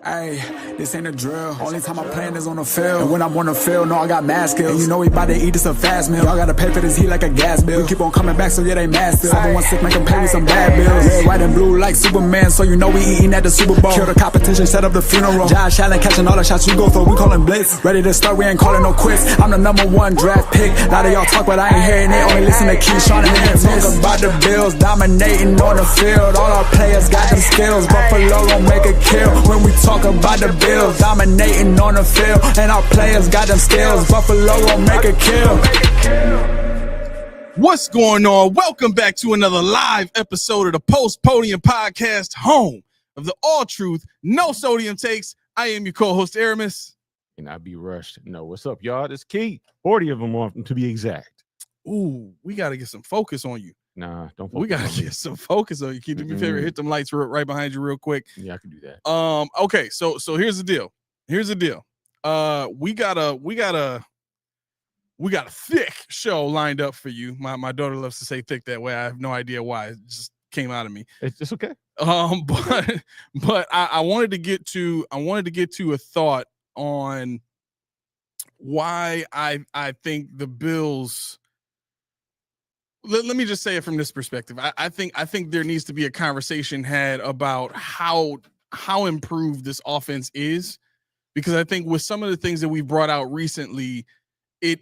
Hey, this ain't a drill. Only time I'm playing is on the field. And when I'm on the field, no, I got mad skills. And you know we bout to eat this a fast meal. Y'all gotta pay for this heat like a gas bill. We keep on coming back, so yeah, they mad still. Everyone sick, make them pay me some bad bills. Red, white, and blue like Superman, so you know we eating at the Super Bowl. Kill the competition, set up the funeral. Josh Allen catching all the shots you go for. We callin' blitz. Ready to start, we ain't calling no quits. I'm the #1 draft pick. A lot of y'all talk, but I ain't hearing it. Only listen to Keyshawn and talk about the Bills dominating on the field. All our players got them skills. Buffalo gon' make a kill when we talk about the Bills. Dominating on the field, and our players got them skills. Buffalo gon' make a kill. What's going on? Welcome back to another live episode of the Post Podium Podcast, home of the all truth, no sodium takes. I am your co-host Aramis, and I be rushed. No, what's up, y'all? This key 40 of them on to be exact. Ooh, we got to get some focus on you. Nah, don't. We got to get some focus on you. Can you do me a favor? Hit them lights right behind you real quick. Yeah, I can do that. Okay, so here's the deal. We got a thick show lined up for you. My daughter loves to say thick that way. I have no idea why. It just came out of me. It's okay. But I wanted to get to a thought on why I think the Bills. Let me just say it from this perspective. I think there needs to be a conversation had about how improved this offense is, because I think with some of the things that we brought out recently, it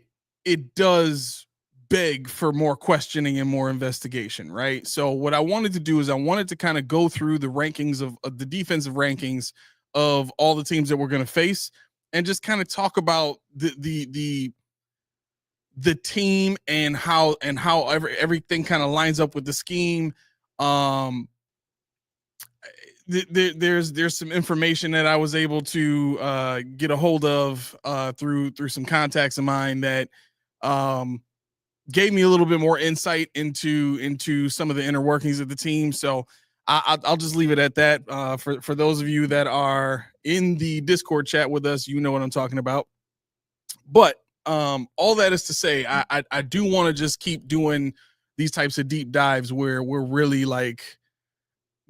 does beg for more questioning and more investigation, right? So what I wanted to do is I wanted to kind of go through the rankings of the defensive rankings of all the teams that we're going to face, and just kind of talk about the team and how everything kind of lines up with the scheme. There's some information that I was able to get a hold of through some contacts of mine that gave me a little bit more insight into some of the inner workings of the team. So I'll just leave it at that. For those of you that are in the Discord chat with us, you know what I'm talking about. But all that is to say, I do want to just keep doing these types of deep dives where we're really like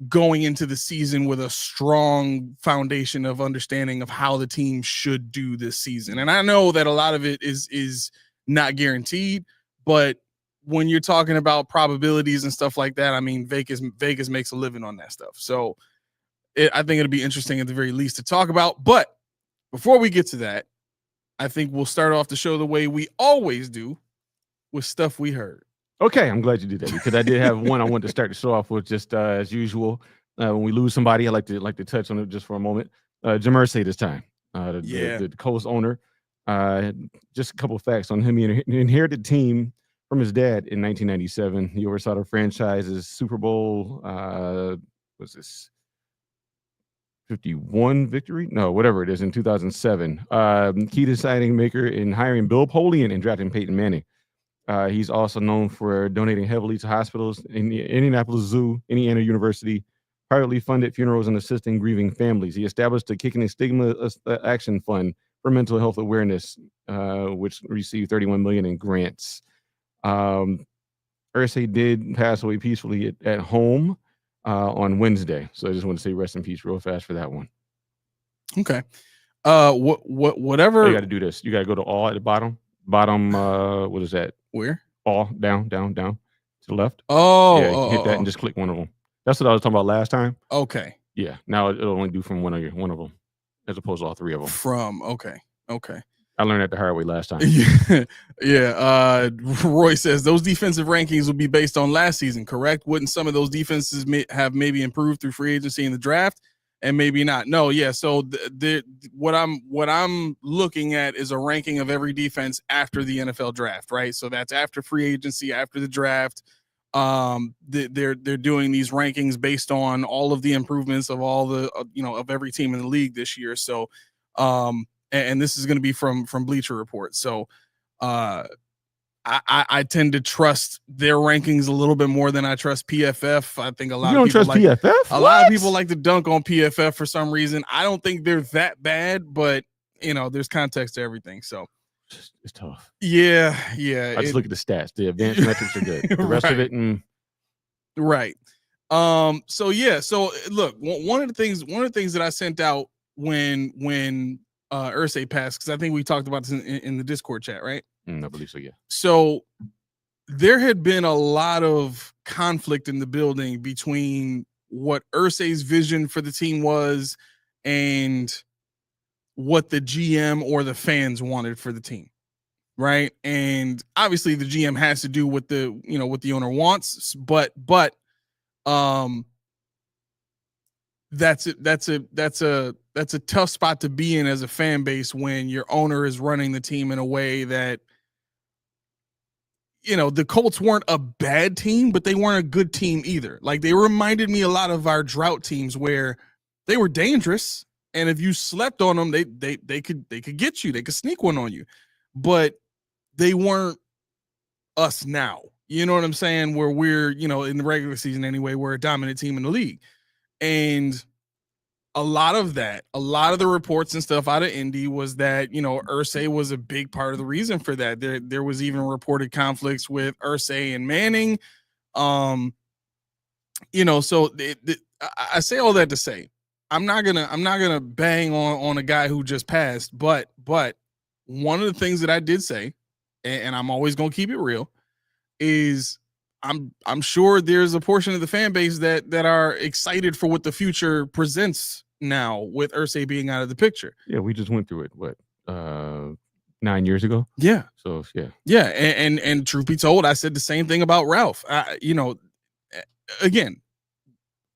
going into the season with a strong foundation of understanding of how the team should do this season. And I know that a lot of it is not guaranteed, but when you're talking about probabilities and stuff like that, I mean, Vegas makes a living on that stuff. So I think it'll be interesting at the very least to talk about. But before we get to that, I think we'll start off the show the way we always do, with stuff we heard. Okay, I'm glad you did that, because I did have one I wanted to start the show off with, just as usual. When we lose somebody, I like to touch on it just for a moment. Jim Irsay this time, the Colts owner. Just a couple of facts on him. He inherited the team from his dad in 1997. He oversaw the franchise's Super Bowl. Was this 51 victory? No, whatever it is, in 2007. Key deciding maker in hiring Bill Polian and drafting Peyton Manning. He's also known for donating heavily to hospitals in the Indianapolis Zoo, Indiana University, privately funded funerals, and assisting grieving families. He established the Kicking the Stigma Action Fund for mental health awareness, which received $31 million in grants. Irsay did pass away peacefully at home on Wednesday. So I just want to say rest in peace real fast for that one. Okay. Whatever. You got to do this. You got to go to all at the bottom. What is that? Where? All down to the left. Oh, yeah, hit that and just click one of them. That's what I was talking about last time. Okay. Yeah. Now it'll only do from one of them, as opposed to all three of them. Okay. I learned that the hard way last time. Yeah. Roy says those defensive rankings will be based on last season, correct? Wouldn't some of those defenses have maybe improved through free agency in the draft, and maybe not? No. Yeah. So what I'm looking at is a ranking of every defense after the NFL draft, right? So that's after free agency, after the draft. They're doing these rankings based on all of the improvements of all the of every team in the league this year. So and this is going to be from Bleacher Report. So I tend to trust their rankings a little bit more than I trust PFF. I think a lot of people PFF? A lot of people like to dunk on PFF for some reason. I don't think they're that bad, but there's context to everything. So it's tough. Yeah. I just look at the stats. The advanced metrics are good. The rest of it, right. So look, one of the things that I sent out when Irsay passed, because I think we talked about this in the Discord chat, right? I believe so, yeah. So there had been a lot of conflict in the building between what Irsay's vision for the team was and what the GM or the fans wanted for the team, right? And obviously the GM has to do what the owner wants, but that's a tough spot to be in as a fan base when your owner is running the team in a way that, the Colts weren't a bad team, but they weren't a good team either. Like, they reminded me a lot of our drought teams where they were dangerous, and if you slept on them, they could get you, they could sneak one on you, but they weren't us now. You know what I'm saying? Where we're, in the regular season anyway, we're a dominant team in the league. And a lot of the reports and stuff out of Indy was that, Irsay was a big part of the reason for that. There was even reported conflicts with Irsay and Manning. So I say all that to say, I'm not gonna bang on a guy who just passed, but one of the things that I did say, and I'm always gonna keep it real, is I'm sure there's a portion of the fan base that are excited for what the future presents now with Irsay being out of the picture. Yeah, we just went through it. What, 9 years ago? Yeah. So yeah. And truth be told, I said the same thing about Ralph. Again,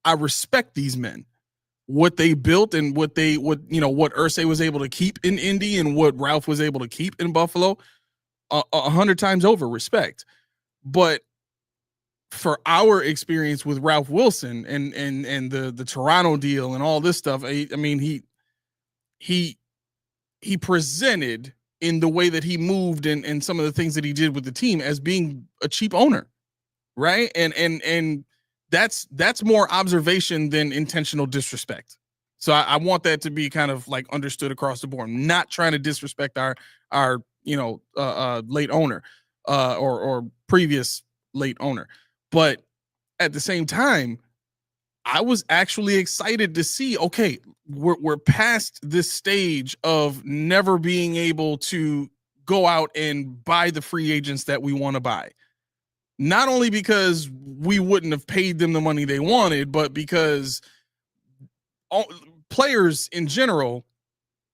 I respect these men, what they built and what Irsay was able to keep in Indy and what Ralph was able to keep in Buffalo, 100 times over respect. But for our experience with Ralph Wilson and the Toronto deal and all this stuff, I mean, he presented in the way that he moved and some of the things that he did with the team as being a cheap owner, right? And that's more observation than intentional disrespect. So I want that to be kind of like understood across the board. I'm not trying to disrespect our late owner or previous late owner. But at the same time, I was actually excited to see, okay, we're past this stage of never being able to go out and buy the free agents that we want to buy. Not only because we wouldn't have paid them the money they wanted, but because players in general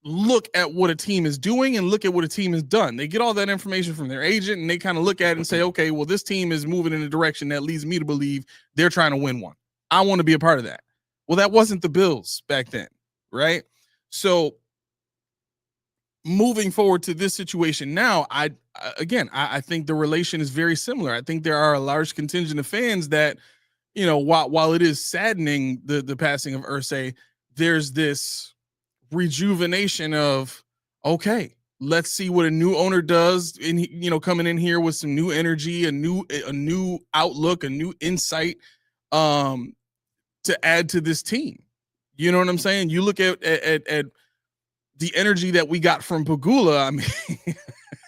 look at what a team is doing and look at what a team has done. They get all that information from their agent and they kind of look at it and say, okay, well, this team is moving in a direction that leads me to believe they're trying to win one. I want to be a part of that. Well, that wasn't the Bills back then, right? So moving forward to this situation now, I think the relation is very similar. I think there are a large contingent of fans that, while it is saddening the passing of Irsay, there's this rejuvenation of, okay, let's see what a new owner does in, coming in here with some new energy, a new outlook, a new insight to add to this team. You know what I'm saying? You look at the energy that we got from Pagula. I mean,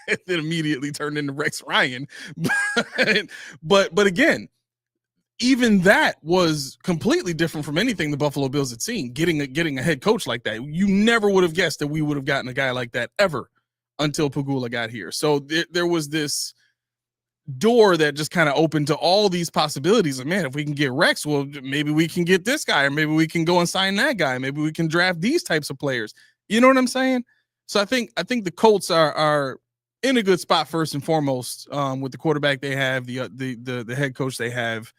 it immediately turned into Rex Ryan. But again, even that was completely different from anything the Buffalo Bills had seen. Getting a head coach like that, you never would have guessed that we would have gotten a guy like that ever until Pagula got here. So there was this door that just kind of opened to all these possibilities. Like, man, if we can get Rex, well, maybe we can get this guy, or maybe we can go and sign that guy. Maybe we can draft these types of players. You know what I'm saying? So I think the Colts are in a good spot first and foremost with the quarterback they have, the head coach they have.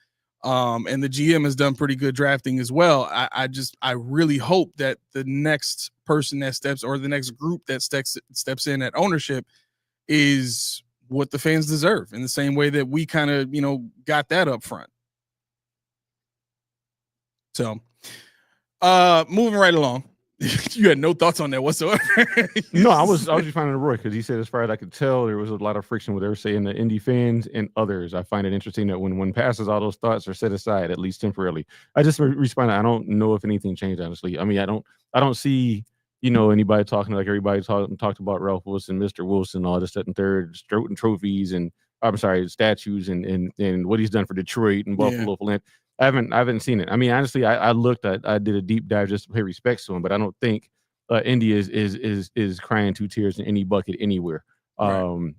And the GM has done pretty good drafting as well. I really hope that the next person that steps, or the next group that steps in at ownership, is what the fans deserve, in the same way that we kind of, got that up front. So, moving right along. You had no thoughts on that whatsoever. No, I was just finding Roy, because he said, as far as I could tell, there was a lot of friction with Irsay and the Indy fans and others. I find it interesting that when passes, all those thoughts are set aside, at least temporarily. I just responded, I don't know if anything changed, honestly. I mean, I don't see, anybody talking like everybody talked about Ralph Wilson, Mr. Wilson, all this, that, and third, Stroughton trophies, and I'm sorry, statues, and what he's done for Detroit and Buffalo. Yeah. I haven't seen it. I mean, honestly, I did a deep dive just to pay respects to him, but I don't think India is crying 2 tears in any bucket anywhere. Right.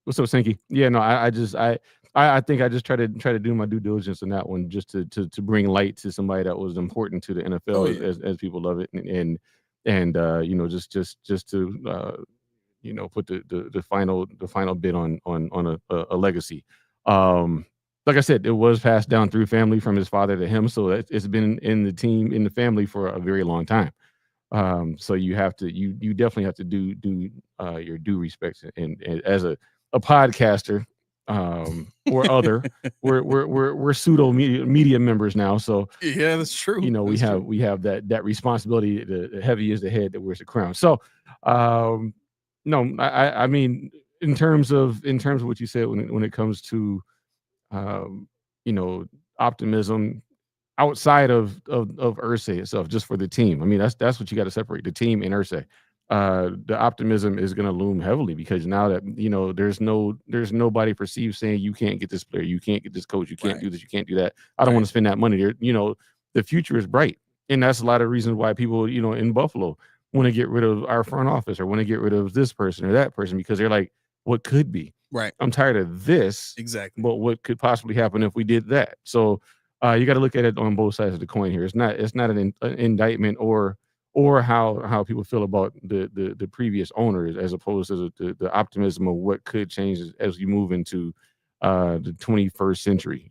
What's up, Sinky? Yeah, no, I think I just try to do my due diligence on that one, just to bring light to somebody that was important to the NFL as people love it, and just to put the final bit on a legacy. Like I said, it was passed down through family from his father to him, so it's been in the family for a very long time. So you definitely have to do your due respects, and as a podcaster, or other, we're pseudo media members now, so yeah, that's true. We have that responsibility. The heavy is the head that wears the crown. So no, I mean, in terms of what you said when it comes to optimism outside of Irsay itself, just for the team. I mean, that's what you got to separate, the team and Irsay. The optimism is going to loom heavily because now that there's nobody perceived saying you can't get this player, you can't get this coach, you can't do this, you can't do that. I don't want to spend that money there. The future is bright, and that's a lot of reasons why people in Buffalo want to get rid of our front office or want to get rid of this person or that person, because they're like, what could be? Right. I'm tired of this. Exactly. But what could possibly happen if we did that? So you got to look at it on both sides of the coin here. It's not an indictment or how people feel about the previous owners, as opposed to the optimism of what could change as you move into the 21st century.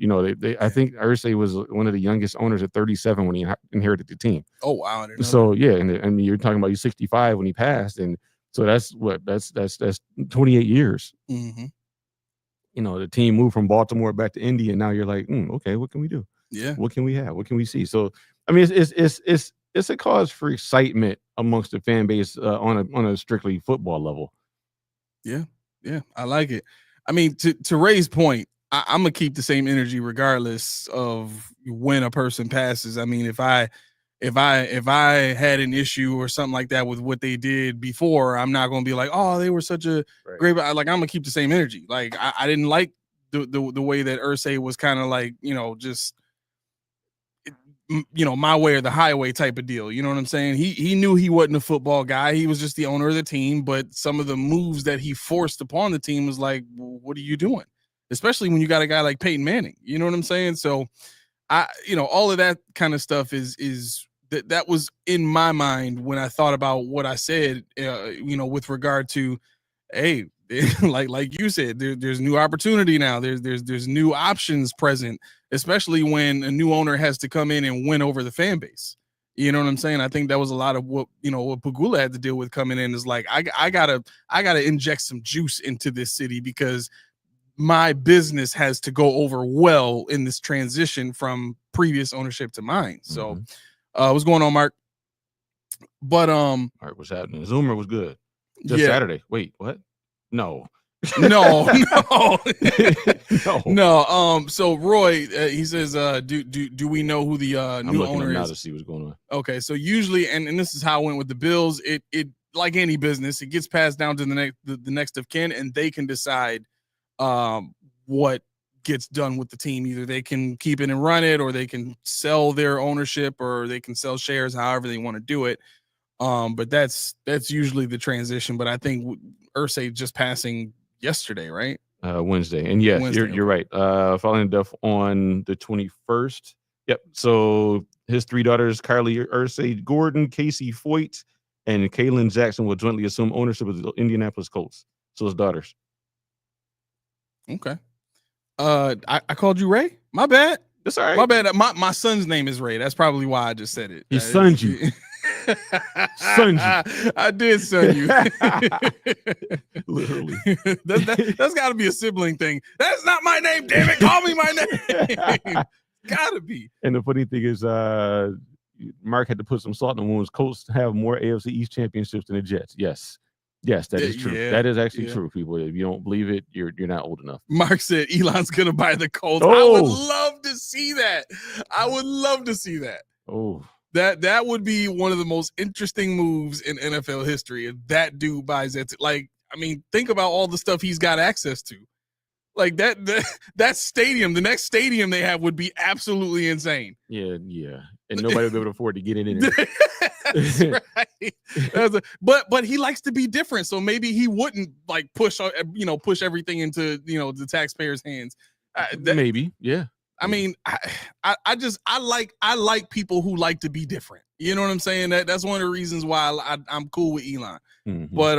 I think Irsay was one of the youngest owners at 37 when he inherited the team. Oh wow! I didn't know so that. Yeah, and I mean, you're talking about he's 65 when he passed, and so that's 28 years. Mm-hmm. The team moved from Baltimore back to Indy, and now you're like, okay, what can we do? Yeah, what can we have? What can we see? So I mean, it's a cause for excitement amongst the fan base on a strictly football level. Yeah, I like it. I mean, to Ray's point, I'm gonna keep the same energy regardless of when a person passes. I mean, if I had an issue or something like that with what they did before, I'm not gonna be like, oh, they were such a great. Like, I'm gonna keep the same energy. Like, I didn't like the way that Irsay was kind of like, just my way or the highway type of deal. You know what I'm saying? He knew he wasn't a football guy. He was just the owner of the team. But some of the moves that he forced upon the team was like, well, what are you doing? Especially when you got a guy like Peyton Manning. You know what I'm saying? So all of that kind of stuff is that was in my mind when I thought about what I said, with regard to, hey, like you said, there's new opportunity now. There's new options present, especially when a new owner has to come in and win over the fan base. You know what I'm saying? I think that was a lot of what Pegula had to deal with coming in, is like, I gotta inject some juice into this city because my business has to go over well in this transition from previous ownership to mine. So what's going on, Mark? But all right, what's happening? Zoomer was good. Just Saturday. Wait, what? No. No. No. So Roy, he says, do we know who the new owner is? Now to see what's going on. Okay, so usually, and this is how it went with the Bills. It like any business, it gets passed down to the next of kin, and they can decide what gets done with the team. Either they can keep it and run it, or they can sell their ownership, or they can sell shares, however they want to do it. But that's usually the transition. But I think Irsay just passing yesterday, right? Wednesday. And yes, Wednesday, you're right. Following death on the 21st. Yep. So his 3 daughters, Carly Irsay Gordon, Casey Foyt, and Kaylin Jackson, will jointly assume ownership of the Indianapolis Colts. So his daughters. Okay. I called you Ray. My bad. That's all right. My bad. My son's name is Ray. That's probably why I just said it. He sunned you. Sunned you. I did sun you. Literally. That's got to be a sibling thing. That's not my name. Damn it. Call me my name. Gotta be. And the funny thing is, Mark had to put some salt in the wounds. Colts have more AFC East championships than the Jets. Yes, that is true. That is actually true, people. If you don't believe it, you're not old enough. Mark said Elon's gonna buy the Colts. Oh. I would love to see that. Oh, that would be one of the most interesting moves in NFL history if that dude buys it. Like, I mean, think about all the stuff he's got access to. Like that stadium, the next stadium they have would be absolutely insane. Yeah. and nobody will be able to afford to get it in there. That's right. But he likes to be different, so maybe he wouldn't like push everything into the taxpayers' hands. Maybe, yeah. I mean, I like people who like to be different. You know what I'm saying? That's one of the reasons why I'm cool with Elon. Mm-hmm. But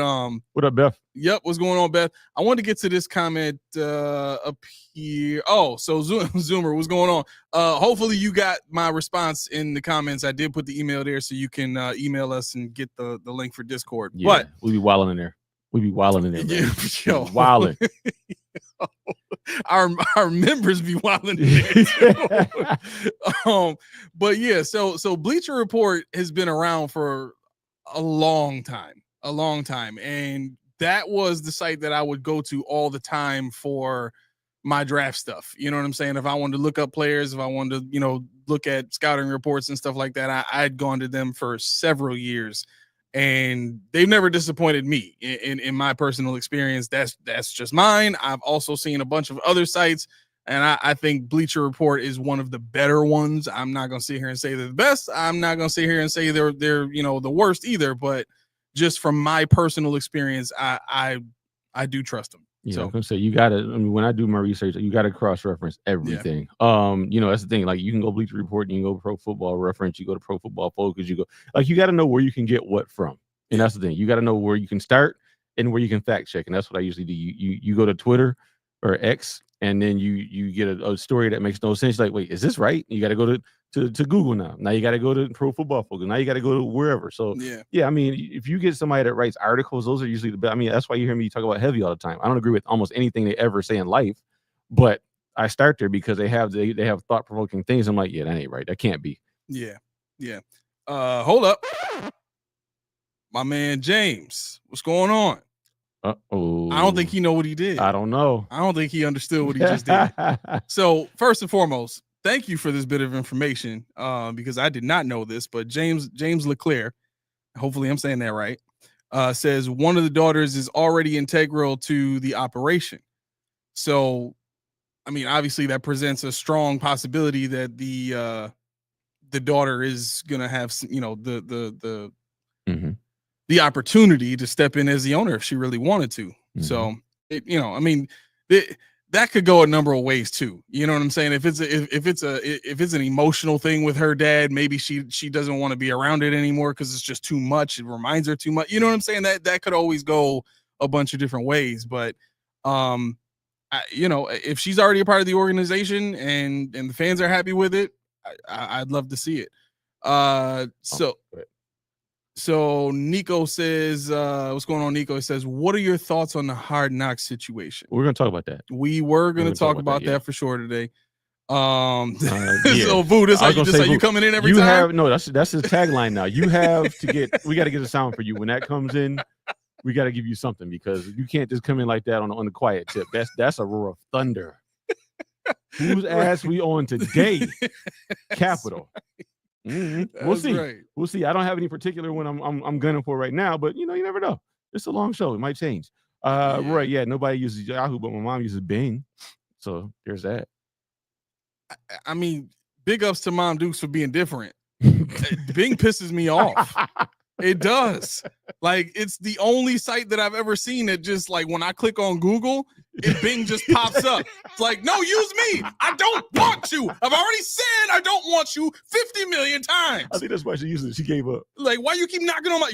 what up, Beth? Yep, what's going on, Beth? I wanted to get to this comment up here. Oh, so Zoomer, what's going on? Hopefully you got my response in the comments. I did put the email there, so you can email us and get the link for Discord. Yeah, but we'll be wilding in there. We be wilding in there. Yeah, yo. Wilding. Our members be wilding in there. But yeah, so Bleacher Report has been around for a long time, and that was the site that I would go to all the time for my draft stuff. You know what I'm saying? If I wanted to look up players, if I wanted to, look at scouting reports and stuff like that, I'd gone to them for several years, and they've never disappointed me in my personal experience. That's just mine. I've also seen a bunch of other sites, and I think Bleacher Report is one of the better ones. I'm not going to sit here and say they're the best. I'm not going to sit here and say they're the worst either, but just from my personal experience, I do trust them. Yeah, so I'm gonna say you gotta. I mean, when I do my research, you gotta cross-reference everything. Yeah. That's the thing. Like, you can go Bleacher Report, and you can go Pro Football Reference, you go to Pro Football Focus, you gotta know where you can get what from. And that's the thing. You gotta know where you can start and where you can fact check. And that's what I usually do. You go to Twitter or X, and then you get a story that makes no sense. Like, wait, is this right? You gotta go to Google now. Now you got to go to Pro Football Focus. Now you got to go to wherever. So yeah. I mean, if you get somebody that writes articles, those are usually the best. I mean, that's why you hear me talk about Heavy all the time. I don't agree with almost anything they ever say in life, but I start there because they have thought provoking things. I'm like, yeah, that ain't right. That can't be. Yeah. Hold up, my man James. What's going on? Uh-oh. I don't think he know what he did. I don't know. I don't think he understood what he just did. So first and foremost, thank you for this bit of information, because I did not know this, but James Leclerc, hopefully I'm saying that right, says one of the daughters is already integral to the operation. So, I mean, obviously that presents a strong possibility that the daughter is gonna have, the opportunity to step in as the owner if she really wanted to. So, that could go a number of ways too. You know what I'm saying? If it's an emotional thing with her dad, maybe she doesn't want to be around it anymore because it's just too much. It reminds her too much. You know what I'm saying? That could always go a bunch of different ways. But if she's already a part of the organization and the fans are happy with it, I'd love to see it. So Nico says, what's going on, Nico? It says, what are your thoughts on the Hard Knocks situation? We're going to talk about that. We were going to talk about that for sure today. Yeah. So Vu, this how you coming in every time? That's his tagline now. We got to get a sound for you. When that comes in, we got to give you something, because you can't just come in like that on the quiet tip. That's a roar of thunder. Whose ass we on today? Capital. Mm-hmm. We'll see. Right. We'll see. I don't have any particular one I'm gunning for right now, but you never know. It's a long show. It might change. Right. Yeah. Nobody uses Yahoo, but my mom uses Bing. So there's that. I mean, big ups to Mom Dukes for being different. Bing pisses me off. It does. Like, it's the only site that I've ever seen that just, like, when I click on Google, Bing just pops up. It's like, no, use me. I don't want you. I've already said I don't want you 50 million times. I think that's why she used it. She gave up. Like, why you keep knocking on my...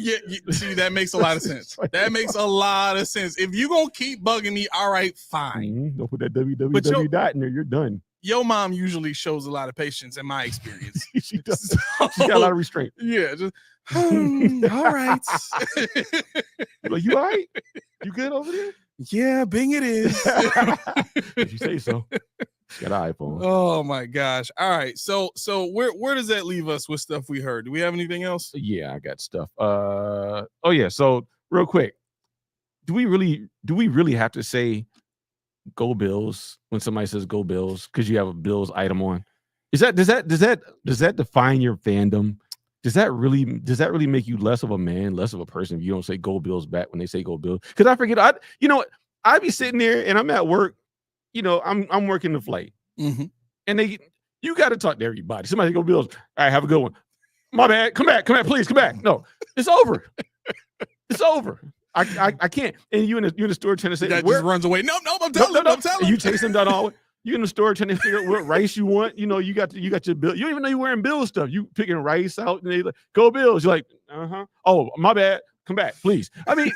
See, that makes a lot of sense. That makes a lot of sense. If you gonna keep bugging me, all right, fine. Don't put that www dot in there. You're done. Your mom usually shows a lot of patience in my experience. She does. She's got a lot of restraint. Yeah, just... all right. Like, you all right? You good over there? Yeah, Bing it is. If you say so. She got an iPhone. Oh my gosh. All right. So where does that leave us with stuff we heard? Do we have anything else? Yeah, I got stuff. So real quick. Do we really have to say go Bills when somebody says go Bills because you have a Bills item on? Does that define your fandom? Does that really make you less of a man, less of a person if you don't say go Bills back when they say go Bills? Because I forget, I'd be sitting there and I'm at work, I'm working the flight, and You got to talk to everybody. Somebody go Bills. All right, have a good one. My bad. Come back, please, come back. No, it's over. It's over. I can't. And you in the store trying to say that just runs away. No, I'm telling him. I'm telling him. You chase him down all. You in the store trying to figure out what rice you want. You know, you got your bill. You don't even know you're wearing Bills stuff. You picking rice out and they like, go Bills. You're like, oh, my bad. Come back, please. I mean,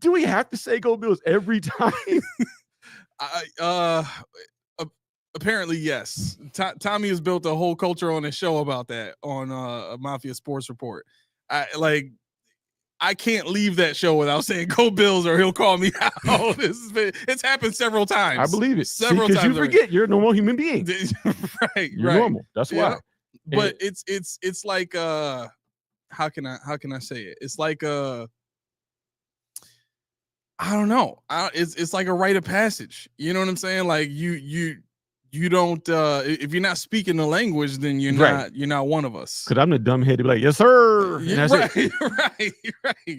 do we have to say go Bills every time? Apparently, yes. Tommy has built a whole culture on his show about that on Mafia Sports Report. I can't leave that show without saying "Go Bills" or he'll call me out. It's happened several times. I believe it. Several times. You forget you're a normal human being. Right. You're normal. That's why. But it's like how can I say it? It's like I don't know. It's like a rite of passage. You know what I'm saying? Like you don't if you're not speaking the language, then you're not one of us. Because I'm the dumb head to be like, yes, sir. And that's it. Right.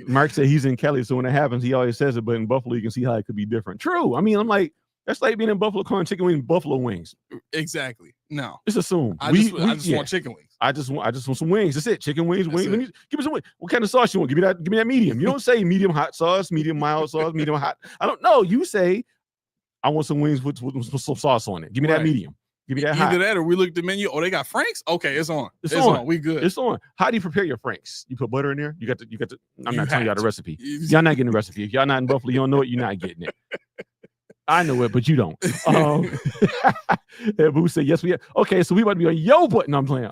Mark said he's in Cali, so when it happens, he always says it, but in Buffalo, you can see how it could be different. True. I mean, I'm like, that's like being in Buffalo calling chicken wings buffalo wings. Exactly. No. Just assume. I just want chicken wings. I just want some wings. That's it. Chicken wings. Give me some wings. What kind of sauce you want? Give me that medium. You don't say medium hot sauce, medium mild sauce, medium hot. I don't know. You say I want some wings with some sauce on it. Give me that medium. Give me that hot. Either that or we look at the menu. Oh, they got Franks? Okay, it's on. It's on. We good. It's on. How do you prepare your Franks? You put butter in there? You got to I'm not telling y'all the recipe. Y'all not getting the recipe. If y'all not in Buffalo, you don't know it, you're not getting it. I know it, but you don't. Boo said, yes, we have. Okay, so we about to be on yo button. I'm playing.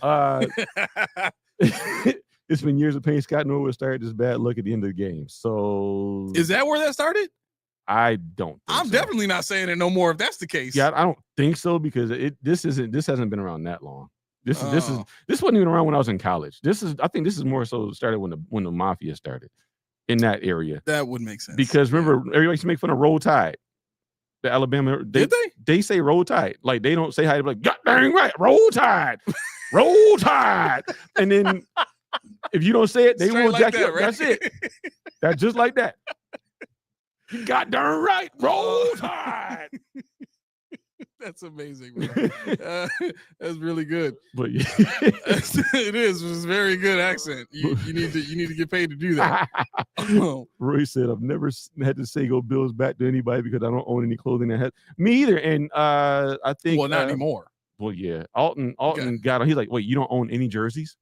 It's been years of pain. Scott Norwood started this bad luck at the end of the game. So is that where that started? I don't think I'm definitely not saying it no more if that's the case. Yeah, I don't think so because this hasn't been around that long. This wasn't even around when I was in college. I think this is more so started when the Mafia started in that area. That would make sense. Because remember, everybody used to make fun of Roll Tide. The Alabama, did they? They say Roll Tide. Like they don't say how, like, God dang right, Roll Tide. Roll Tide. And then if you don't say it, they won't jack you up. Right? That's it. That's just like that. You got darn right. Roll Tide. That's amazing, man. That's really good. But yeah. It is. It's a very good accent. You need to get paid to do that. Roy said, "I've never had to say go Bills back to anybody because I don't own any clothing that has me either." And I think not anymore. Well, yeah. Alton got on. He's like, "Wait, you don't own any jerseys?"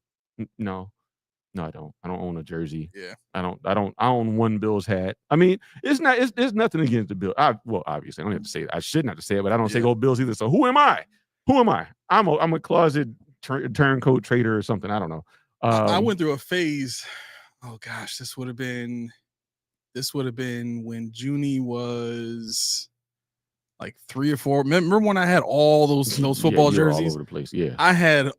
No, I don't. I don't own a jersey. Yeah. I own one Bills hat. I mean, it's nothing against the Bills. Well, obviously, I don't have to say it. I shouldn't have to say it, but I don't say go Bills either. So who am I? I'm a closet turncoat trader or something. I don't know. I went through a phase. Oh gosh, this would have been when Junie was like 3 or 4. Remember when I had all those football jerseys all over the place? Yeah. I had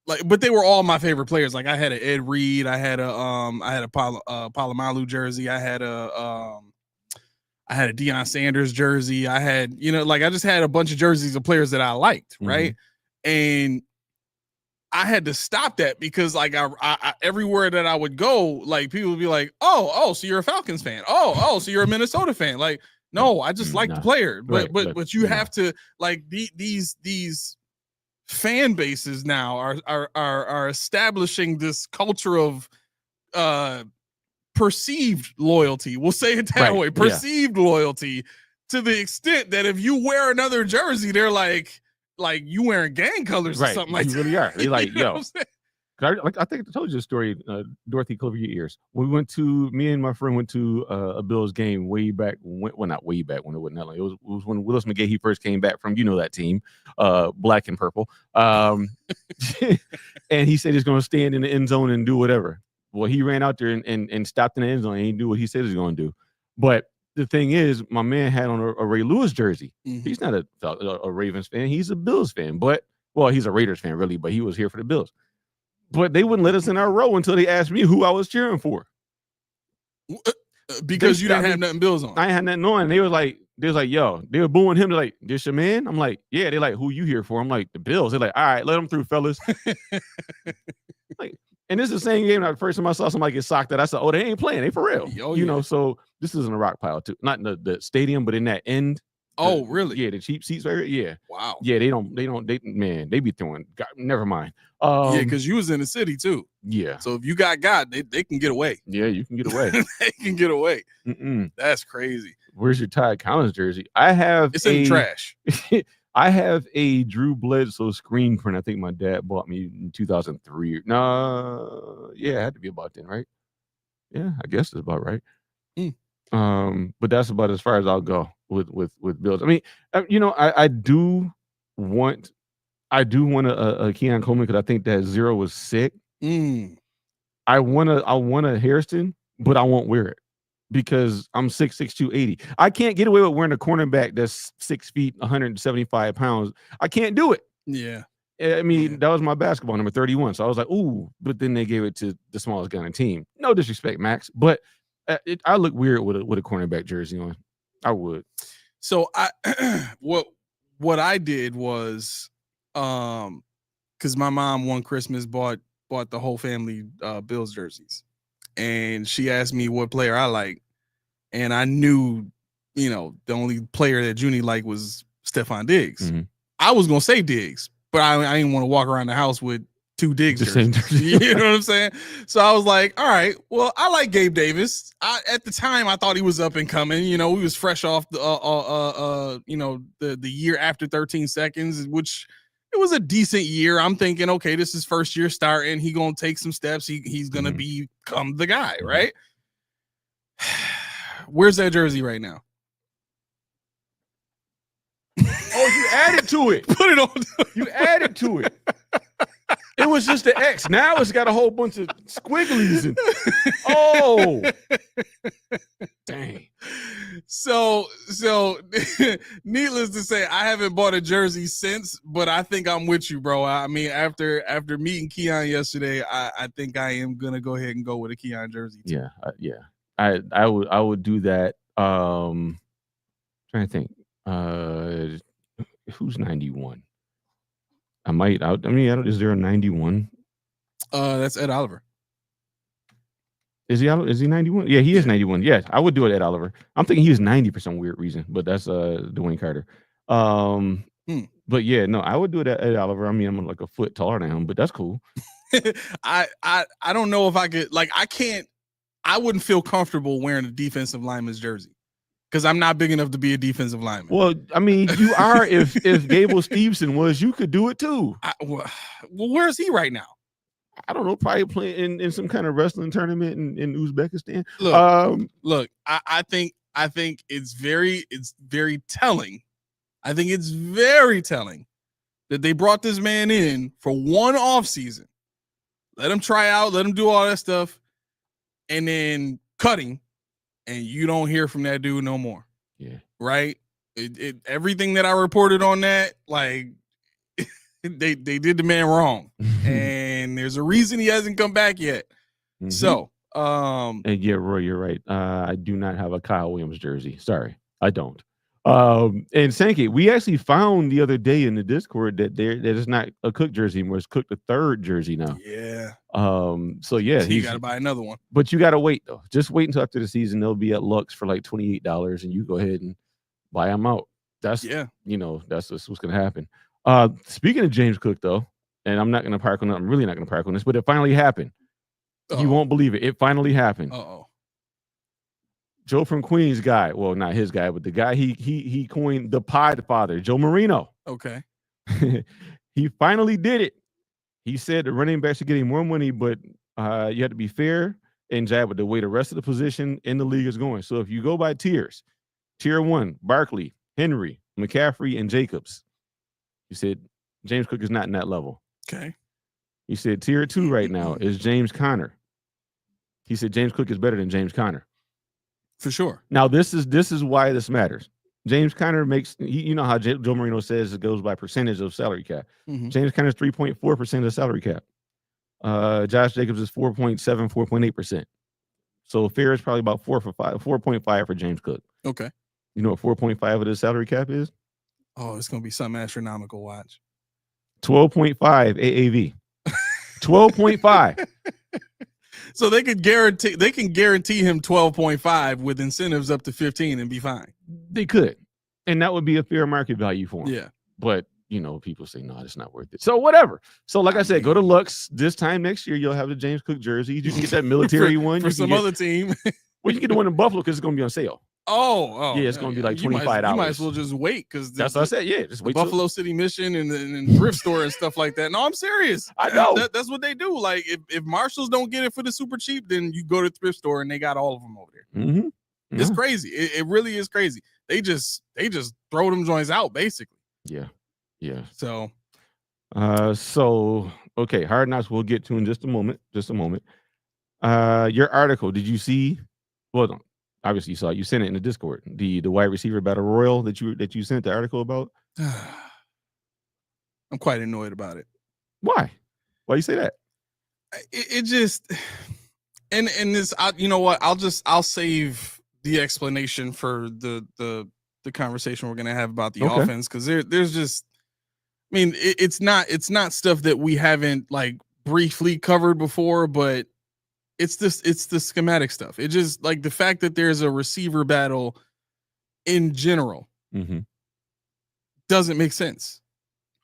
like, but they were all my favorite players. Like I had an Ed Reed, I had a Palomalu jersey, I had a Deion Sanders jersey. I had, I just had a bunch of jerseys of players that I liked, right? And I had to stop that because like I everywhere that I would go, like people would be like, oh, so you're a Falcons fan. Oh, so you're a Minnesota fan. Like, no, I just like the player. But you have to like these fan bases now are establishing this culture of perceived loyalty. We'll say it that way. Perceived loyalty to the extent that if you wear another jersey, they're like you wearing gang colors or something like that. You really are. They're like, yo. I think I told you a story, Dorothy, cover your ears. Me and my friend went to a Bills game way back. Not way back when it wasn't that long. It was when Willis McGahee first came back from, that team, black and purple. And he said he's going to stand in the end zone and do whatever. Well, he ran out there and stopped in the end zone and he did what he said he was going to do. But the thing is, my man had on a Ray Lewis jersey. Mm-hmm. He's not a Ravens fan. He's a Bills fan. He's a Raiders fan, really, but he was here for the Bills. But they wouldn't let us in our row until they asked me who I was cheering for. Because you didn't have nothing Bills on. I ain't had nothing on. They was like, yo, they were booing him. They're like, this your man? I'm like, yeah. They're like, who you here for? I'm like, the Bills. They're like, all right, let them through, fellas. And this is the same game. The first time I saw somebody get socked at, I said, oh, they ain't playing. They for real. So this isn't a rock pile too. Not in the stadium, but in that end. Oh, really? Yeah, the cheap seats right here. Yeah. Wow. Yeah, they be throwing. God, never mind. Yeah, because you was in the city too. Yeah. So if you got they can get away. Yeah, you can get away. They can get away. Mm-mm. That's crazy. Where's your Ty Collins jersey? I have It's in the trash. I have a Drew Bledsoe screen print. I think my dad bought me in 2003. No, yeah, it had to be about then, right? Yeah, I guess it's about right. But that's about as far as I'll go with Bills. I mean, I do want a Keon Coleman because I think that 0 was sick. I want a Hairston, but I won't wear it because I'm 6'6", 280. I can't get away with wearing a cornerback that's 6 feet, 175 pounds. I can't do it. Yeah. I mean, that was my basketball number 31. So I was like, ooh, but then they gave it to the smallest guy on the team. No disrespect, Max, but I look weird with a cornerback jersey on. I would. So what I did was, because my mom one Christmas bought the whole family Bills jerseys, and she asked me what player I like, and I knew, the only player that Junie liked was Stephon Diggs. Mm-hmm. I was gonna say Diggs, but I didn't want to walk around the house with 2 Diggs jerseys. You know what I'm saying? So I was like, all right, well, I like Gabe Davis. At the time, I thought he was up and coming. We was fresh off the year after 13 seconds, which it was a decent year. I'm thinking, okay, this is first year starting. He gonna take some steps. He's gonna become the guy, right? Where's that jersey right now? Oh, you added to it. Put it on. You added to it. It was just the X. Now it's got a whole bunch of squigglies. Oh, dang. So needless to say, I haven't bought a jersey since, but I think I'm with you, bro. I mean, after meeting Keon yesterday, I think I am gonna go ahead and go with a Keon jersey too. Yeah. I would do that. Trying to think. Who's 91? Is there a 91? That's Ed Oliver. Is he 91? Yeah, he is 91. Yeah, I would do it, Ed Oliver. I'm thinking he was 90 for some weird reason, but that's Dwayne Carter. But yeah, no, I would do it at Ed Oliver. I mean, I'm like a foot taller than him, but that's cool. I don't know if I could, I wouldn't feel comfortable wearing a defensive lineman's jersey because I'm not big enough to be a defensive lineman. Well, I mean, you are. if Gable Stevenson was, you could do it too. Well, where's he right now? I don't know, probably playing in some kind of wrestling tournament in Uzbekistan. Look, I think it's very telling. I think it's very telling that they brought this man in for one off season, let him try out, let him do all that stuff, and then cutting, and you don't hear from that dude no more. Yeah. Right? Everything that I reported on that, they did the man wrong. And there's a reason he hasn't come back yet. Mm-hmm. So, and yeah, Roy, you're right. I do not have a Kyle Williams jersey. Sorry, I don't. And Sankey, we actually found the other day in the Discord that is not a Cook jersey anymore. It's Cook the third jersey now. Yeah. So yeah, you got to buy another one. But you got to wait though. Just wait until after the season. They'll be at Lux for like $28, and you go ahead and buy them out. That's that's what's gonna happen. Speaking of James Cook though, and I'm not gonna park on. I'm really not gonna park on this, but it finally happened. Uh-oh. You won't believe it. It finally happened. Joe from Queens guy, well, not his guy, but the guy he coined the Pod Father, Joe Marino. Okay. He finally did it. He said the running backs are getting more money, but you have to be fair and jab with the way the rest of the position in the league is going. So if you go by tiers, tier 1, Barkley, Henry, McCaffrey, and Jacobs. He said James Cook is not in that level. Okay. He said tier 2 right now is James Conner. He said James Cook is better than James Conner. For sure. Now, this is why this matters. James Conner makes, you know how Joe Marino says it goes by percentage of salary cap. Mm-hmm. James Conner is 3.4% of salary cap. Josh Jacobs is 4.7, 4.8%. So fair is probably about 4.5 for James Cook. Okay. You know what 4.5 of the salary cap is? Oh, it's going to be something astronomical. Watch. 12.5 AAV. 12.5. So they can guarantee him 12.5 with incentives up to 15 and be fine. They could. And that would be a fair market value for him. Yeah. But, people say, no, it's not worth it. So whatever. So like I said, go to Lux. This time next year, you'll have the James Cook jersey. You can get that military one. For some other team. Well, you can get the one in Buffalo because it's going to be on sale. Oh. Yeah, it's going to be like $25. You might as well just wait because that's what I said. Yeah, just wait. Buffalo City Mission and thrift store and stuff like that. No, I'm serious. I know. That's what they do. Like if Marshalls don't get it for the super cheap, then you go to the thrift store and they got all of them over there. Mm-hmm. Yeah. It's crazy. It really is crazy. They just throw them joints out basically. Yeah. So okay, Hard Knocks we'll get to in just a moment. Your article, did you see? Well, obviously you saw it. You sent it in the Discord. The wide receiver battle royal that you sent the article about. I'm quite annoyed about it. Why you say that? It just and this, you know what? I'll save the explanation for the conversation we're gonna have about the offense, because there's just, I mean, it's not stuff that we haven't like briefly covered before, but it's the schematic stuff. It just, like, the fact that there's a receiver battle in general doesn't make sense.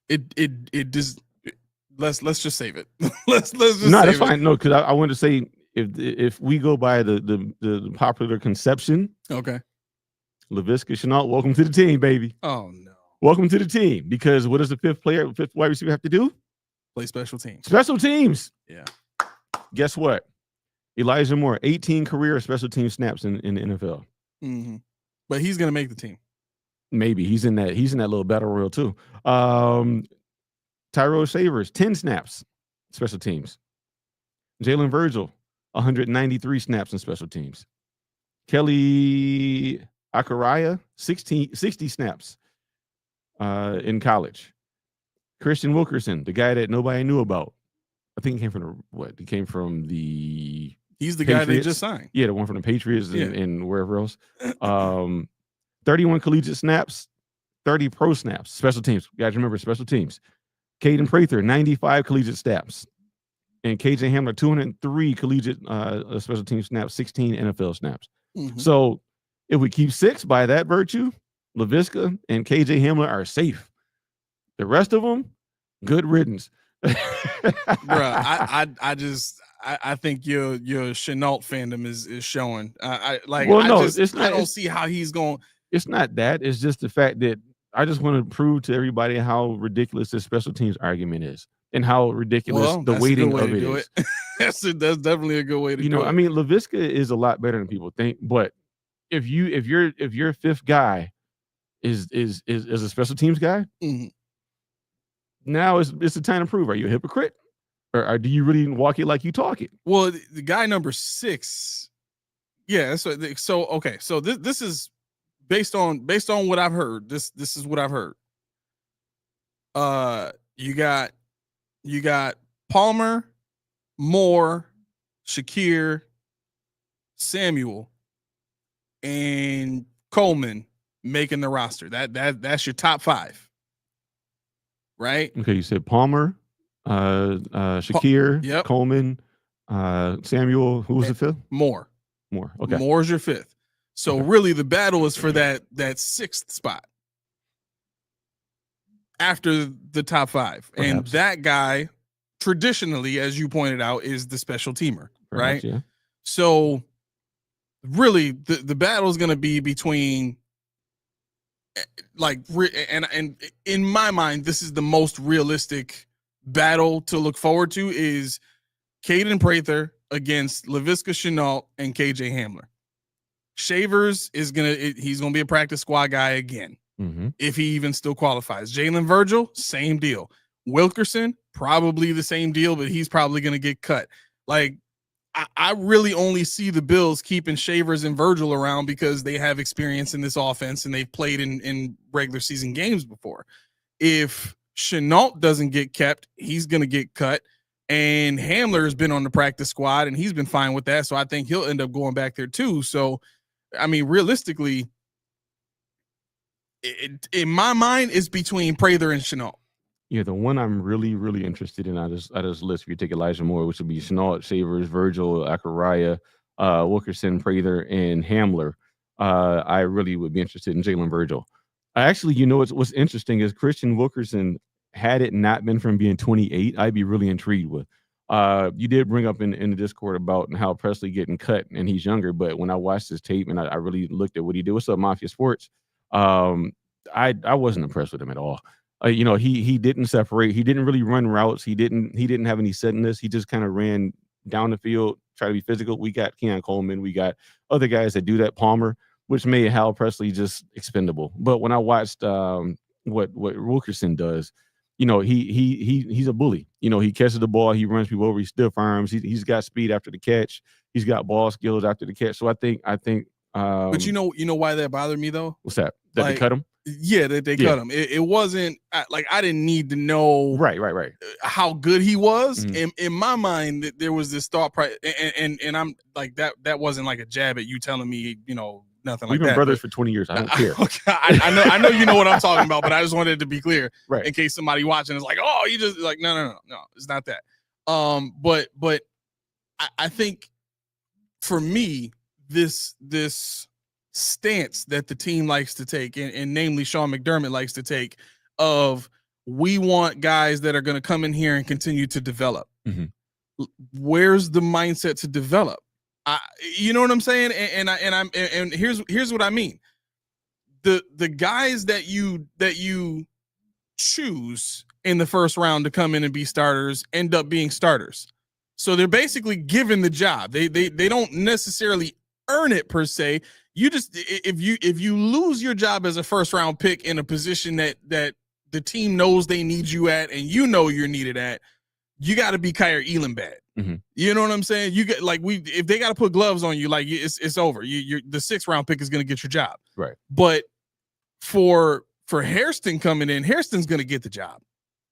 It just, let's just save it. let's just no, save that's it. fine. No, because I wanted to say, if we go by the popular conception, Okay. Laviska Shenault, welcome to the team, baby. Oh no. Welcome to the team, because what does the fifth wide receiver have to do? Play special teams. Special teams. Yeah. Guess what? Elijah Moore, 18 career special team snaps in the NFL. Mm-hmm. But he's gonna make the team. Maybe he's in that little battle royal too. Tyrell Shavers, 10 snaps, special teams. Jalen Virgil, 193 snaps in special teams. Kelly Acaraya, 60 snaps in college. Christian Wilkerson, the guy that nobody knew about. I think he came from He came from the He's the Patriots. guy they just signed. Yeah, the one from the Patriots and wherever else. 31 collegiate snaps, 30 pro snaps, special teams. You guys remember special teams. Caden Prather, 95 collegiate snaps. And KJ Hamler, 203 collegiate special team snaps, 16 NFL snaps. Mm-hmm. So if we keep 6 by that virtue, Laviska and KJ Hamler are safe. The rest of them, good riddance. Bruh, I think your Shenault fandom is showing. I don't see how he's going. It's not that. It's just the fact that I just want to prove to everybody how ridiculous this special teams argument is, and how ridiculous the weighting of it is. That's definitely a good way to do it. I mean, Laviska is a lot better than people think, but if your fifth guy is a special teams guy, now it's the time to prove. Are you a hypocrite, or do you really walk it like you talk it? Well, the guy number 6, yeah. So okay. So this is based on what I've heard. This is what I've heard. You got Palmer, Moore, Shakir, Samuel, and Coleman making the roster. That's your top 5, right? Okay, you said Palmer, Shakir, Coleman, Samuel. Who was the fifth? Moore. Okay, Moore's your 5th. So really, the battle is for that 6th spot after the top 5. Perhaps. And that guy, traditionally, as you pointed out, is the special teamer. Perhaps, right? Yeah. So really, the battle is going to be between, like, and in my mind, this is the most realistic battle to look forward to, is Caden Prather against Laviska Shenault and KJ Hamler. Shavers he's gonna be a practice squad guy again, if he even still qualifies. Jalen Virgil, same deal. Wilkerson, probably the same deal, but he's probably gonna get cut. Like, I really only see the Bills keeping Shavers and Virgil around because they have experience in this offense and they've played in regular season games before. If Shenault doesn't get kept, he's gonna get cut. And Hamler has been on the practice squad and he's been fine with that, so I think he'll end up going back there too. So, I mean, realistically, in my mind, it's between Prather and Shenault. Yeah, the one I'm really, really interested in out of this list, if you take Elijah Moore, which would be Shenault, Shavers, Virgil, Acaraya, Wilkerson, Prather, and Hamler, I really would be interested in Jalen Virgil. Actually, you know what's interesting is Christian Wilkerson, had it not been from being 28, I'd be really intrigued with. You did bring up in the Discord about how Presley getting cut and he's younger, but when I watched his tape and I really looked at what he did, what's up, Mafia Sports? I wasn't impressed with him at all. You know, he didn't separate, he didn't really run routes, he didn't have any setness, he just kind of ran down the field, try to be physical. We got Keon Coleman, we got other guys that do that, Palmer, which made Hal Presley just expendable. But when I watched what Wilkerson does, you know, he's a bully. You know, he catches the ball, he runs people over, he stiff arms, he's got speed after the catch, he's got ball skills after the catch. So I think but you know why that bothered me though? What's that? That like, they cut him? Yeah, that they cut him. It wasn't like I didn't need to know right how good he was. Mhm. In my mind, there was this thought, and I'm like that wasn't like a jab at you telling me, you know, nothing like that. We've been brothers for 20 years. I don't care. Okay, I know you know what I'm talking about, but I just wanted to be clear, Right. in case somebody watching is like, oh, you just like no, it's not that. But I think for me, this stance that the team likes to take, and namely Sean McDermott likes to take, of we want guys that are going to come in here and continue to develop. Mhm. Where's the mindset to develop? You know what I'm saying? And here's what I mean. The guys that you choose in the first round to come in and be starters end up being starters. So they're basically given the job. They don't necessarily earn it per se. You just, if you lose your job as a first round pick in a position that the team knows they need you at, and you know you're needed at, you got to be Kyer Elam bad. Mhm. You know what I'm saying? You get like if they got to put gloves on you, like it's over. You're the 6th round pick is going to get your job. Right. But for Hairston coming in, Hairston's going to get the job.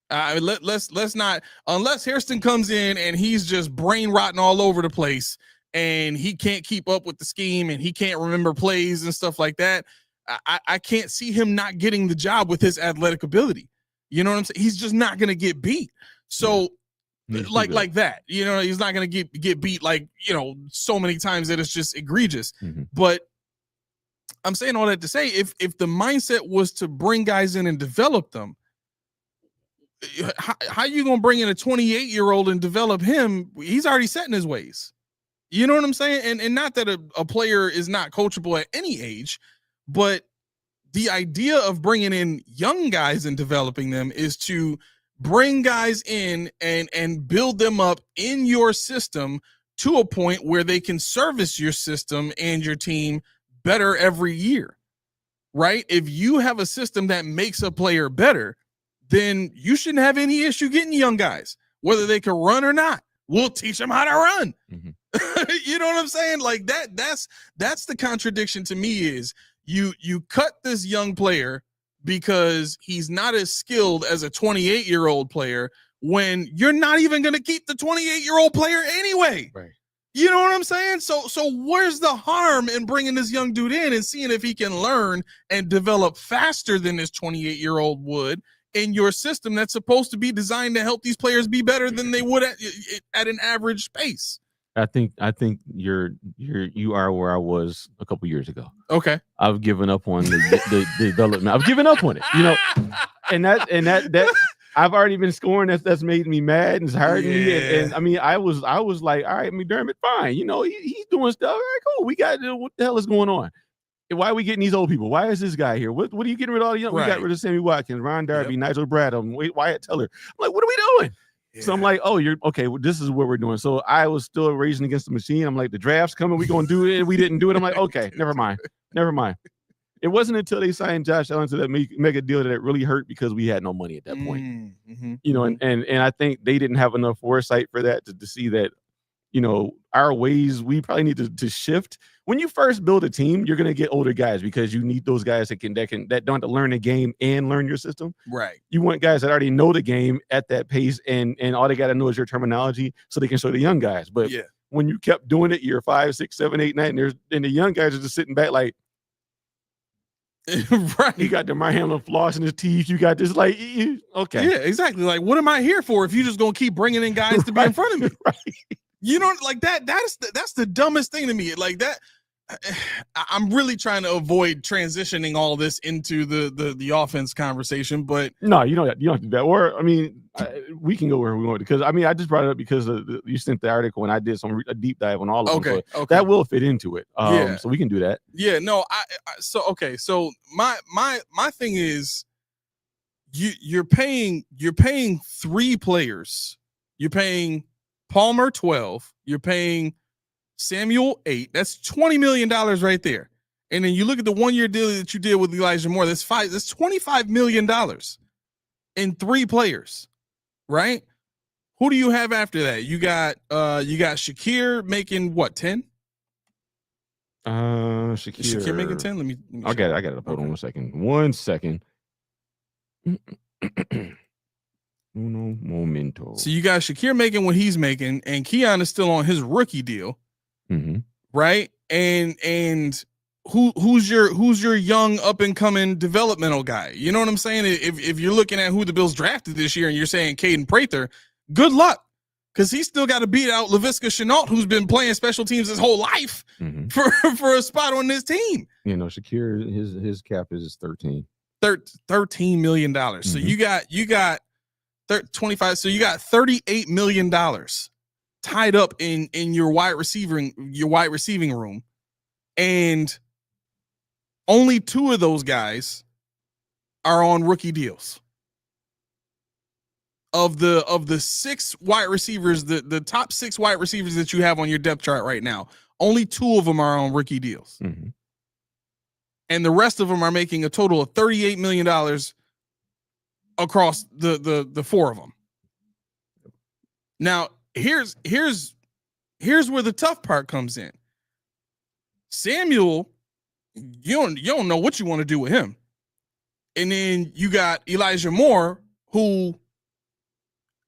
Let's not, unless Hairston comes in and he's just brain rotting all over the place and he can't keep up with the scheme and he can't remember plays and stuff like that. I can't see him not getting the job with his athletic ability. You know what I'm saying? He's just not going to get beat. So like that, you know, he's not going to get beat like, you know, so many times that it's just egregious. Mhm. But I'm saying all that to say, if the mindset was to bring guys in and develop them, how you going to bring in a 28-year-old and develop him? He's already set in his ways. You know what I'm saying? And not that a player is not coachable at any age, but the idea of bringing in young guys and developing them is to bring guys in and build them up in your system to a point where they can service your system and your team better every year, right? If you have a system that makes a player better, then you shouldn't have any issue getting young guys, whether they can run or not. We'll teach them how to run. Mhm. You know what I'm saying? Like that's the contradiction to me, is you cut this young player because he's not as skilled as a 28-year-old player, when you're not even going to keep the 28-year-old player anyway. Right. You know what I'm saying? So where's the harm in bringing this young dude in and seeing if he can learn and develop faster than this 28-year-old would in your system that's supposed to be designed to help these players be better than they would at an average pace? I think you are where I was a couple years ago. Okay. I've given up on the development. I've given up on it, you know, and that I've already been scoring. That's made me mad and it's hurting me. And I mean, I was like, all right, McDermott, fine. You know, he's doing stuff. All right, cool. We got what the hell is going on? Why are we getting these old people? Why is this guy here? What are you getting rid of all the young? Right. We got rid of Sammy Watkins, Ron Darby, Nigel Bradham, Wyatt Teller. I'm like, what are we doing? Yeah. So I'm like, oh, you're okay. Well, this is what we're doing. So I was still raging against the machine. I'm like, the draft's coming. We gonna do it. We didn't do it. I'm like, okay, never mind. It wasn't until they signed Josh Allen to that mega deal that it really hurt, because we had no money at that point. Mm-hmm. You know, and I think they didn't have enough foresight for that to see that, you know, our ways, we probably need to shift. When you first build a team, you're gonna get older guys because you need those guys that don't have to learn the game and learn your system. Right. You want guys that already know the game at that pace, and all they got to know is your terminology, so they can show the young guys. But when you kept doing it year 5, 6, 7, 8, 9, and the young guys are just sitting back like, right. You got the Hamlin floss in his teeth. You got this, like, okay. Yeah, exactly. Like, what am I here for if you just gonna keep bringing in guys to be in front of me? Right. You know, like that's the dumbest thing to me. Like that. I'm really trying to avoid transitioning all this into the offense conversation, but no, you don't have to do that. Or I mean, we can go where we want because I mean, I just brought it up because you sent the article and I did a deep dive on all of them. So that will fit into it. Yeah. So we can do that. Yeah. No. So my thing is, you're paying 3 players. You're paying Palmer 12. You're paying Samuel 8. That's $20 million right there. And then you look at the 1-year deal that you did with Elijah Moore. That's $25 million in 3 players, right? Who do you have after that? You got Shakir making what, 10? Shakir making 10. Let me I got it. Hold on 1 second. Uno momento. So you got Shakir making what he's making, and Keon is still on his rookie deal, right? And who's your young up and coming developmental guy? You know what I'm saying? If you're looking at who the Bills drafted this year, and you're saying Caden Prather, good luck, because he's still got to beat out Laviska Shenault, who's been playing special teams his whole life for a spot on this team. You know, Shakir, his cap is 13. $13 million. So you got 25. So you got $38 million tied up in your wide receiving room, and only 2 of those guys are on rookie deals. Of the 6 wide receivers, the top 6 wide receivers that you have on your depth chart right now, only 2 of them are on rookie deals. And the rest of them are making a total of $38 million across the 4 of them. Now, here's where the tough part comes in. Samuel, you don't know what you want to do with him. And then you got Elijah Moore, who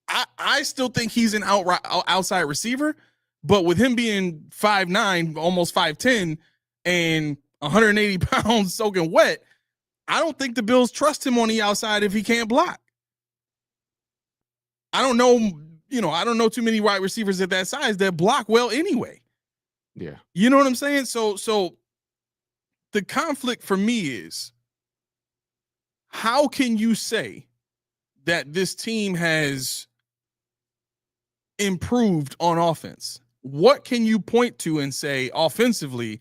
I still think he's an outside receiver, but with him being 5'9", almost 5'10", and 180 pounds soaking wet, I don't think the Bills trust him on the outside if he can't block. I don't know too many wide receivers at that size that block well anyway. Yeah. You know what I'm saying? So the conflict for me is, how can you say that this team has improved on offense? What can you point to and say offensively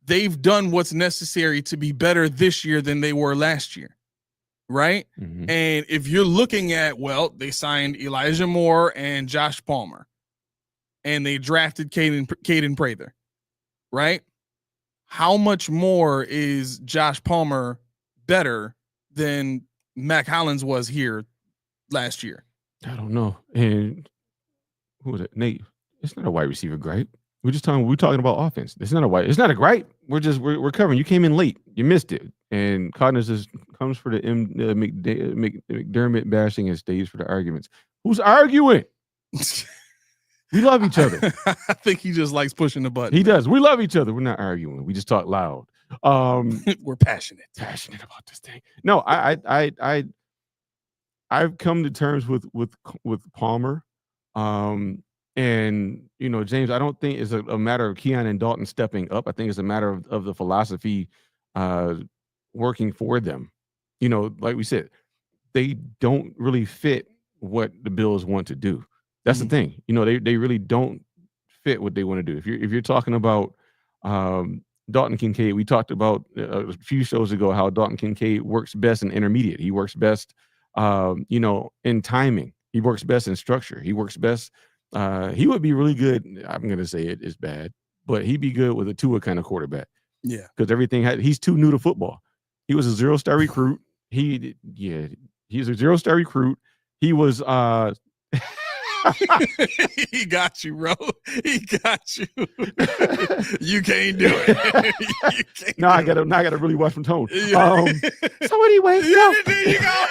they've done what's necessary to be better this year than they were last year, right? And if you're looking at, well, they signed Elijah Moore and Josh Palmer, and they drafted Caden Prather, right? How much more is Josh Palmer better than Mac Hollins was here last year? I don't know. And who was it? Nate. It's not a wide receiver gripe. We're talking about offense. It's not a gripe. We're covering. You came in late. You missed it. And Connors comes for the McDermott bashing and stays for the arguments. Who's arguing? We love each other. I think he just likes pushing the button. He does. We love each other. We're not arguing. We just talk loud. We're passionate about this thing. No, I've come to terms with Palmer. And, you know, James, I don't think it's a matter of Keon and Dalton stepping up. I think it's a matter of the philosophy working for them. You know, like we said, they don't really fit what the Bills want to do. That's the thing. You know, they really don't fit what they want to do. If you're talking about Dalton Kincaid, we talked about a few shows ago how Dalton Kincaid works best in intermediate. He works best, in timing. He works best in structure. He works best. He would be really good. I'm going to say it is bad, but he'd be good with a Tua kind of quarterback. Yeah. Because he's too new to football. He was a 0-star recruit. He's a 0-star recruit. He was, he got you, bro. He got you. You can't do it. I gotta really watch my tone. So anyway, there you go.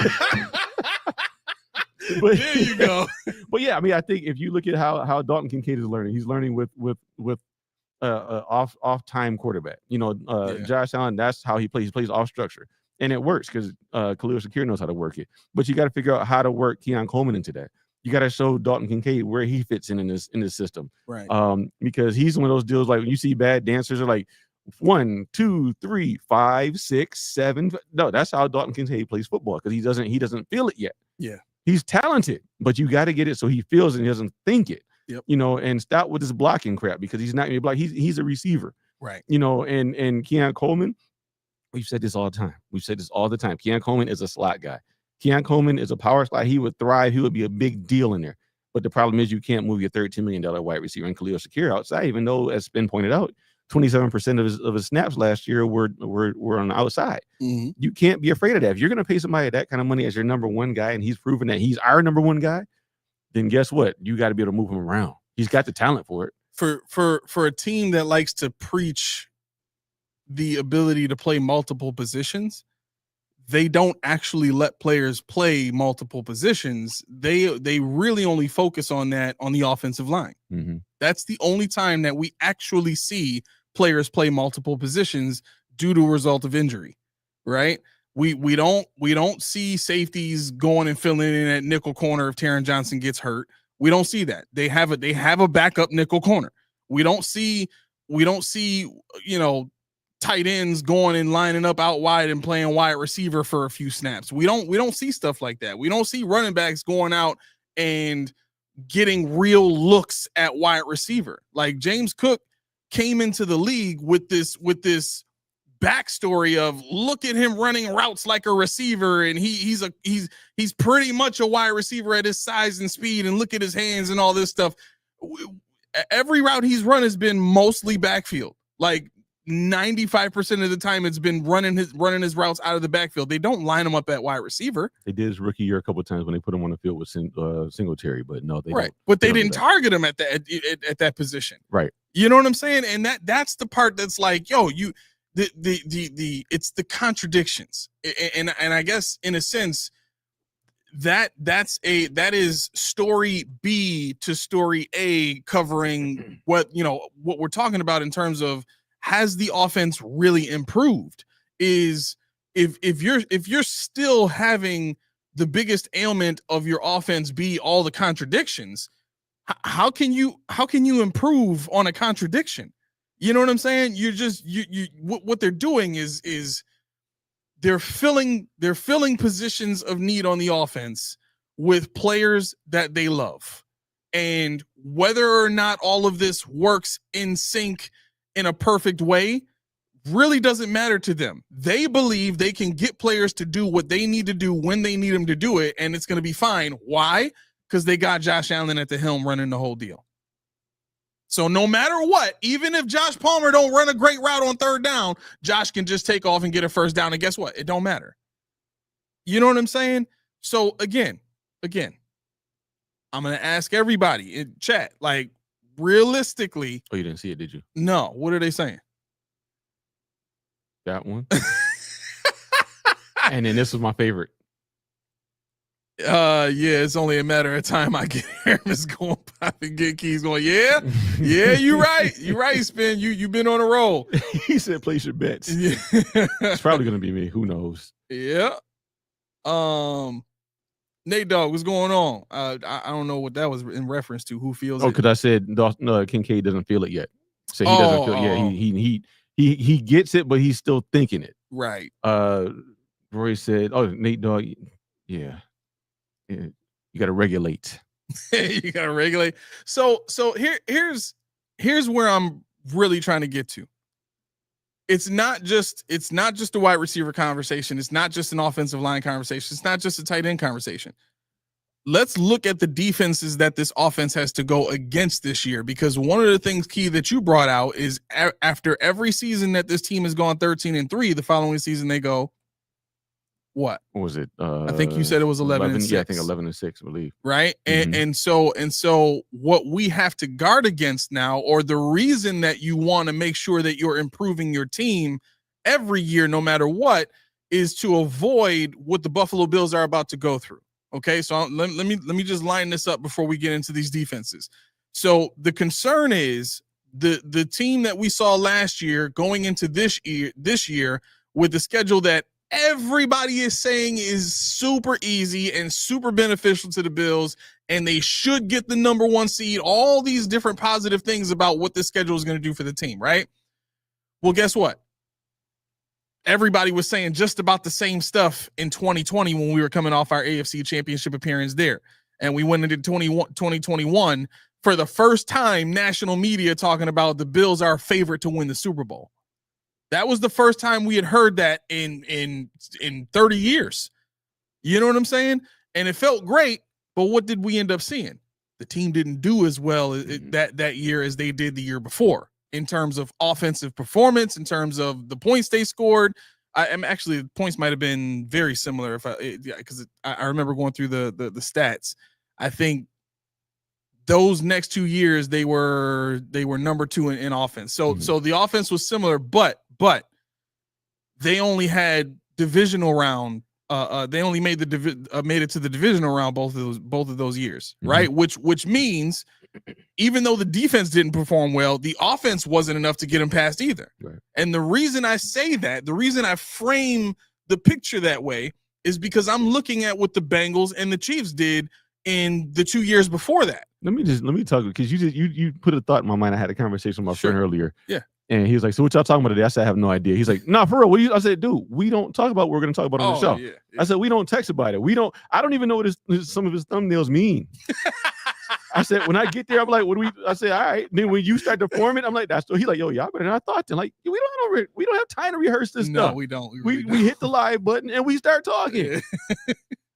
But, there you go. But yeah, I mean, I think if you look at how Dalton Kincaid is learning, he's learning with off time quarterback. Josh Allen, that's how he plays. He plays off structure, and it works because Khalil Shakir knows how to work it. But you got to figure out how to work Keon Coleman into that. You got to show Dalton Kincaid where he fits in this system. Right. Because he's one of those deals like when you see bad dancers are like 1, 2, 3, 5, 6, 7. No, that's how Dalton Kincaid plays football because he doesn't feel it yet. Yeah. He's talented, but you got to get it so he feels it and he doesn't think it. Yep. And stop with this blocking crap because he's not going to block. He's a receiver. Right. And Keon Coleman, we've said this all the time. Keon Coleman is a slot guy. Keon Coleman is a power slot. He would thrive. He would be a big deal in there. But the problem is you can't move your $13 million wide receiver and Khalil Shakir outside, even though, as Ben pointed out, 27% of his snaps last year were on the outside. Mm-hmm. You can't be afraid of that. If you're going to pay somebody that kind of money as your number one guy, and he's proven that he's our number one guy, then guess what? You got to be able to move him around. He's got the talent for it. For a team that likes to preach the ability to play multiple positions, they don't actually let players play multiple positions. They really only focus on that on the offensive line. Mm-hmm. That's the only time that we actually see players play multiple positions due to a result of injury, right? We don't see safeties going and filling in at nickel corner if Taron Johnson gets hurt. We don't see that. They have a backup nickel corner. We don't see tight ends going and lining up out wide and playing wide receiver for a few snaps. We don't see stuff like that. We don't see running backs going out and getting real looks at wide receiver. Like James Cook came into the league with this backstory of look at him running routes like a receiver, and he's pretty much a wide receiver at his size and speed, and look at his hands and all this stuff. Every route he's run has been mostly backfield. Like 95% of the time it's been running his routes out of the backfield. They don't line him up at wide receiver. They did his rookie year a couple of times when they put him on the field with Singletary, but no, they right. don't. But they didn't target him at that position. Right. You know what I'm saying? And that's the part that's like, yo, it's the contradictions. And I guess in a sense that is story B to story A covering what we're talking about in terms of has the offense really improved? Is if you're still having the biggest ailment of your offense be all the contradictions, how can you improve on a contradiction? You know what I'm saying? You're just what they're doing is they're filling positions of need on the offense with players that they love. And whether or not all of this works in sync in a perfect way really doesn't matter to them. They believe they can get players to do what they need to do when they need them to do it, and it's going to be fine. Why? Because they got Josh Allen at the helm running the whole deal. So no matter what, even if Josh Palmer don't run a great route on third down, Josh can just take off and get a first down, and guess what? It don't matter. You know what I'm saying? So again, I'm going to ask everybody in chat, like, realistically. Oh, you didn't see it, did you? No. What are they saying? That one. And then this was my favorite. Yeah, it's only a matter of time I get Aramis going pop and get Keys going. Yeah, you're right. You're right, Spin. You've been on a roll. He said place your bets. Yeah. It's probably gonna be me. Who knows? Yeah. Nate Dogg, what's going on? I don't know what that was in reference to. Who feels it? Oh, because I said Kincaid doesn't feel it yet. So he doesn't feel it. Yeah, he gets it, but he's still thinking it. Right. Roy said, "Oh, Nate Dogg, yeah, you got to regulate." You got to regulate. So here's where I'm really trying to get to. It's not just a wide receiver conversation. It's not just an offensive line conversation. It's not just a tight end conversation. Let's look at the defenses that this offense has to go against this year, because one of the things, Key, that you brought out is after every season that this team has gone 13-3, the following season they go, what was it? I think you said it was 11-6. Yeah, I think 11-6, I believe. Right. Mm-hmm. And so what we have to guard against now, or the reason that you want to make sure that you're improving your team every year, no matter what, is to avoid what the Buffalo Bills are about to go through. Okay. So let me just line this up before we get into these defenses. So the concern is the team that we saw last year going into this year with the schedule that everybody is saying is super easy and super beneficial to the Bills, and they should get the number 1 seed. All these different positive things about what this schedule is going to do for the team, right? Well, guess what? Everybody was saying just about the same stuff in 2020 when we were coming off our AFC Championship appearance there. And we went into 2021 for the first time, national media talking about the Bills are a favorite to win the Super Bowl. That was the first time we had heard that in 30 years. You know what I'm saying? And it felt great, but what did we end up seeing? The team didn't do as well that year as they did the year before in terms of offensive performance, in terms of the points they scored. Actually, the points might have been very similar because I remember going through the stats. I think those next 2 years they were number 2 in offense. So the offense was similar, but they only had divisional round. They only made it to the divisional round both of those years, right? Which means even though the defense didn't perform well, the offense wasn't enough to get them past either. Right. And the reason I say that, the reason I frame the picture that way, is because I'm looking at what the Bengals and the Chiefs did in the 2 years before that. Let me talk, because you put a thought in my mind. I had a conversation with my friend earlier. Yeah. And he was like, "So what y'all talking about today?" I said, "I have no idea." He's like, "Nah, for real." I said, "Dude, we don't talk about what we're going to talk about on the show." Yeah. I said, "We don't text about it. I don't even know what some of his thumbnails mean." I said, "When I get there, I'm like, what do we?" I said, "All right." Then when you start to form it, I'm like, "That's." He's like, "Yo, y'all better not thought." Like, we don't have time to rehearse this stuff. No, we don't. We hit the live button and we start talking. Yeah.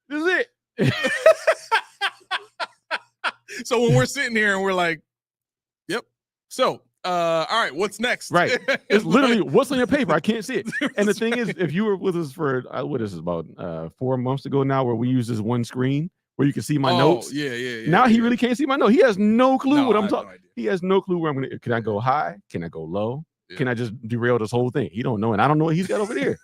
This is it. So when we're sitting here and we're like, "Yep." So, all right, what's next? Right. It's literally what's on your paper. I can't see it. And the thing is, if you were with us for what is this, about 4 months ago now, where we use this one screen where you can see my notes. Yeah. Now he really can't see my note. He has no clue what I'm talking. No, he has no clue where I'm gonna. Can I go high? Can I go low? Yeah. Can I just derail this whole thing? He don't know, and I don't know what he's got over there.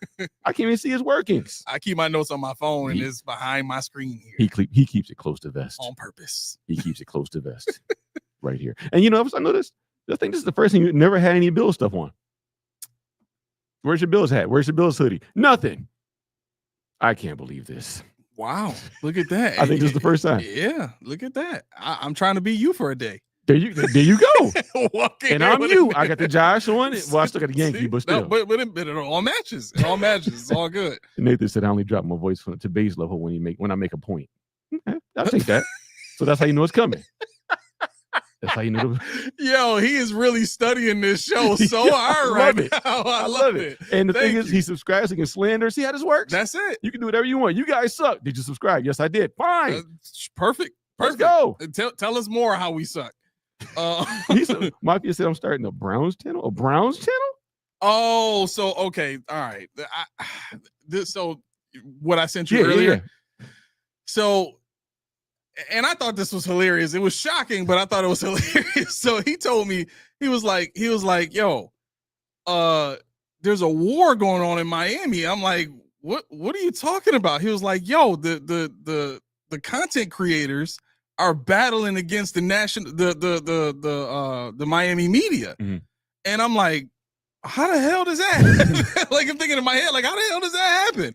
I can't even see his workings. I keep my notes on my phone, and it's behind my screen here. He keeps it close to vest on purpose. He keeps it close to vest right here. And I noticed. I think this is the first thing you never had any Bills stuff on. Where's your Bills hat? Where's your Bills hoodie? Nothing. I can't believe this. Wow, look at that. I think this is the first time. Yeah, look at that. I'm trying to be you for a day. There you go. And I'm you. I got the Josh on. Well, I still got the Yankee, but still. No, but it all matches. It all matches. It's all good. Nathan said I only drop my voice to base level when I make a point. Okay, I'll take that. So that's how you know it's coming. That's how you know. Yo, he is really studying this show so hard right now. I love it. And the thing is, he subscribes, he can slander. See how this works? That's it. You can do whatever you want. You guys suck. Did you subscribe? Yes, I did. Fine. Perfect. Let's go. Tell us more how we suck. Mafia said I'm starting a Browns channel. A Browns channel? Oh, so okay. All right. So what I sent you earlier. Yeah. So, and I thought this was hilarious. It was shocking, but I thought it was hilarious. So he told me, he was like, yo, there's a war going on in Miami. I'm like, what are you talking about? He was like, yo, the content creators are battling against the Miami media. Mm-hmm. And I'm like, how the hell does that like, I'm thinking in my head, like, how the hell does that happen?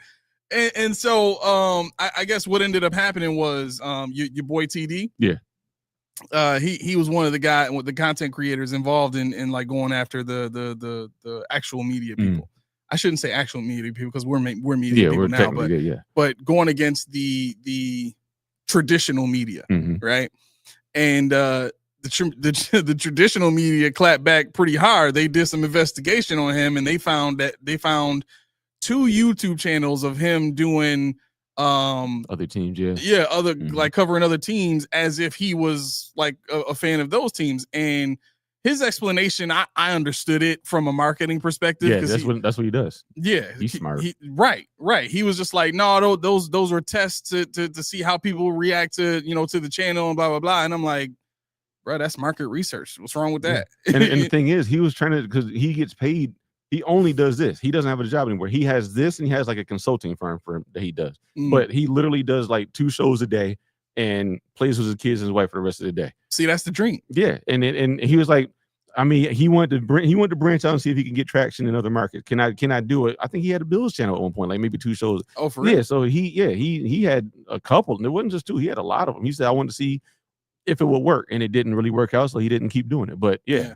And so I guess what ended up happening was your boy TD. Yeah. He was one of the content creators involved in like going after the actual media people. I shouldn't say actual media people because we're media people now, but going against the traditional media, right? And the traditional media clapped back pretty hard. They did some investigation on him, and they found 2 YouTube channels of him doing other teams, like covering other teams as if he was like a fan of those teams. And his explanation, I understood it from a marketing perspective. Yeah, that's what he does. Yeah, he's smart. Right. He was just like, no, those were tests to see how people react to to the channel and blah blah blah. And I'm like, bro, that's market research. What's wrong with that? Yeah. And the thing is, he was trying to, because he gets paid. He only does this. He doesn't have a job anymore. He has this, and he has like a consulting firm for him that he does. But he literally does like 2 shows a day and plays with his kids and his wife for the rest of the day. See, that's the dream. Yeah, and he was like, I mean, he wanted to branch out and see if he can get traction in other markets. Can I do it? I think he had a Bills channel at one point, like maybe 2 shows. Oh, for real? Yeah. So he had a couple, and it wasn't just 2. He had a lot of them. He said, I wanted to see if it would work, and it didn't really work out, so he didn't keep doing it. But yeah.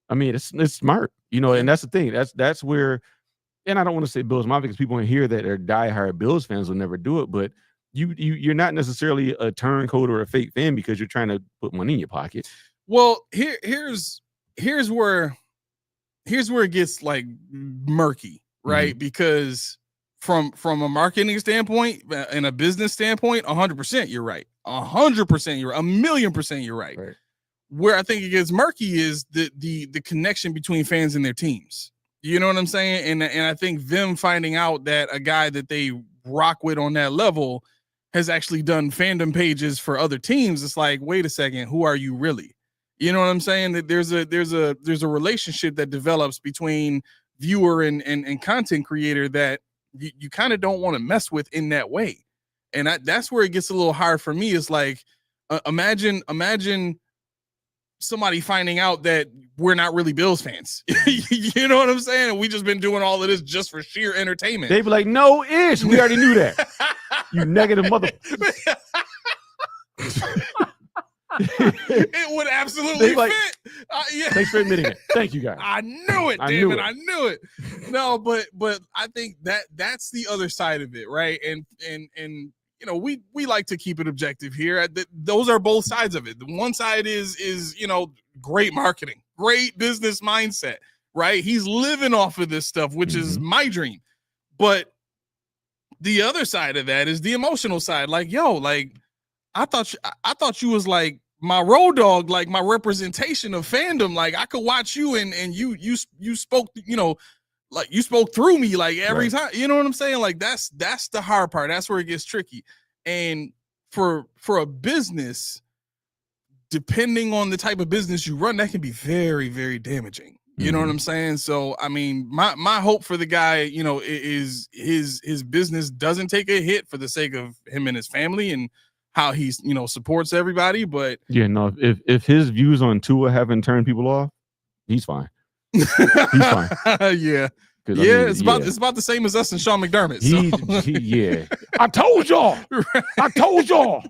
I mean, it's smart, and that's the thing. That's where, and I don't want to say Bills Mafia because people in here that are diehard Bills fans will never do it, but you're not necessarily a turncoat or a fake fan because you're trying to put money in your pocket. Well, here's where it gets like murky, right? Mm-hmm. Because from a marketing standpoint and a business standpoint, 100% you're right. 100% you're right. 1,000,000% you're right. Where I think it gets murky is the connection between fans and their teams. You know what I'm saying? And I think them finding out that a guy that they rock with on that level has actually done fandom pages for other teams. It's like, wait a second, who are you really? You know what I'm saying? That there's a relationship that develops between viewer and content creator that you kind of don't want to mess with in that way. And that's where it gets a little hard for me. It's like, imagine somebody finding out that we're not really Bills fans. You know what I'm saying? And we just been doing all of this just for sheer entertainment. They'd be like, no ish. We already knew that. You negative mother. It would absolutely like, fit. Yeah. Thanks for admitting it. Thank you, guys. I knew it, damn it. I knew it. No, but I think that's the other side of it, right? And we like to keep it objective here. Those are both sides of it. The one side is great marketing, great business mindset, right? He's living off of this stuff, which is my dream. But the other side of that is the emotional side. Like, I thought you was like my road dog, like my representation of fandom. Like I could watch you and you spoke, like you spoke through me like every time. You know what I'm saying? Like that's the hard part. That's where it gets tricky. And for a business, depending on the type of business you run, that can be very, very damaging. You know what I'm saying? So, I mean, my hope for the guy, is his business doesn't take a hit for the sake of him and his family and how he's, supports everybody. But yeah, no, if his views on Tua haven't turned people off, he's fine. He's fine. Yeah. It's about the same as us and Sean McDermott. So. I told y'all.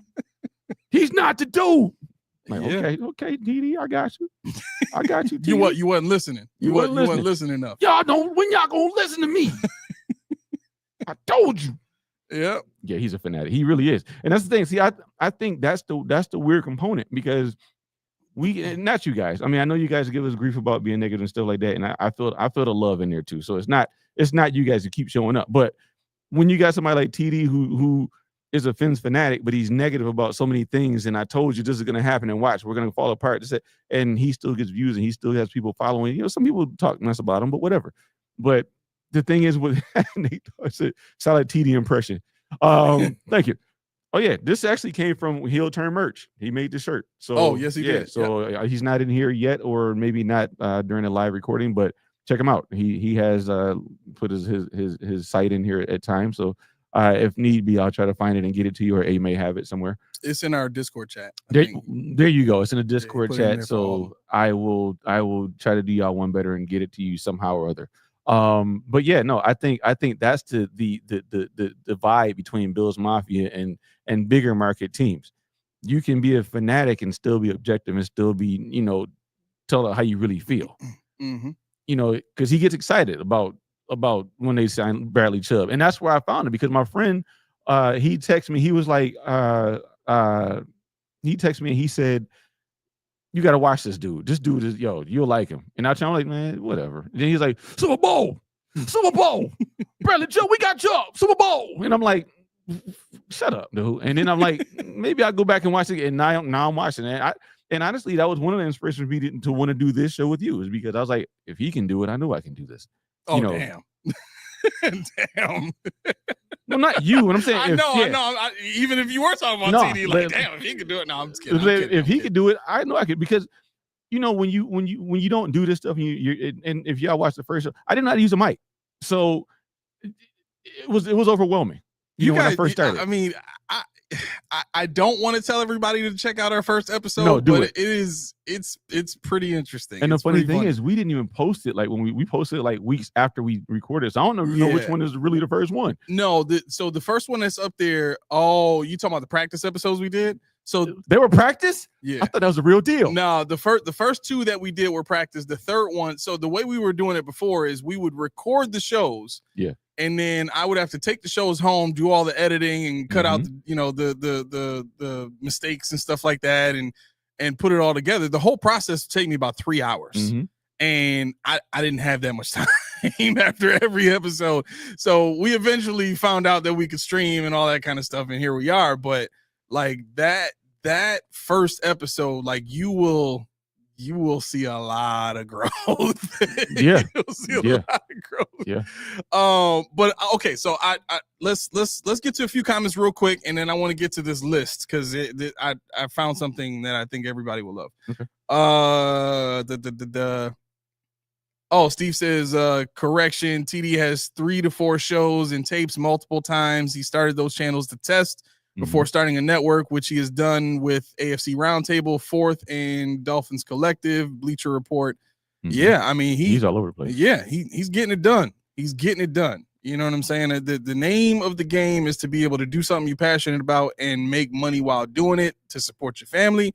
He's not the dude. Like, okay, DD, I got you. DD. You wasn't listening. You wasn't listening enough. Y'all don't. When y'all gonna listen to me? I told you. Yeah. Yeah, he's a fanatic. He really is. And that's the thing. See, I think that's the weird component because not you guys. I mean, I know you guys give us grief about being negative and stuff like that, and I feel the love in there too. So it's not you guys who keep showing up, but when you got somebody like TD who is a Fins fanatic, but he's negative about so many things, and I told you this is going to happen, and watch, we're going to fall apart. And he still gets views, and he still has people following. Some people talk mess about him, but whatever. But the thing is, with Nate said, solid TD impression. Thank you. Oh yeah, this actually came from Heel Turn merch. He made the shirt. So yes, he did. So he's not in here yet, or maybe not during a live recording, but check him out. He has put his site in here at times. So if need be, I'll try to find it and get it to you, or A may have it somewhere. It's in our Discord chat. There you go. It's in the Discord chat. So I will try to do y'all one better and get it to you somehow or other. But yeah, no, I think that's the divide between Bills Mafia and bigger market teams. You can be a fanatic and still be objective and still be, tell how you really feel. Because he gets excited about when they sign Bradley Chubb. And that's where I found it, because my friend, he texted me, he was like, he texted me and he said, you got to watch this dude. This dude is, you'll like him. And I'm like, man, whatever. And then he's like, Super Bowl. Bradley Chubb, we got Chubb. Super Bowl. And I'm like, shut up, dude. And then I'm like, maybe I'll go back and watch it. And now I'm watching it. And honestly, that was one of the inspirations for me to want to do this show with you, is because I was like, if he can do it, I know I can do this. Oh, damn. Damn. Well, not you. What I'm saying, I know. Even if you were talking about TD, like, damn, if he could do it, no, I'm just kidding. If he could do it, I know I could, because when you don't do this stuff, and if y'all watch the first show, I didn't know how to use a mic, so it was overwhelming. When I first started. I mean, I don't want to tell everybody to check out our first episode, No, do but it. it's pretty interesting. And the It's funny pretty thing is, we didn't even post it like when we posted it like weeks after we recorded. So I don't even know which one is really the first one. No, so the first one that's up there. Oh, you talking about the practice episodes we did? So they were practice? Yeah. I thought that was the real deal. No, the first two that we did were practice. The third one, so the way we were doing it before is we would record the shows. Yeah. And then I would have to take the shows home, do all the editing and cut out the mistakes and stuff like that and put it all together. The whole process would take me about 3 hours. And I didn't have that much time after every episode. So we eventually found out that we could stream and all that kind of stuff, and here we are. But like that first episode, like you will see a lot of growth. Yeah. You'll see a lot of growth. Yeah. But okay, so I let's get to a few comments real quick, and then I want to get to this list because I found something that I think everybody will love. Okay. Steve says, correction, TD has 3 to 4 shows and tapes multiple times. He started those channels to test before starting a network, which he has done with AFC Roundtable, Fourth, and Dolphins Collective, Bleacher Report. Yeah, I mean, he's all over the place. Yeah, he's getting it done. He's getting it done. You know what I'm saying? The name of the game is to be able to do something you're passionate about and make money while doing it to support your family.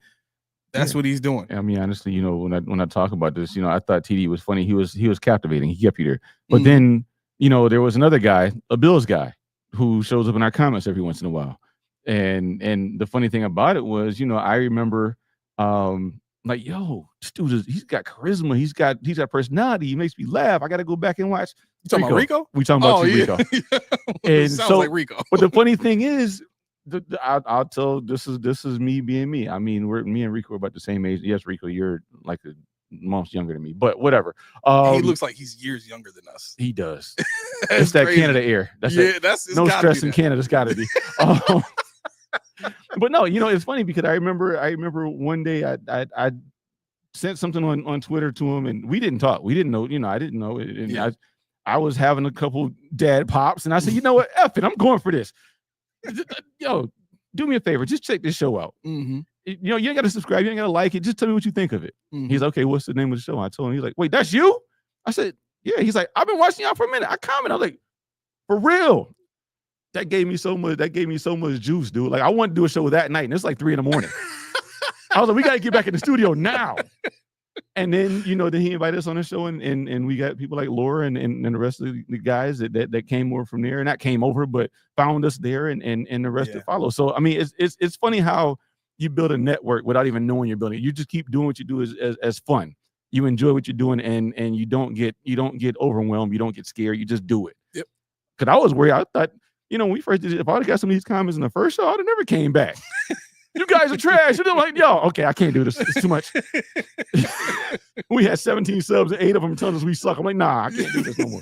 That's what he's doing. I mean, honestly, you know, when I talk about this, you know, I thought TD was funny. He was captivating. He kept you there. But then, you know, there was another guy, a Bills guy, who shows up in our comments every once in a while. And the funny thing about it was, you know, I remember like, yo, this dude he's got charisma, he's got personality, he makes me laugh. I gotta go back and watch. You talking about Rico? We talking about Rico. And sounds so, like Rico. But the funny thing is, I'll tell this is me being me. I mean, me and Rico are about the same age. Yes, Rico, you're like a months younger than me, but whatever. He looks like he's years younger than us. He does. It's that crazy. Canada air. That's no stress in Canada. It's got to be. But no, you know, it's funny because I remember one day I sent something on Twitter to him, and we didn't talk. We didn't know. You know, I didn't know. And I was having a couple dad pops, and I said, you know what, F it, I'm going for this. Yo, do me a favor, just check this show out. You know, you ain't got to subscribe, you ain't got to like it. Just tell me what you think of it. He's like, okay, what's the name of the show? I told him. He's like, wait, that's you? I said, yeah. He's like, I've been watching y'all for a minute. I commented. I was like, for real? That gave me so much juice, dude. Like, I wanted to do a show that night, and it's like 3 a.m. I was like, we got to get back in the studio now. And then, you know, then he invited us on the show, and we got people like Laura and the rest of the guys that came over from there, and not came over, but found us there, and the rest to follow. So, I mean, it's funny how you build a network without even knowing you're building it. You just keep doing what you do as fun. You enjoy what you're doing, and you don't get overwhelmed. You don't get scared. You just do it. Yep. Because I was worried. I thought, you know, when we first did it, if I would have got some of these comments in the first show, I'd have never came back. You guys are trash. And I'm like, yo, okay, I can't do this. It's too much. We had 17 subs and 8 of them telling us we suck. I'm like, nah, I can't do this no more.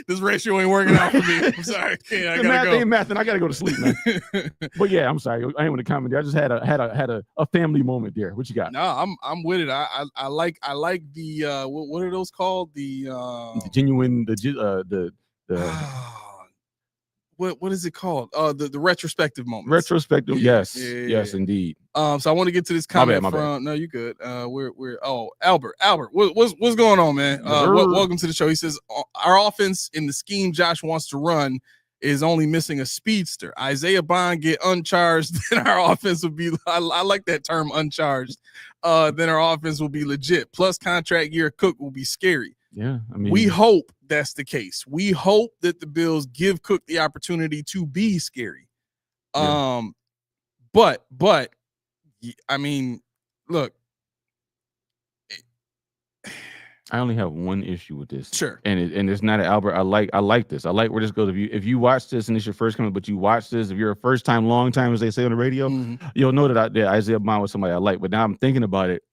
This ratio ain't working out for me. I'm sorry. I gotta go. Ain't math, and I gotta go to sleep, man. But yeah, I'm sorry. I ain't want to comment. I just had a family moment there. What you got? No, I'm with it. I like the what are those called? The genuine what is it called? The retrospective moments. Retrospective, yes, yes, indeed. So I want to get to this comment my from. bad. No, you good. We're Albert. What's going on, man? Welcome to the show. He says our offense in the scheme Josh wants to run is only missing a speedster. Isaiah Bond get uncharged, then our offense will be. I like that term, uncharged. Then our offense will be legit. Plus contract year Cook will be scary. Yeah, I mean, we hope that's the case. We hope that the Bills give Cook the opportunity to be scary. Yeah. But I mean, look, I only have one issue with this. Sure. And it's not an Albert. I like this. I like where this goes. If you watch this and it's your first comment, but you watch this, if you're a first time, long time, as they say on the radio, you'll know that Isaiah Bond was somebody I like. But now I'm thinking about it.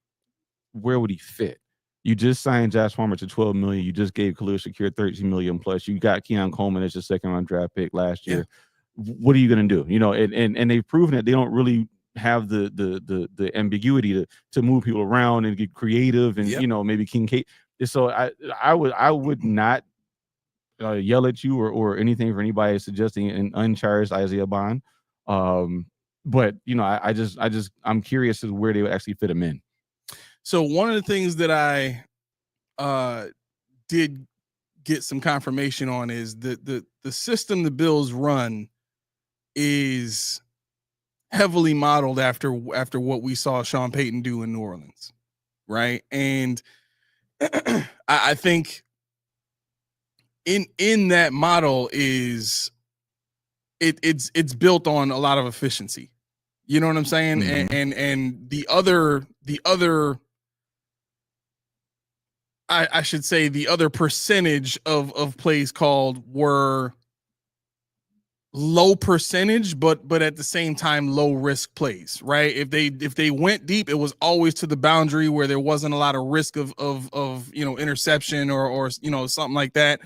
Where would he fit? You just signed Josh Palmer to $12 million. You just gave Khalil Shakir $13 million plus. You got Keon Coleman as your second round draft pick last year. What are you going to do? You know, and they've proven that they don't really have the ambiguity to move people around and get creative and you know, maybe Kincaid. So I would not yell at you or anything for anybody suggesting an uncharged Isaiah Bond. But I'm curious as to where they would actually fit him in. So one of the things that I did get some confirmation on is the system the Bills run is heavily modeled after what we saw Sean Payton do in New Orleans, right? And I think in that model is it's built on a lot of efficiency. You know what I'm saying? Mm-hmm. And the other I should say the other percentage of plays called were low percentage, but at the same time low risk plays, right? If they went deep, it was always to the boundary where there wasn't a lot of risk of interception or something like that.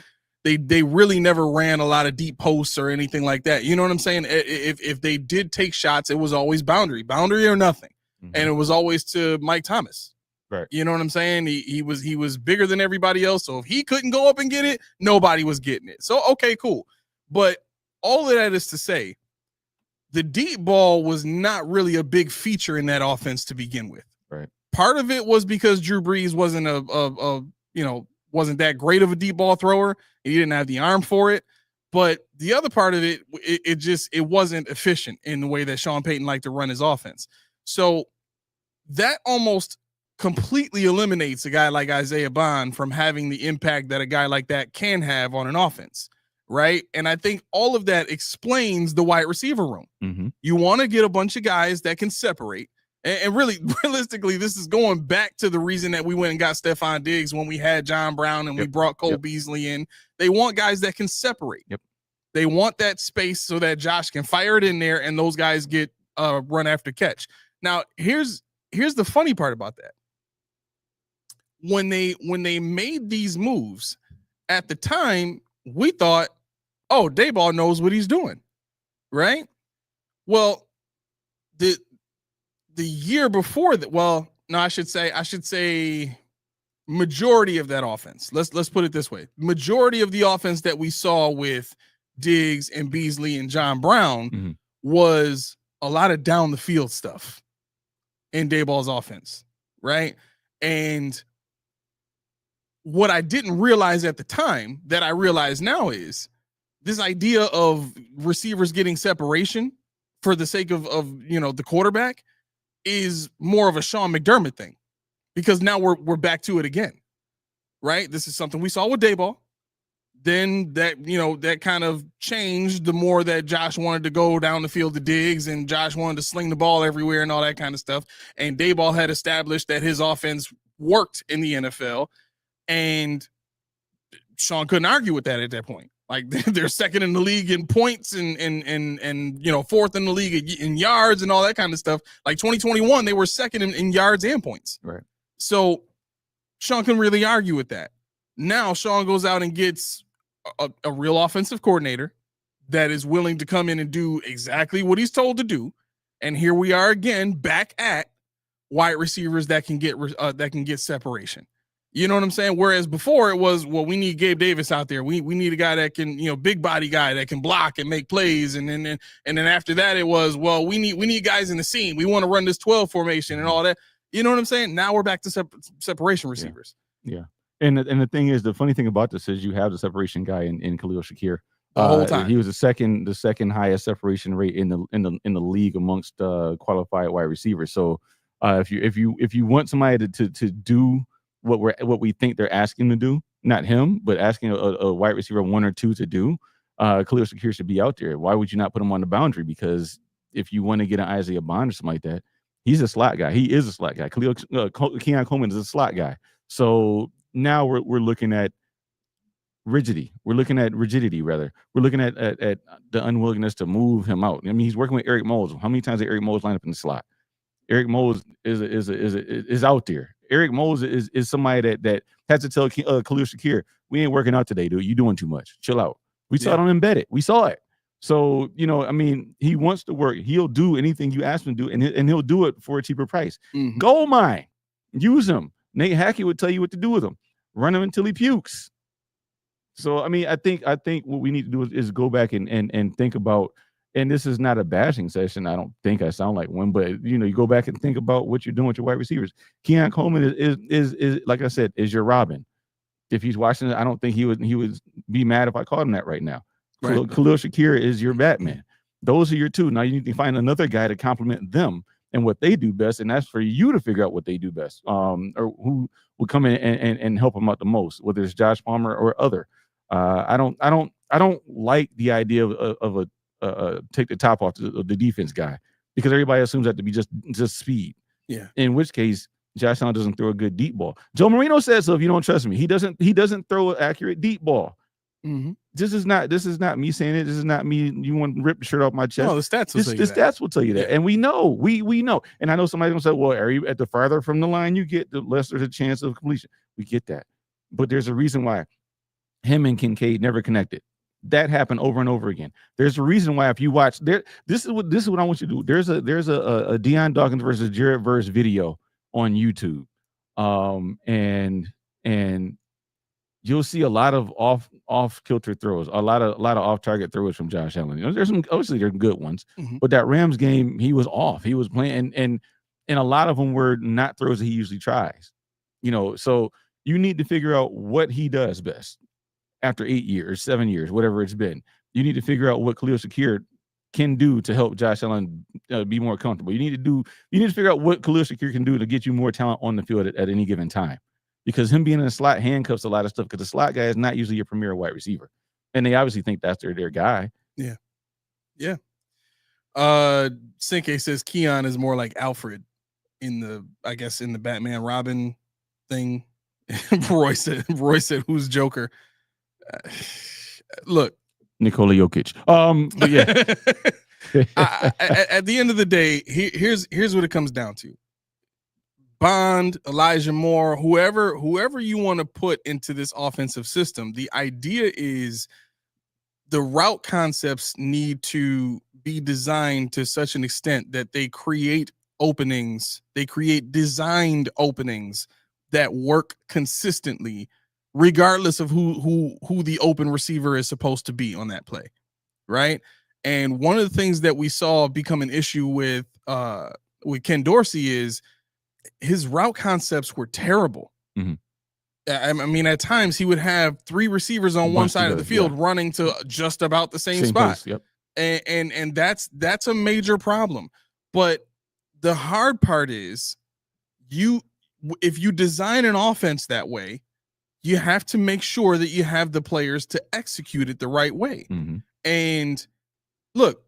They really never ran a lot of deep posts or anything like that. You know what I'm saying? If they did take shots, it was always boundary or nothing, and it was always to Mike Thomas. Right. You know what I'm saying? He was bigger than everybody else. So if he couldn't go up and get it, nobody was getting it. So, okay, cool. But all of that is to say, the deep ball was not really a big feature in that offense to begin with. Right. Part of it was because Drew Brees wasn't wasn't that great of a deep ball thrower. He didn't have the arm for it. But the other part of it wasn't efficient in the way that Sean Payton liked to run his offense. So that almost completely eliminates a guy like Isaiah Bond from having the impact that a guy like that can have on an offense, right? And I think all of that explains the wide receiver room. Mm-hmm. You want to get a bunch of guys that can separate. And really, realistically, this is going back to the reason that we went and got Stephon Diggs when we had John Brown and we brought Cole Beasley in. They want guys that can separate. Yep. They want that space so that Josh can fire it in there and those guys get run after catch. Now, here's the funny part about that. When they made these moves at the time, we thought, oh, Daboll knows what he's doing, right? Well, the year before that, I should say majority of that offense. Let's put it this way. Majority of the offense that we saw with Diggs and Beasley and John Brown was a lot of down the field stuff in Daboll's offense, right? And what I didn't realize at the time that I realize now is this idea of receivers getting separation for the sake of the quarterback is more of a Sean McDermott thing, because now we're back to it again, right? This is something we saw with Daboll. Then that kind of changed the more that Josh wanted to go down the field to Diggs and Josh wanted to sling the ball everywhere and all that kind of stuff. And Daboll had established that his offense worked in the NFL. And Sean couldn't argue with that at that point. Like, they're second in the league in points and fourth in the league in yards and all that kind of stuff. Like 2021, they were second in yards and points. Right. So Sean couldn't really argue with that. Now Sean goes out and gets a real offensive coordinator that is willing to come in and do exactly what he's told to do. And here we are again, back at wide receivers that can get separation. You know what I'm saying? Whereas before it was, well, we need Gabe Davis out there. We need a guy that can, big body guy that can block and make plays. And then after that it was, well, we need guys in the seam. We want to run this 12 formation and all that. You know what I'm saying? Now we're back to separation receivers. Yeah. And the thing is, the funny thing about this is you have the separation guy in Khalil Shakir. The whole time. He was the second highest separation rate in the league amongst qualified wide receivers. So if you want somebody to do what we think they're asking to do, not him, but asking a wide receiver 1 or 2 to do, Khalil Shakir should be out there. Why would you not put him on the boundary? Because if you want to get an Isaiah Bond or something like that, he's a slot guy. He is a slot guy. Keon Coleman is a slot guy. So now we're looking at rigidity. We're looking at rigidity, rather. We're looking at the unwillingness to move him out. I mean, he's working with Eric Moles. How many times did Eric Moles line up in the slot? Eric Moles is out there. Eric Moles is somebody that has to tell Khalil Shakir, we ain't working out today, dude. You doing too much. Chill out. We saw it on Embedded. We saw it. So, he wants to work. He'll do anything you ask him to do, and he'll do it for a cheaper price. Mm-hmm. Gold mine. Use him. Nate Hackett would tell you what to do with him. Run him until he pukes. So I mean, I think what we need to do is go back and think about. And this is not a bashing session. I don't think I sound like one, but you go back and think about what you're doing with your wide receivers. Keon Coleman is like I said, is your Robin. If he's watching it, I don't think he would be mad if I called him that right now. Right. Khalil Shakir is your Batman. Those are your two. Now you need to find another guy to complement them and what they do best, and that's for you to figure out what they do best, or who will come in and help them out the most, whether it's Josh Palmer or other. I don't like the idea of a take the top off the defense guy, because everybody assumes that to be just speed. Yeah. In which case, Josh Allen doesn't throw a good deep ball. Joe Marino said so. If you don't trust me, he doesn't throw an accurate deep ball. Mm-hmm. This is not me saying it. This is not me. You want to rip the shirt off my chest? No, the stats will tell you that. Stats will tell you that, and we know. We know. And I know somebody's gonna say, "Well, are you at the farther from the line you get, the less there's a chance of completion." We get that, but there's a reason why him and Kincaid never connected. That happened over and over again. There's a reason why, if you watch there, this is what I want you to do. There's a Deion Dawkins versus Jared Verse video on YouTube, and you'll see a lot of off kilter throws, a lot of off target throws from Josh Allen. There's some, obviously there's good ones, but that Rams game, he was off. He was playing, and a lot of them were not throws that he usually tries. So you need to figure out what he does best. After 8 years, 7 years, whatever it's been, you need to figure out what Khalil Shakir can do to help Josh Allen be more comfortable. You need to figure out what Khalil Shakir can do to get you more talent on the field at any given time, because him being in the slot handcuffs a lot of stuff, because the slot guy is not usually your premier wide receiver, and they obviously think that's their guy. Yeah. Sinke says Keon is more like Alfred in the Batman Robin thing. Roy said, who's Joker? Look, Nikola Jokic. But yeah. At the end of the day, here's what it comes down to. Bond, Elijah Moore, whoever you want to put into this offensive system, the idea is the route concepts need to be designed to such an extent that they create openings, they create designed openings that work consistently, regardless of who the open receiver is supposed to be on that play, right? And one of the things that we saw become an issue with Ken Dorsey is his route concepts were terrible. Mm-hmm. I mean, at times he would have 3 receivers on one side of the field running to just about the same spot. Place, yep. And that's a major problem. But the hard part is if you design an offense that way, you have to make sure that you have the players to execute it the right way. Mm-hmm. And look,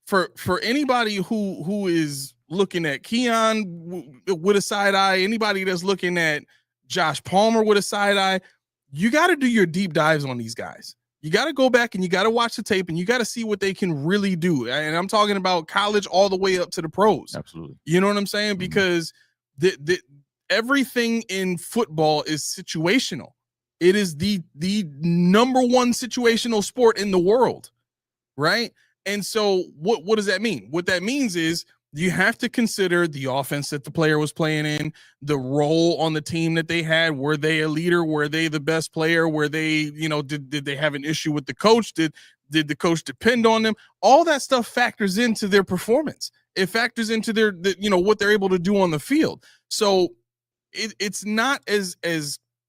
for anybody who is looking at Keon with a side eye, anybody that's looking at Josh Palmer with a side eye, you got to do your deep dives on these guys. You got to go back and you got to watch the tape and you got to see what they can really do. And I'm talking about college all the way up to the pros. Absolutely. You know what I'm saying? Mm-hmm. Because everything in football is situational. It is the number one situational sport in the world, right? And so what does that mean? What that means is you have to consider the offense that the player was playing in, the role on the team that they had. Were they a leader? Were they the best player? Were they, did they have an issue with the coach? Did the coach depend on them? All that stuff factors into their performance. It factors into their what they're able to do on the field. So it's not as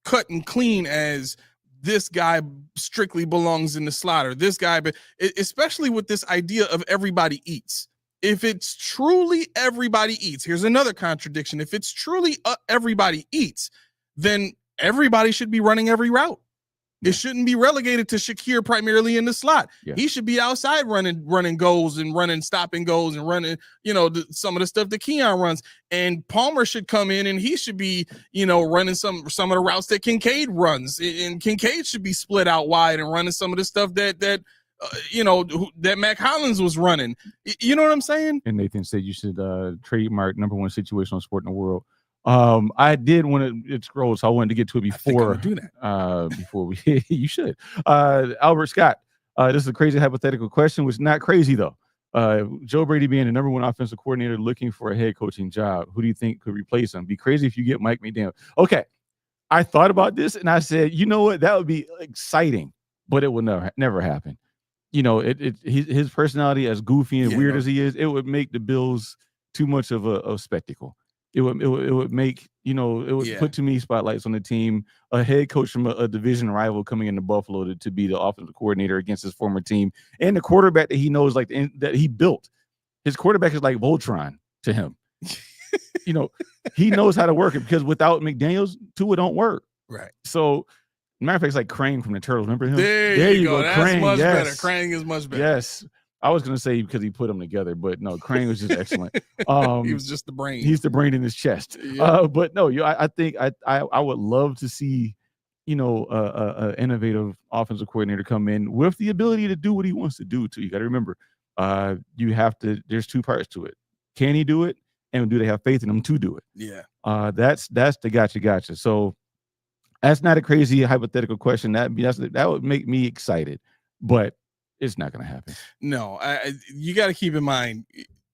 cut and clean as this guy strictly belongs in the slot or this guy, but especially with this idea of everybody eats. If it's truly everybody eats, here's another contradiction. If it's truly everybody eats, then everybody should be running every route. It shouldn't be relegated to Shakir primarily in the slot. Yeah. He should be outside running goals and running stopping goals and running, some of the stuff that Keon runs. And Palmer should come in and he should be, running some of the routes that Kincaid runs. And Kincaid should be split out wide and running some of the stuff that Mac Hollins was running. You know what I'm saying? And Nathan said you should trademark number one situational sport in the world. I did want to scroll, so I wanted to get to it before. I think I'm gonna do that. Before we, you should. Albert Scott, this is a crazy hypothetical question, which is not crazy though. Joe Brady being the number one offensive coordinator looking for a head coaching job, who do you think could replace him? Be crazy if you get Mike McDaniel. Okay, I thought about this and I said, you know what, that would be exciting but it would never happen. You know, his personality, as goofy and weird as he is, it would make the Bills too much of a spectacle. It would make, you know, it would put too many spotlights on the team. A head coach from a division rival coming into Buffalo to be the offensive coordinator against his former team, and the quarterback that he knows, like that he built. His quarterback is like Voltron to him. You know, he knows how to work it, because without McDaniels, Tua don't work. Right. So, matter of fact, it's like Crane from the Turtles. Remember him? There you go. That's Crane, much better. Crane is much better. Yes. I was going to say because he put them together, but no, Crane was just excellent. He was just the brain. He's the brain in his chest. Yeah. But no, I think I would love to see, you know, a innovative offensive coordinator come in with the ability to do what he wants to do too. You got to remember, there's two parts to it. Can he do it? And do they have faith in him to do it? Yeah. That's the gotcha. So that's not a crazy hypothetical question. That would make me excited, but it's not going to happen. No, you got to keep in mind,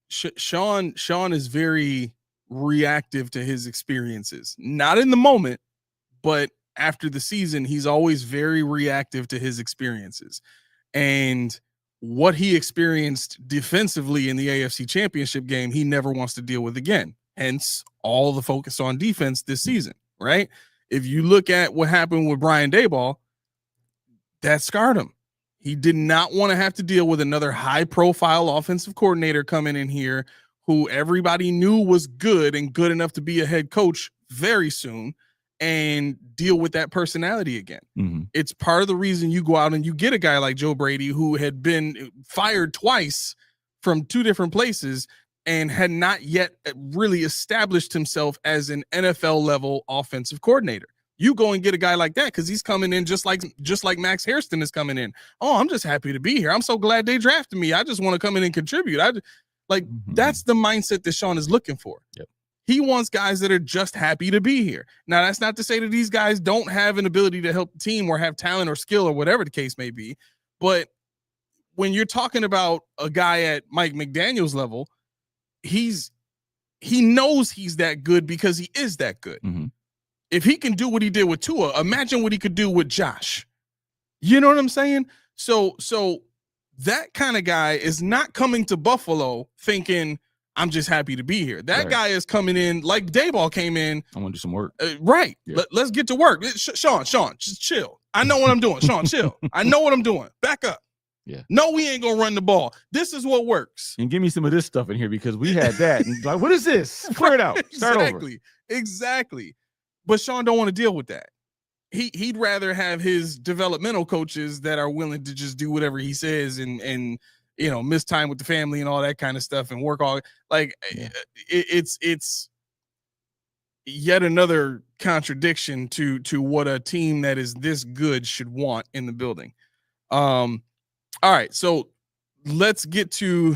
Sean is very reactive to his experiences. Not in the moment, but after the season, he's always very reactive to his experiences. And what he experienced defensively in the AFC Championship game, he never wants to deal with again. Hence, all the focus on defense this season, right? If you look at what happened with Brian Daboll, that scarred him. He did not want to have to deal with another high-profile offensive coordinator coming in here who everybody knew was good and good enough to be a head coach very soon, and deal with that personality again. Mm-hmm. It's part of the reason you go out and you get a guy like Joe Brady, who had been fired twice from two different places and had not yet really established himself as an NFL-level offensive coordinator. You go and get a guy like that because he's coming in just like Max Hairston is coming in. Oh, I'm just happy to be here. I'm so glad they drafted me. I just want to come in and contribute. That's the mindset that Sean is looking for. Yep. He wants guys that are just happy to be here. Now, that's not to say that these guys don't have an ability to help the team or have talent or skill or whatever the case may be. But when you're talking about a guy at Mike McDaniel's level, he knows he's that good because he is that good. Mm-hmm. If he can do what he did with Tua, imagine what he could do with Josh. You know what I'm saying? So that kind of guy is not coming to Buffalo thinking, I'm just happy to be here. That guy is coming in like Daboll came in. I want to do some work. Right. Yeah. Let's get to work. Sean, just chill. I know what I'm doing. Sean, chill. I know what I'm doing. Back up. Yeah. No, we ain't going to run the ball. This is what works. And give me some of this stuff in here because we had that. And like, what is this? Clear it out. Start over. Exactly. But Sean don't want to deal with that. He'd rather have his developmental coaches that are willing to just do whatever he says and you know, miss time with the family and all that kind of stuff and work all it's yet another contradiction to what a team that is this good should want in the building. All right, so let's get to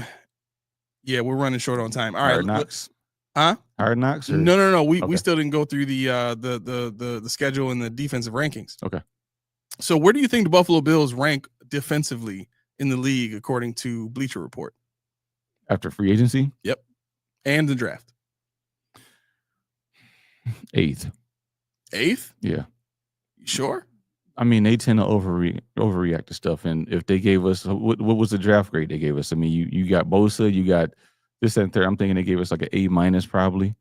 we're running short on time. All right, Hard Knocks. Hard Knocks? Or? No. We still didn't go through the schedule and the defensive rankings. Okay. So where do you think the Buffalo Bills rank defensively in the league according to Bleacher Report? After free agency? Yep. And the draft. 8th. 8th? Yeah. You sure? I mean, they tend to overreact to stuff. And if they gave us what was the draft grade they gave us? I mean, you got Bosa, you got this and third. I'm thinking they gave us like an A- probably.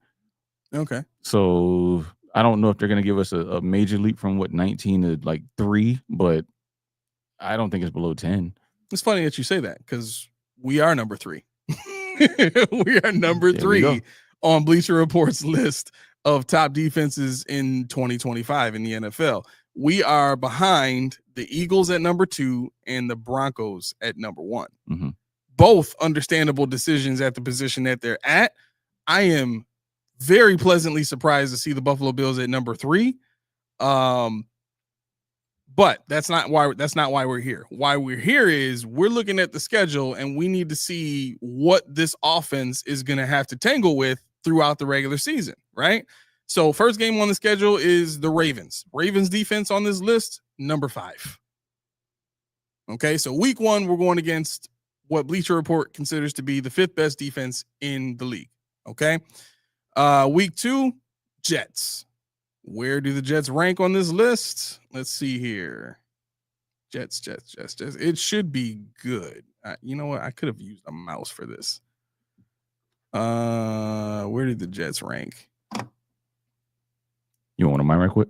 Okay. So I don't know if they're gonna give us a major leap from 19 to like 3, but I don't think it's below 10. It's funny that you say that because we are number 3. We are number 3 on Bleacher Report's list of top defenses in 2025 in the NFL. We are behind the Eagles at number 2 and the Broncos at number 1. Mm-hmm. Both understandable decisions at the position that they're at. I am very pleasantly surprised to see the Buffalo Bills at number 3. But that's not why we're here. Why we're here is we're looking at the schedule and we need to see what this offense is going to have to tangle with throughout the regular season, right? So first game on the schedule is the Ravens. Ravens defense on this list, number 5. Okay, so week 1, we're going against what Bleacher Report considers to be the 5th best defense in the league. Okay, week 2, Jets. Where do the Jets rank on this list? Let's see here. Jets. It should be good. You know what? I could have used a mouse for this. Where did the Jets rank? You want mine right quick?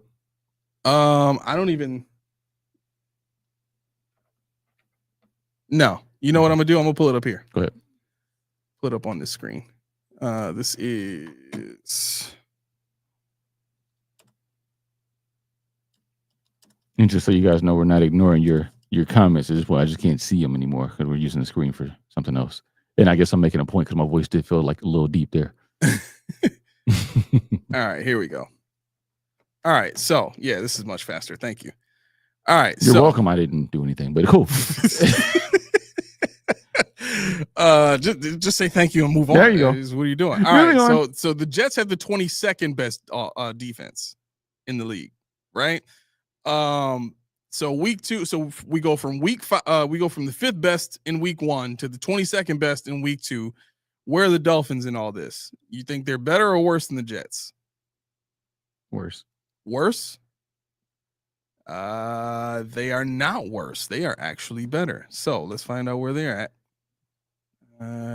I don't even. No. You know what I'm gonna do? I'm gonna pull it up here. Go ahead. Put up on the screen. This is. And just so you guys know, we're not ignoring your comments. It's just I just can't see them anymore because we're using the screen for something else. And I guess I'm making a point because my voice did feel like a little deep there. All right, here we go. All right, so yeah, this is much faster. Thank you. All right, you're welcome. I didn't do anything, but cool. Just say thank you and move on. There you go. What are you doing? All right, so the Jets have the 22nd best defense in the league, right? So week 2, so we go from we go from the 5th best in week 1 to the 22nd best in week 2. Where are the Dolphins in all this? You think they're better or worse than the Jets? Worse. Worse? They are not worse. They are actually better. So let's find out where they're at.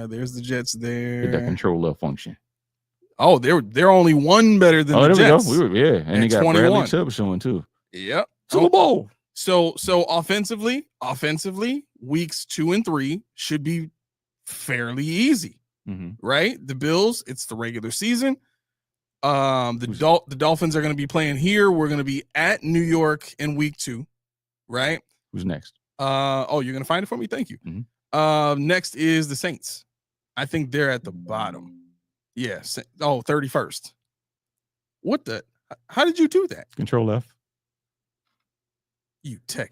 There's the Jets there. Get that control left function. Oh, they're only one better than the Jets. We were, yeah, and they got 21. Bradley Chubb showing too. Yep. Super Bowl. So offensively, weeks 2 and 3 should be fairly easy, right? The Bills, it's the regular season. The Dolphins are going to be playing here. We're going to be at New York in week 2, right? Who's next? You're going to find it for me? Thank you. Next is the Saints. I think they're at the bottom. Yes. Yeah, 31st. What the? How did you do that? Control F. You tech.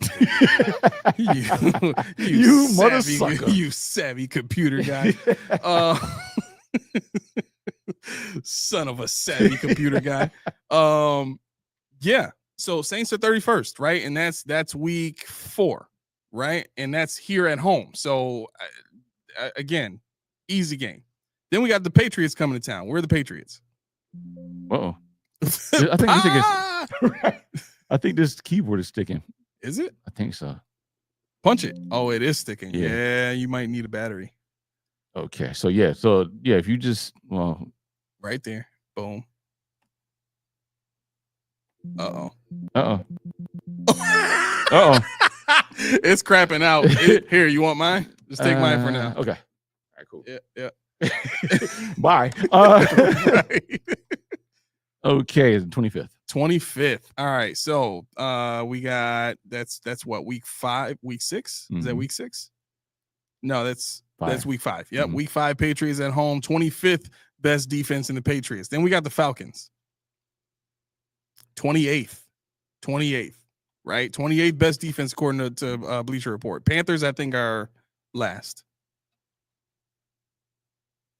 you mother sucker. You savvy computer guy. Son of a savvy computer guy. Yeah. So Saints are 31st, right? And that's week 4, right? And that's here at home. So again, easy game. Then we got the Patriots coming to town. Where are the Patriots? Uh-oh. I think this keyboard is sticking. Is it? I think so. Punch it. Oh, it is sticking. Yeah, you might need a battery. Okay. So if you just right there. Boom. Uh-oh. It's crapping out. Here, you want mine? Just take mine for now. Okay. All right, cool. Yeah. Bye. Right. Okay, it's the 25th. 25th. All right. So we got that's what, week 5, week 6? Is that week 6? No, that's week 5. Yep. Week 5 Patriots at home, 25th best defense in the Patriots. Then we got the Falcons. 28th, right? 28th best defense according to Bleacher Report. Panthers, I think, are last.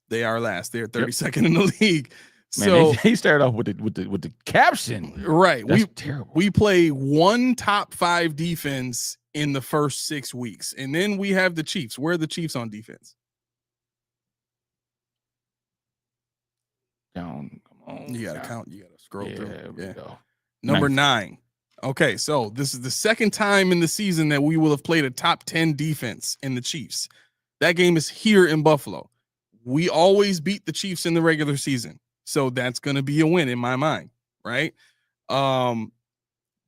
They are last. They're 32nd in the league. Man, so they started off with the caption. Right. That's terrible. We play one top 5 defense in the first 6 weeks. And then we have the Chiefs. Where are the Chiefs on defense? Down. Come on. You gotta count. You gotta scroll through. There we go. Number 9. Okay, so this is the second time in the season that we will have played a top 10 defense in the Chiefs. That game is here in Buffalo. We always beat the Chiefs in the regular season. So that's going to be a win in my mind, right?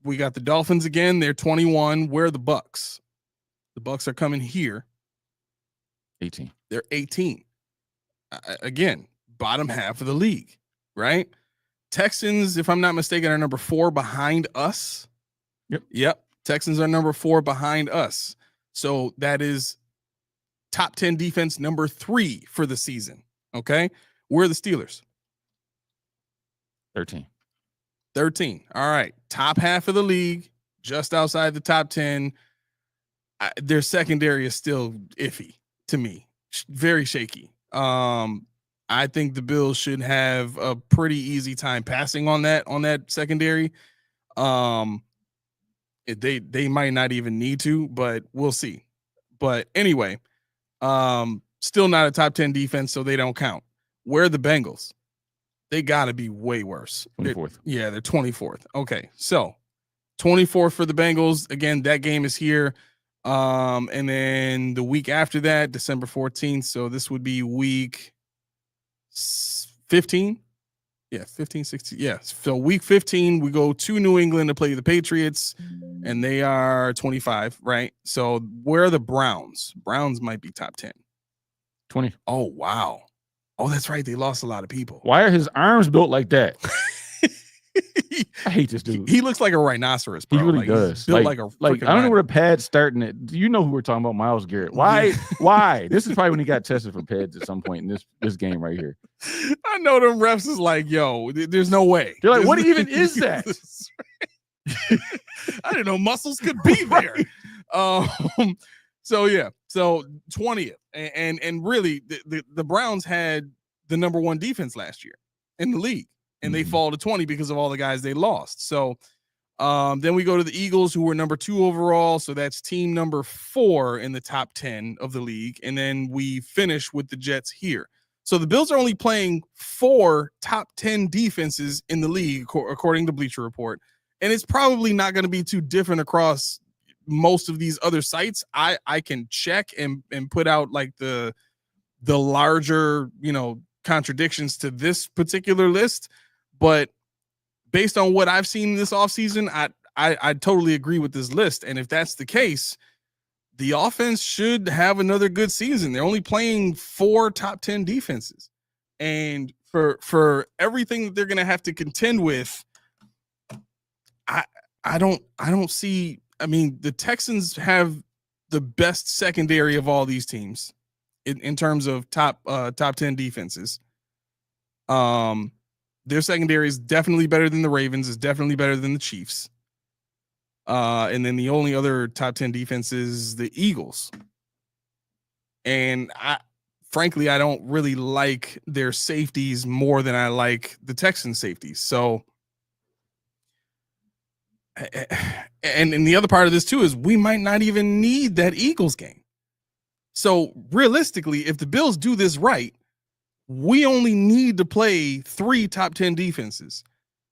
We got the Dolphins again. They're 21. Where are the Bucks? The Bucks are coming here. 18. They're 18. Again, bottom half of the league, right? Texans, if I'm not mistaken, are number 4 behind us. Yep. Texans are number 4 behind us. So that is top 10 defense number 3 for the season. Okay. Where are the Steelers? 13. All right. Top half of the league, just outside the top 10. Their secondary is still iffy to me. Very shaky. I think the Bills should have a pretty easy time passing on that secondary. They might not even need to, but we'll see. But anyway, still not a top 10 defense, so they don't count. Where are the Bengals? They got to be way worse. 24th. They're 24th. Okay, so 24th for the Bengals. Again, that game is here. And then the week after that, December 14th. So this would be week 15. Yeah, 15, 16. Yeah. So week 15, we go to New England to play the Patriots, and they are 25, right? So where are the Browns? Browns might be top 10. 20. Oh, wow. Oh, that's right. They lost a lot of people. Why are his arms built like that? I hate this dude. He looks like a rhinoceros, bro. He really does. Built like a I don't know rhino. where the pad's starting it. Do you know who we're talking about? Miles Garrett. Why? Why? This is probably when he got tested for pads at some point in this game right here. I know them refs is like, yo, there's no way. They're like, what even is that? I didn't know muscles could be there. So yeah, so 20th, and really the Browns had the number 1 defense last year in the league, and they fall to 20 because of all the guys they lost. So then we go to the Eagles, who were number 2 overall. So that's team number 4 in the top 10 of the league. And then we finish with the Jets here. So the Bills are only playing 4 top 10 defenses in the league, according to Bleacher Report. And it's probably not going to be too different across most of these other sites. I can check and put out like the larger, contradictions to this particular list. But based on what I've seen this offseason, I totally agree with this list. And if that's the case, the offense should have another good season. They're only playing 4 top 10 defenses. And for everything that they're going to have to contend with, I don't see. I mean, the Texans have the best secondary of all these teams in terms of top 10 defenses. Their secondary is definitely better than the Ravens. Is definitely better than the Chiefs. And then the only other top 10 defense is the Eagles. And frankly, I don't really like their safeties more than I like the Texans safeties. So, and the other part of this too is we might not even need that Eagles game. So realistically, if the Bills do this right, we only need to play 3 top 10 defenses.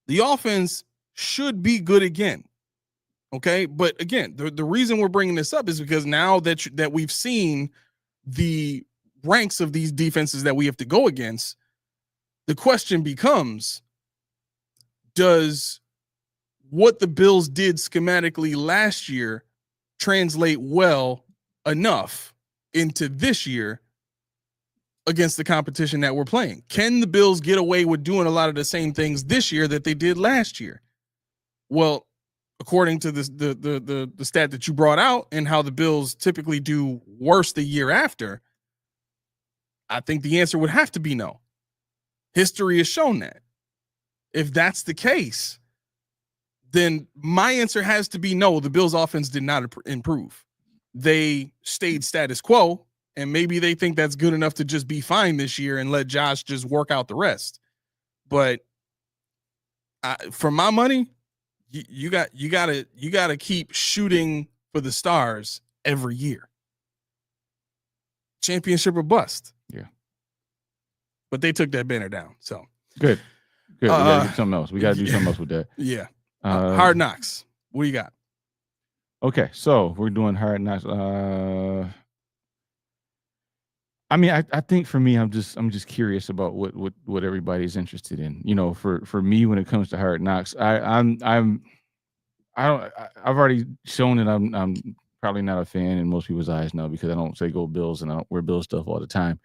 The offense should be good again. Okay. But again, the reason we're bringing this up is because now that we've seen the ranks of these defenses that we have to go against, the question becomes, does what the Bills did schematically last year translate well enough into this year against the competition that we're playing? Can the Bills get away with doing a lot of the same things this year that they did last year? Well, according to the stat that you brought out and how the Bills typically do worse the year after, I think the answer would have to be no. History has shown that. If that's the case, then my answer has to be no. The Bills' offense did not improve. They stayed status quo, and maybe they think that's good enough to just be fine this year and let Josh just work out the rest. But for my money, you gotta keep shooting for the stars every year. Championship or bust. Yeah. But they took that banner down. So good. We gotta get something else. We gotta do something else with that. Yeah. Hard Knocks. What do you got? Okay, so we're doing Hard Knocks. I mean, I think for me, I'm just curious about what everybody's interested in. For me, when it comes to Hard Knocks, I've already shown that I'm probably not a fan in most people's eyes now because I don't say go Bills and I don't wear Bills stuff all the time,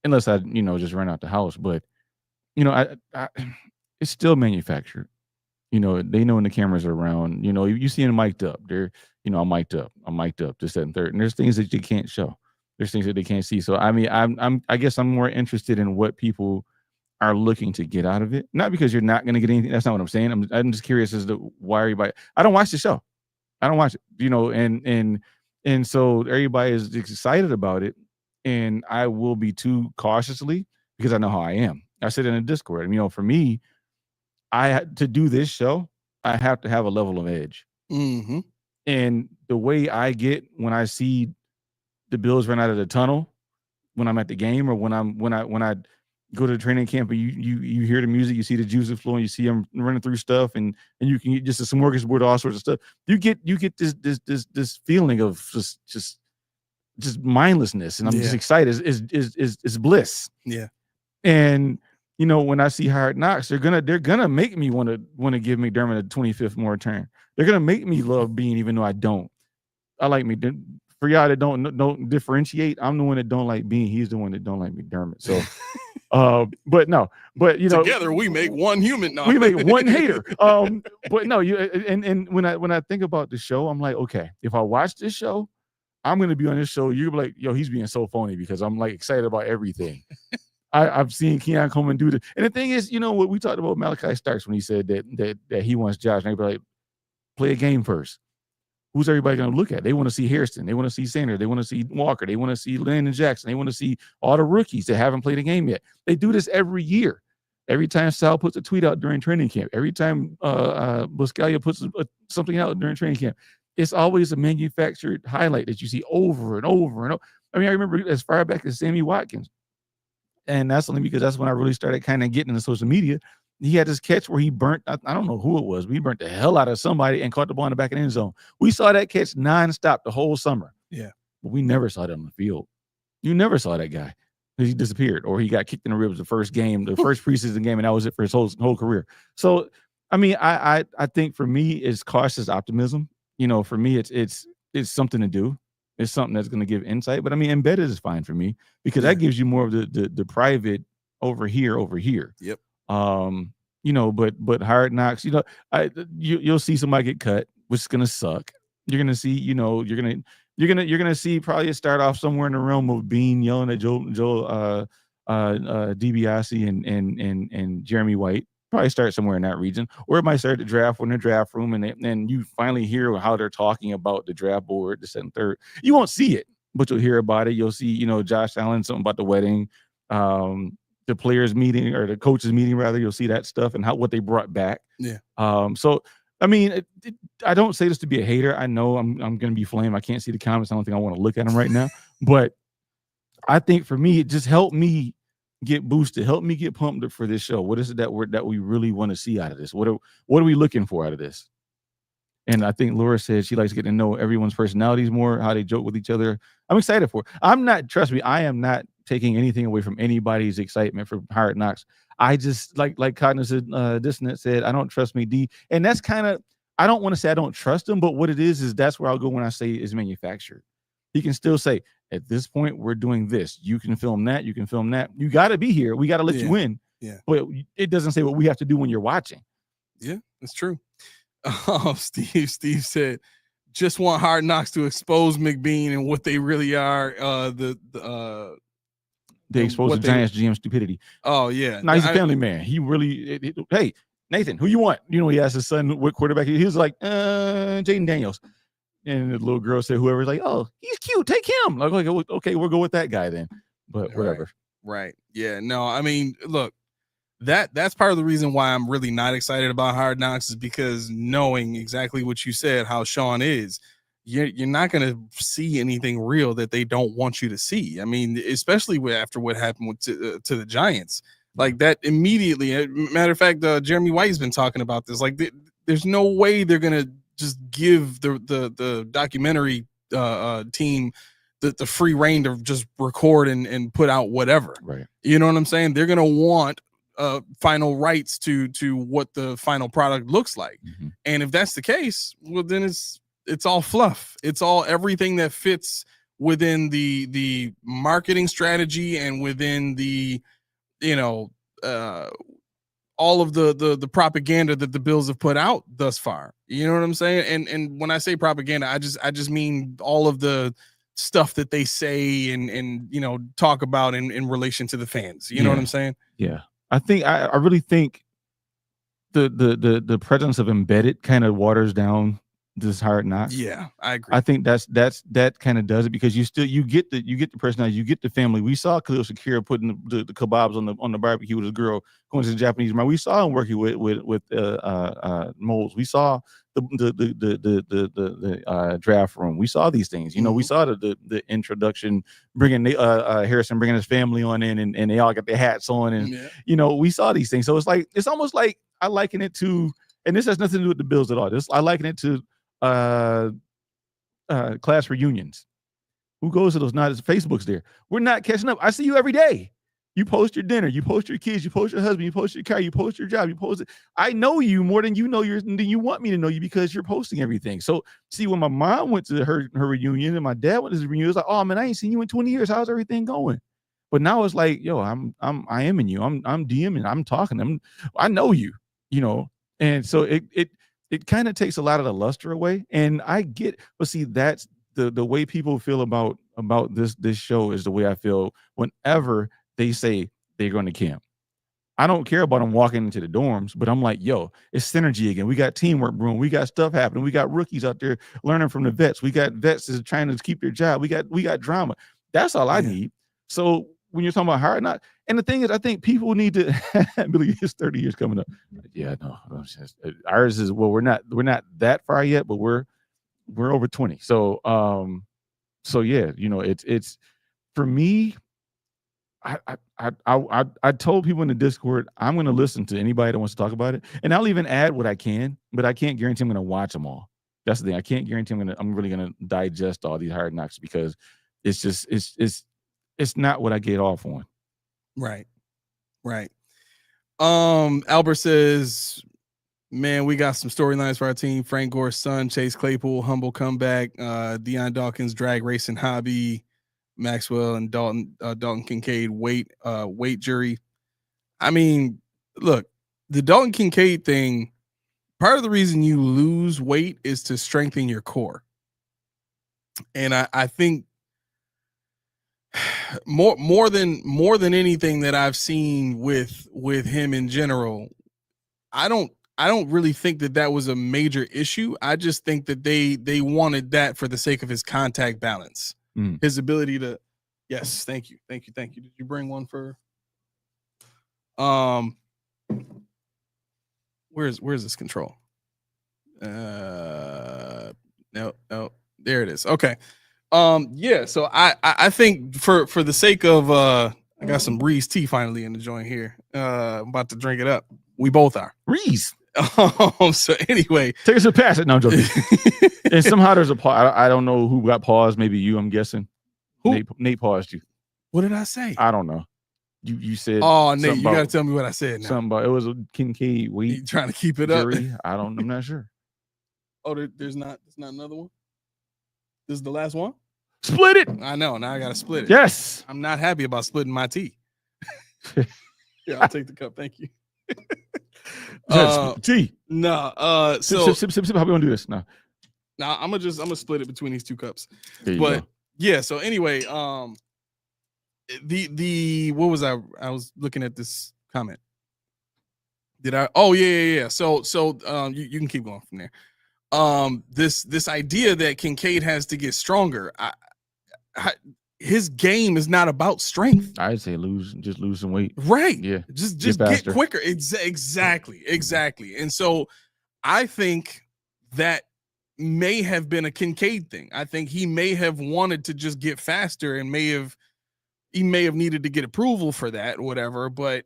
unless I just run out the house. But I it's still manufactured. They know when the cameras are around. You see them mic'd up. They're I'm mic'd up, this, that, and third. And there's things that you can't show. There's things that they can't see. So I mean, I guess I'm more interested in what people are looking to get out of it. Not because you're not going to get anything. That's not what I'm saying. I'm just curious as to why everybody. I don't watch the show. I don't watch it. And so everybody is excited about it, and I will be too cautiously because I know how I am. I said in a Discord. For me, to do this show, I have to have a level of edge. Mm-hmm. And the way I get when I see the Bills run out of the tunnel, when I'm at the game, or when I go to the training camp and you hear the music, you see the juices flowing, you see them running through stuff, and you can get just a smorgasbord, all sorts of stuff. You get this feeling of just mindlessness, and I'm just excited. Is bliss. Yeah. And when I see Hard Knocks, they're gonna make me want to give McDermott a 25th more turn. They're gonna make me love Bean, even though I don't. I like me. For y'all that don't differentiate, I'm the one that don't like Bean. He's the one that don't like McDermott. So, but together we make one human. No. We make one hater. But no, and when I think about the show, I'm like, okay, if I watch this show, I'm gonna be on this show. You're like, yo, he's being so phony because I'm like excited about everything. I've seen Keon come and do this. And the thing is, what we talked about Malachi Starks when he said that he wants Josh, and everybody like, play a game first. Who's everybody going to look at? They want to see Hairston. They want to see Sanders. They want to see Walker. They want to see Landon Jackson. They want to see all the rookies that haven't played a game yet. They do this every year. Every time Sal puts a tweet out during training camp, every time Buscalia puts something out during training camp, it's always a manufactured highlight that you see over and over and over. I mean, I remember as far back as Sammy Watkins. And that's only because that's when I really started kind of getting into social media. He had this catch where he burnt, I don't know who it was, but he burnt the hell out of somebody and caught the ball in the back of the end zone. We saw that catch nonstop the whole summer. Yeah. But we never saw that on the field. You never saw that guy. He disappeared, or he got kicked in the ribs the first preseason game, and that was it for his whole career. So, I mean, I think for me, it's cautious optimism. For me, it's something to do. It's something that's going to give insight. But I mean, embedded is fine for me because that gives you more of the private over here. Yep. But Hard Knocks, you'll see somebody get cut, which is gonna suck. You're gonna see, you're gonna see probably start off somewhere in the realm of Bean yelling at Joe DiBiase and Jeremy White. Probably start somewhere in that region, or it might start the draft in the draft room, and then you finally hear how they're talking about the draft board, the second and third. You won't see it, but you'll hear about it. You'll see, Josh Allen, something about the wedding. The players meeting or the coaches meeting, rather, you'll see that stuff and what they brought back. Yeah. So, I mean, I don't say this to be a hater. I know I'm going to be flamed. I can't see the comments. I don't think I want to look at them right now. But I think for me, it just helped me get boosted, helped me get pumped up for this show. What is it that we really want to see out of this? What are we looking for out of this? And I think Laura said she likes getting to know everyone's personalities more, how they joke with each other. I'm excited for it. Trust me, I am not taking anything away from anybody's excitement for Hard Knocks. I just like Cognitive Dissonance said, I don't trust McD. And that's kind of, I don't want to say I don't trust him, but what it is that's where I'll go when I say is manufactured. He can still say, at this point, we're doing this. You can film that. You can film that. You got to be here. We got to let you in. Yeah. But it doesn't say what we have to do when you're watching. Yeah, that's true. Steve said, just want Hard Knocks to expose McBean and what they really are. They expose the Giants GM stupidity. Oh yeah. No, he's a family man. He really, hey, Nathan, who you want? He asked his son what quarterback. He was like, Jaden Daniels. And the little girl said, whoever's like, oh, he's cute. Take him. Like, okay, we'll go with that guy then. But whatever. Right. Yeah. No, I mean, look, that's part of the reason why I'm really not excited about Hard Knocks is because knowing exactly what you said, how Sean is, you're not going to see anything real that they don't want you to see. I mean, especially after what happened to the Giants, like that immediately. Matter of fact, Jeremy White's been talking about this. Like, there's no way they're going to just give the documentary team the free reign to just record and put out whatever. Right. You know what I'm saying? They're going to want final rights to what the final product looks like. Mm-hmm. And if that's the case, well, then it's all fluff. It's all everything that fits within the marketing strategy and within the, all of the propaganda that the Bills have put out thus far. You know what I'm saying? And when I say propaganda, I just mean all of the stuff that they say and talk about in relation to the fans. You know what I'm saying? Yeah. I think I really think the presence of embedded kind of waters down this Hard Knocks. Yeah, I agree. I think that kind of does it because you get the personality, you get the family. We saw Khalil Shakir putting the kebabs on the barbecue with his girl going to the Japanese market. We saw him working with Moles. We saw the draft room. We saw these things. You know, we saw the introduction, bringing Harrison bringing his family on in, and they all got their hats on, and you know, we saw these things. So it's almost like I liken it to, and this has nothing to do with the Bills at all. I liken it to class reunions. Who goes to those? Not as Facebook's there. We're not catching up. I see you every day. You post your dinner, you post your kids, you post your husband, you post your car, you post your job, you post it. I know you more than you know than you want me to know you because you're posting everything. So see, when my mom went to her reunion and my dad went to his reunion, it was like, oh man, I ain't seen you in 20 years. How's everything going? But now it's like, yo, I am in you. I'm DMing, I'm talking. I know you, you know. And so it kind of takes a lot of the luster away. And I get, but see, that's the way people feel about this show is the way I feel whenever they say they're going to camp. I don't care about them walking into the dorms, but I'm like, yo, it's synergy again. We got teamwork brewing. We got stuff happening. We got rookies out there learning from the vets. We got vets that's trying to keep their job. We got drama. That's all I need. So when you're talking about Hard Knocks, and the thing is, I think people need to Billy, his 30 years coming up. Yeah, no, ours is, well, we're not that far yet, but we're over 20. So yeah, you know, it's for me. I told people in the Discord, I'm going to listen to anybody that wants to talk about it, and I'll even add what I can, but I can't guarantee I'm going to watch them all. That's the thing. I can't guarantee I'm really going to digest all these Hard Knocks because it's just it's not what I get off on. Right. Albert says, man, we got some storylines for our team. Frank Gore's son, Chase Claypool, humble comeback. Deion Dawkins, drag racing hobby. Maxwell and Dalton Kincaid weight jury. I mean, look, the Dalton Kincaid thing, part of the reason you lose weight is to strengthen your core. And I think more than anything that I've seen with him in general, I don't really think that was a major issue. I just think that they wanted that for the sake of his contact balance. His ability to, yes, thank you. Did you bring one for? Where's this control? No, there it is. Okay. Yeah. So I think for the sake of I got some Reese tea finally in the joint here. I'm about to drink it up. We both are. Reese. So anyway, take us to pass it. No, I'm joking. And somehow there's a pause. I don't know who got paused. Maybe you. I'm guessing. Who? Nate paused you. What did I say? I don't know. You said. Oh, Nate, you got to tell me what I said now. Something about it was a Kincaid weight. You trying to keep it jury. up? I'm not sure. Oh, there's not another one. This is the last one. Split it. I know. Now I got to split it. Yes. I'm not happy about splitting my tea. Yeah, I'll take the cup. Thank you. Tea. No. So sip. How we gonna do this? No. Now I'm gonna split it between these two cups. But go. Yeah. So anyway, the what was I was looking at this comment. Did I? Oh yeah. So you can keep going from there. This idea that Kincaid has to get stronger. His game is not about strength. I'd say just lose some weight. Right. Yeah. Just get quicker. Exactly. And so I think that may have been a Kincaid thing. I think he may have wanted to just get faster and he may have needed to get approval for that or whatever, but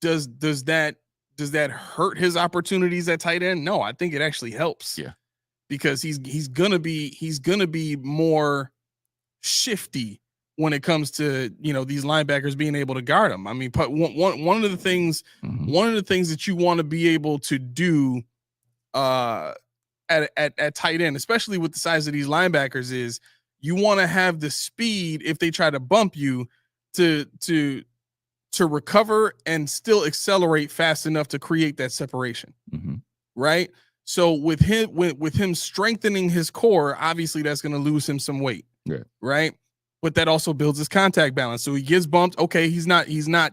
does that hurt his opportunities at tight end? No, I think it actually helps. Yeah. Because he's gonna be more shifty when it comes to, you know, these linebackers being able to guard him. I mean, one of the things that you want to be able to do at tight end, especially with the size of these linebackers, is you want to have the speed if they try to bump you to recover and still accelerate fast enough to create that separation. Right. So with him strengthening his core, obviously that's going to lose him some weight. Yeah. Right. But that also builds his contact balance. So he gets bumped. Okay. He's not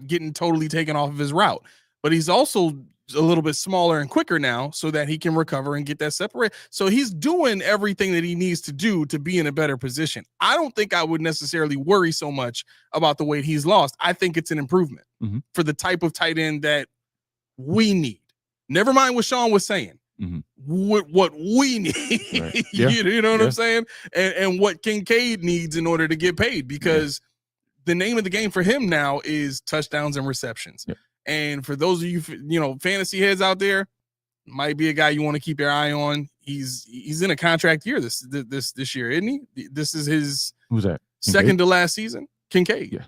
getting totally taken off of his route, but he's also a little bit smaller and quicker now so that he can recover and get that separate. So he's doing everything that he needs to do to be in a better position. I don't think I would necessarily worry so much about the weight he's lost. I think it's an improvement for the type of tight end that we need. Never mind what Sean was saying. What we need, right. Yeah. you know what I'm saying? And what Kincaid needs in order to get paid, because the name of the game for him now is touchdowns and receptions. Yeah. And for those of you, fantasy heads out there, might be a guy you want to keep your eye on. He's in a contract year this year, isn't he? This is his who's that? Second to last season. Kincaid.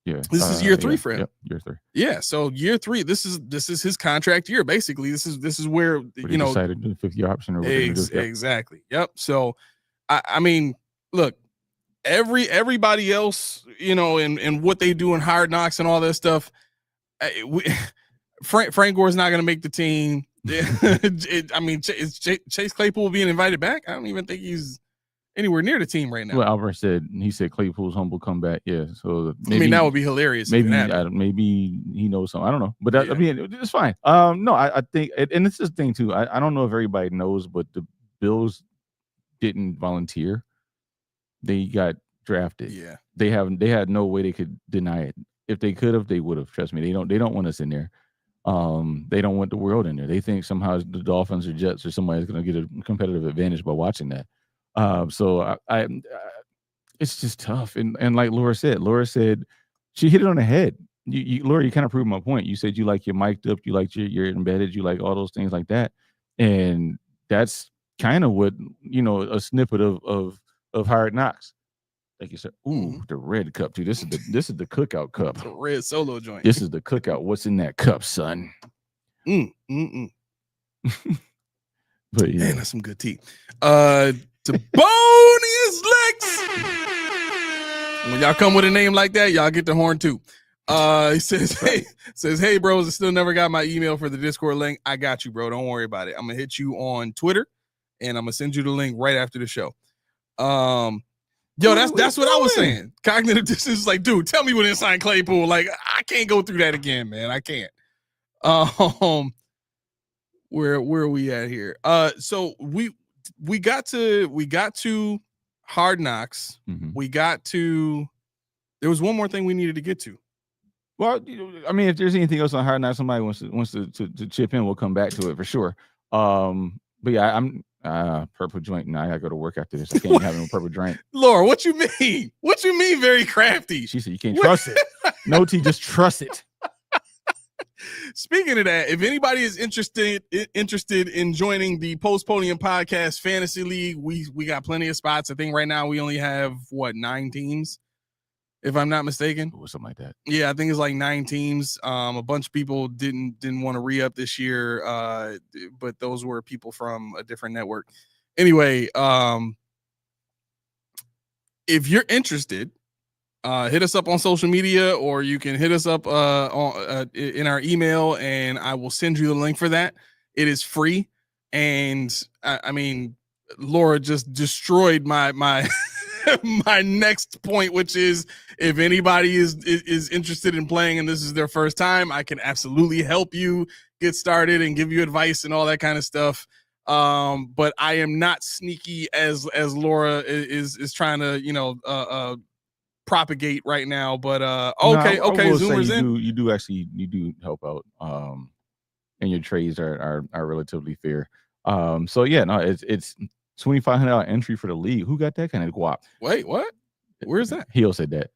Yeah. This is year 3 for him. Yep, year 3. Yeah. So year 3. This is his contract year. Basically, this is where decided to do the 50-year option or whatever. Exactly. Yep. So I mean, look, everybody else, and what they do in Hard Knocks and all that stuff. Frank Gore's not going to make the team. Is Chase Claypool being invited back? I don't even think he's anywhere near the team right now. Well, Albert said Claypool's humble comeback. Yeah, so maybe, that would be hilarious. Maybe he knows something. I don't know, but it's fine. No, I think, and it's this thing too. I don't know if everybody knows, but the Bills didn't volunteer. They got drafted. Yeah, they had no way they could deny it. If they could have, they would have. Trust me, they don't want us in there. They don't want the world in there. They think somehow the Dolphins or Jets or somebody's going to get a competitive advantage by watching that. So I it's just tough. And like Laura said, she hit it on the head. Laura, you kind of proved my point. You said you like your mic'd up, you like your embedded, you like all those things like that. And that's kind of what, a snippet of Hard Knocks. Like you said, the red cup too. This is the cookout cup. The red solo joint. This is the cookout. What's in that cup, son? But yeah, man, that's some good tea. To Bonus Lex. When y'all come with a name like that, y'all get the horn too. He says, hey, bros, I still never got my email for the Discord link. I got you, bro. Don't worry about it. I'm gonna hit you on Twitter, and I'm gonna send you the link right after the show. Yo, that's what I was saying. Cognitive dissonance is like, dude, tell me what inside Claypool. Like, I can't go through that again, man. I can't. Where are we at here? So we got to Hard Knocks. Mm-hmm. There was one more thing we needed to get to. Well, if there's anything else on Hard Knocks, somebody wants to chip in, we'll come back to it for sure. But yeah, I'm purple joint. Now I gotta go to work after this. I can't have no purple drink. Laura, what you mean? What you mean? Very crafty. She said you can't trust it. No, T, just trust it. Speaking of that, if anybody is interested in joining the Post Podium Podcast Fantasy League, we got plenty of spots. I think right now we only have 9 teams, if I'm not mistaken, or something like that. Yeah, I think it's like 9 teams. A bunch of people didn't want to re-up this year, but those were people from a different network. Anyway, if you're interested, hit us up on social media, or you can hit us up in our email, and I will send you the link for that. It is free, and I mean, Laura just destroyed my my next point, which is if anybody is interested in playing and this is their first time, I can absolutely help you get started and give you advice and all that kind of stuff. But I am not sneaky as Laura is trying to propagate right now. But okay, Zoomers in. You do help out, and your trades are relatively fair. So yeah, no, it's $2,500 entry for the league. Who got that kind of guap? Wait, what? Where's that? Heel said that.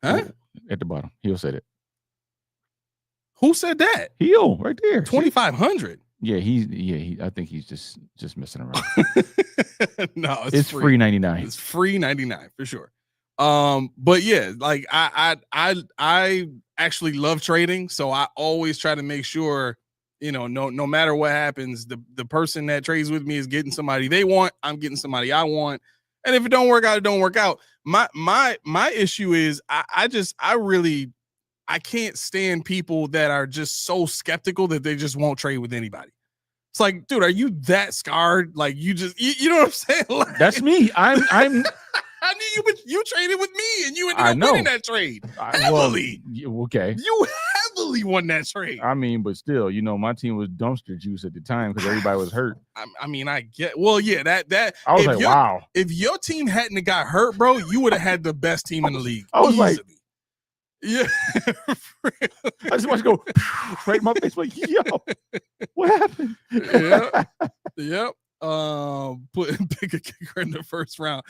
Huh? At the bottom. Heel said it. Who said that? Heel, right there. 2,500. Yeah, I think he's just messing around. No, it's free 99. It's free 99 for sure. But yeah, like I actually love trading, so I always try to make sure, no matter what happens, the person that trades with me is getting somebody they want. I'm getting somebody I want. And if it don't work out, it don't work out. My issue is I can't stand people that are just so skeptical that they just won't trade with anybody. It's like, dude, are you that scarred? Like you know what I'm saying? Like, that's me. I'm I knew you traded with me and you ended up winning that trade. Heavily. Okay. You heavily won that trade. I mean, but still, my team was dumpster juice at the time because everybody was hurt. I mean, I get. Well, yeah, that. I was like, wow. If your team hadn't have got hurt, bro, you would have had the best team in the league. I was easily. like, yeah. I just want to go right in my face, like, yo, what happened? Yep. Pick a kicker in the first round.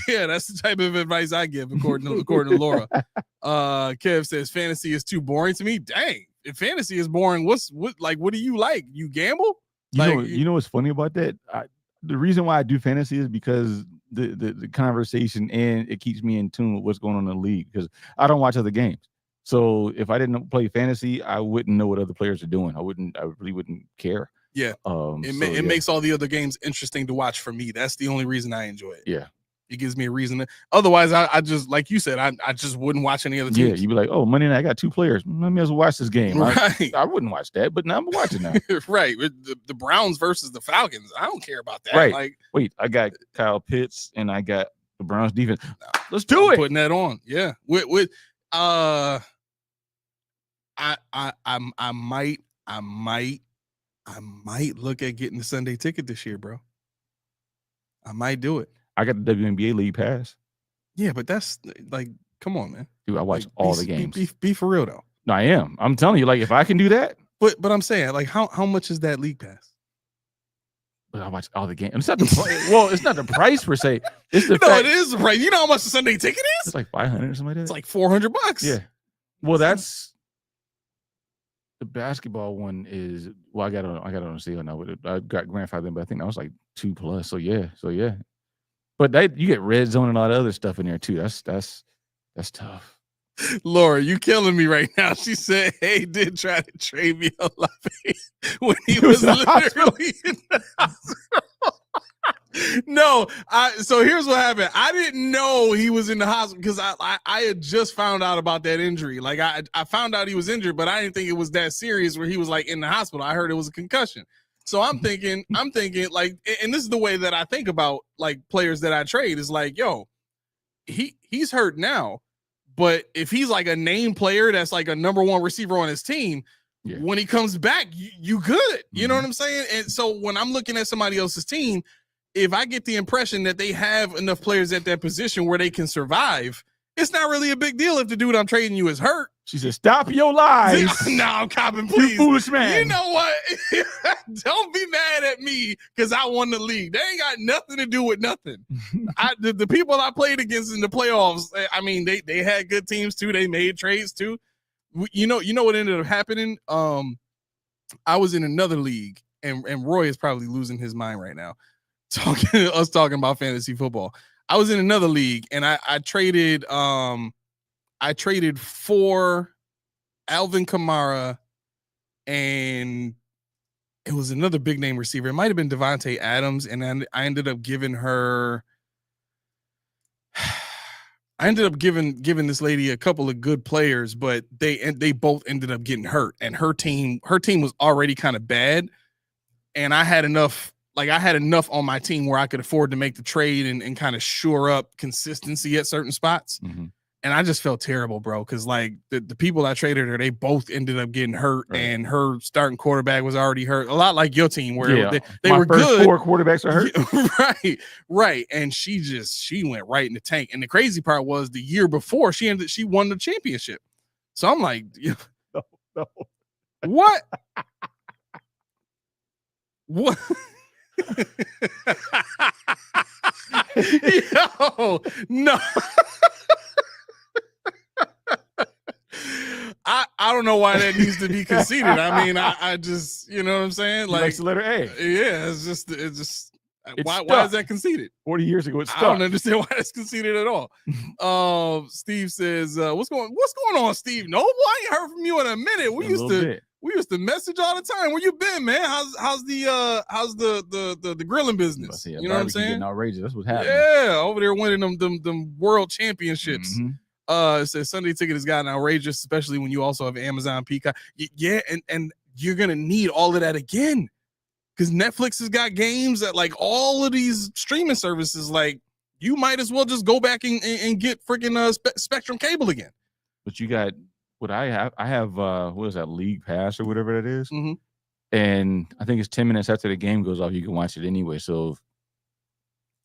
Yeah, that's the type of advice I give, according to Laura. Kev says fantasy is too boring to me. Dang, if fantasy is boring, what do you like? You gamble? You know what's funny about that? The reason why I do fantasy is because the conversation, and it keeps me in tune with what's going on in the league, because I don't watch other games. So if I didn't play fantasy, I wouldn't know what other players are doing. I really wouldn't care. Yeah. It makes all the other games interesting to watch for me. That's the only reason I enjoy it. Yeah. It gives me a reason otherwise I just, like you said, I just wouldn't watch any other teams. Yeah, you'd be like, oh, Monday night I got 2 players. Let me as well watch this game. Right. I wouldn't watch that, but now I'm watching now. Right. The Browns versus the Falcons. I don't care about that. Right. Like, wait, I got Kyle Pitts and I got the Browns defense. Let's I'm do it. Putting that on. Yeah. I might look at getting the Sunday ticket this year, bro. I might do it. I got the WNBA league pass. Yeah, but that's like, come on, man. Dude, I watch all the games. Be for real though. No, I am. I'm telling you, like, if I can do that. But I'm saying, like, how much is that league pass? But I watch all the games. It's not the well, it's not the price per se. It's the it is the price. You know how much the Sunday ticket is? It's like $500 or something like that. It's like $400. Yeah. Well, that's the basketball one is. Well, I got it on sale now. I got grandfathered, but I think that was like $2+. So yeah. But you get red zone and all that other stuff in there too. That's tough. Laura, you killing me right now. She said, "Hey, did try to trade me a lot when he was literally in the hospital." No, so here's what happened. I didn't know he was in the hospital because I had just found out about that injury. Like I found out he was injured, but I didn't think it was that serious where he was like in the hospital. I heard it was a concussion. So I'm thinking like, and this is the way that I think about like players that I trade is like, yo, he's hurt now, but if he's like a name player that's like a number 1 receiver on his team, when he comes back, you good. You know what I'm saying? And so when I'm looking at somebody else's team, if I get the impression that they have enough players at that position where they can survive, it's not really a big deal if the dude I'm trading you is hurt. She said, "Stop your lies." No, I'm copping, please. You foolish man. You know what? Don't be mad at me because I won the league. They ain't got nothing to do with nothing. The people I played against in the playoffs, I mean, they had good teams too. They made trades too. You know what ended up happening? I was in another league, and Roy is probably losing his mind right now. Talking about fantasy football. I was in another league and I traded for Alvin Kamara, and it was another big name receiver. It might have been Devontae Adams, and then I ended up giving this lady a couple of good players, but they both ended up getting hurt, and her team was already kind of bad, and I had enough on my team where I could afford to make the trade and kind of shore up consistency at certain spots. Mm-hmm. And I just felt terrible, bro, because like the people I traded her, they both ended up getting hurt, right. And her starting quarterback was already hurt. A lot like your team, where they were good. 4 quarterbacks are hurt. Right. And she went right in the tank. And the crazy part was the year before she won the championship. So I'm like, no. What? What? Yo, no. I don't know why that needs to be conceded. I mean, I just, you know what I'm saying? Like, likes the letter A. Yeah, it's just why is that conceded? 40 years ago, it's stuck. I don't understand why that's conceded at all. Steve says, what's going on, Steve? No, boy, I ain't heard from you in a minute. We used to message all the time. Where you been, man? How's the grilling business? You know what I'm saying? Outrageous. That's what's happening. Yeah, over there winning them world championships. Mm-hmm. It says Sunday ticket has gotten outrageous, especially when you also have Amazon Peacock. Yeah, and you're gonna need all of that again, because Netflix has got games that, like, all of these streaming services, like, you might as well just go back and get freaking Spectrum cable again. But you got what I have what is that, League Pass or whatever that is, Mhm. and I think it's 10 minutes after the game goes off, you can watch it anyway. So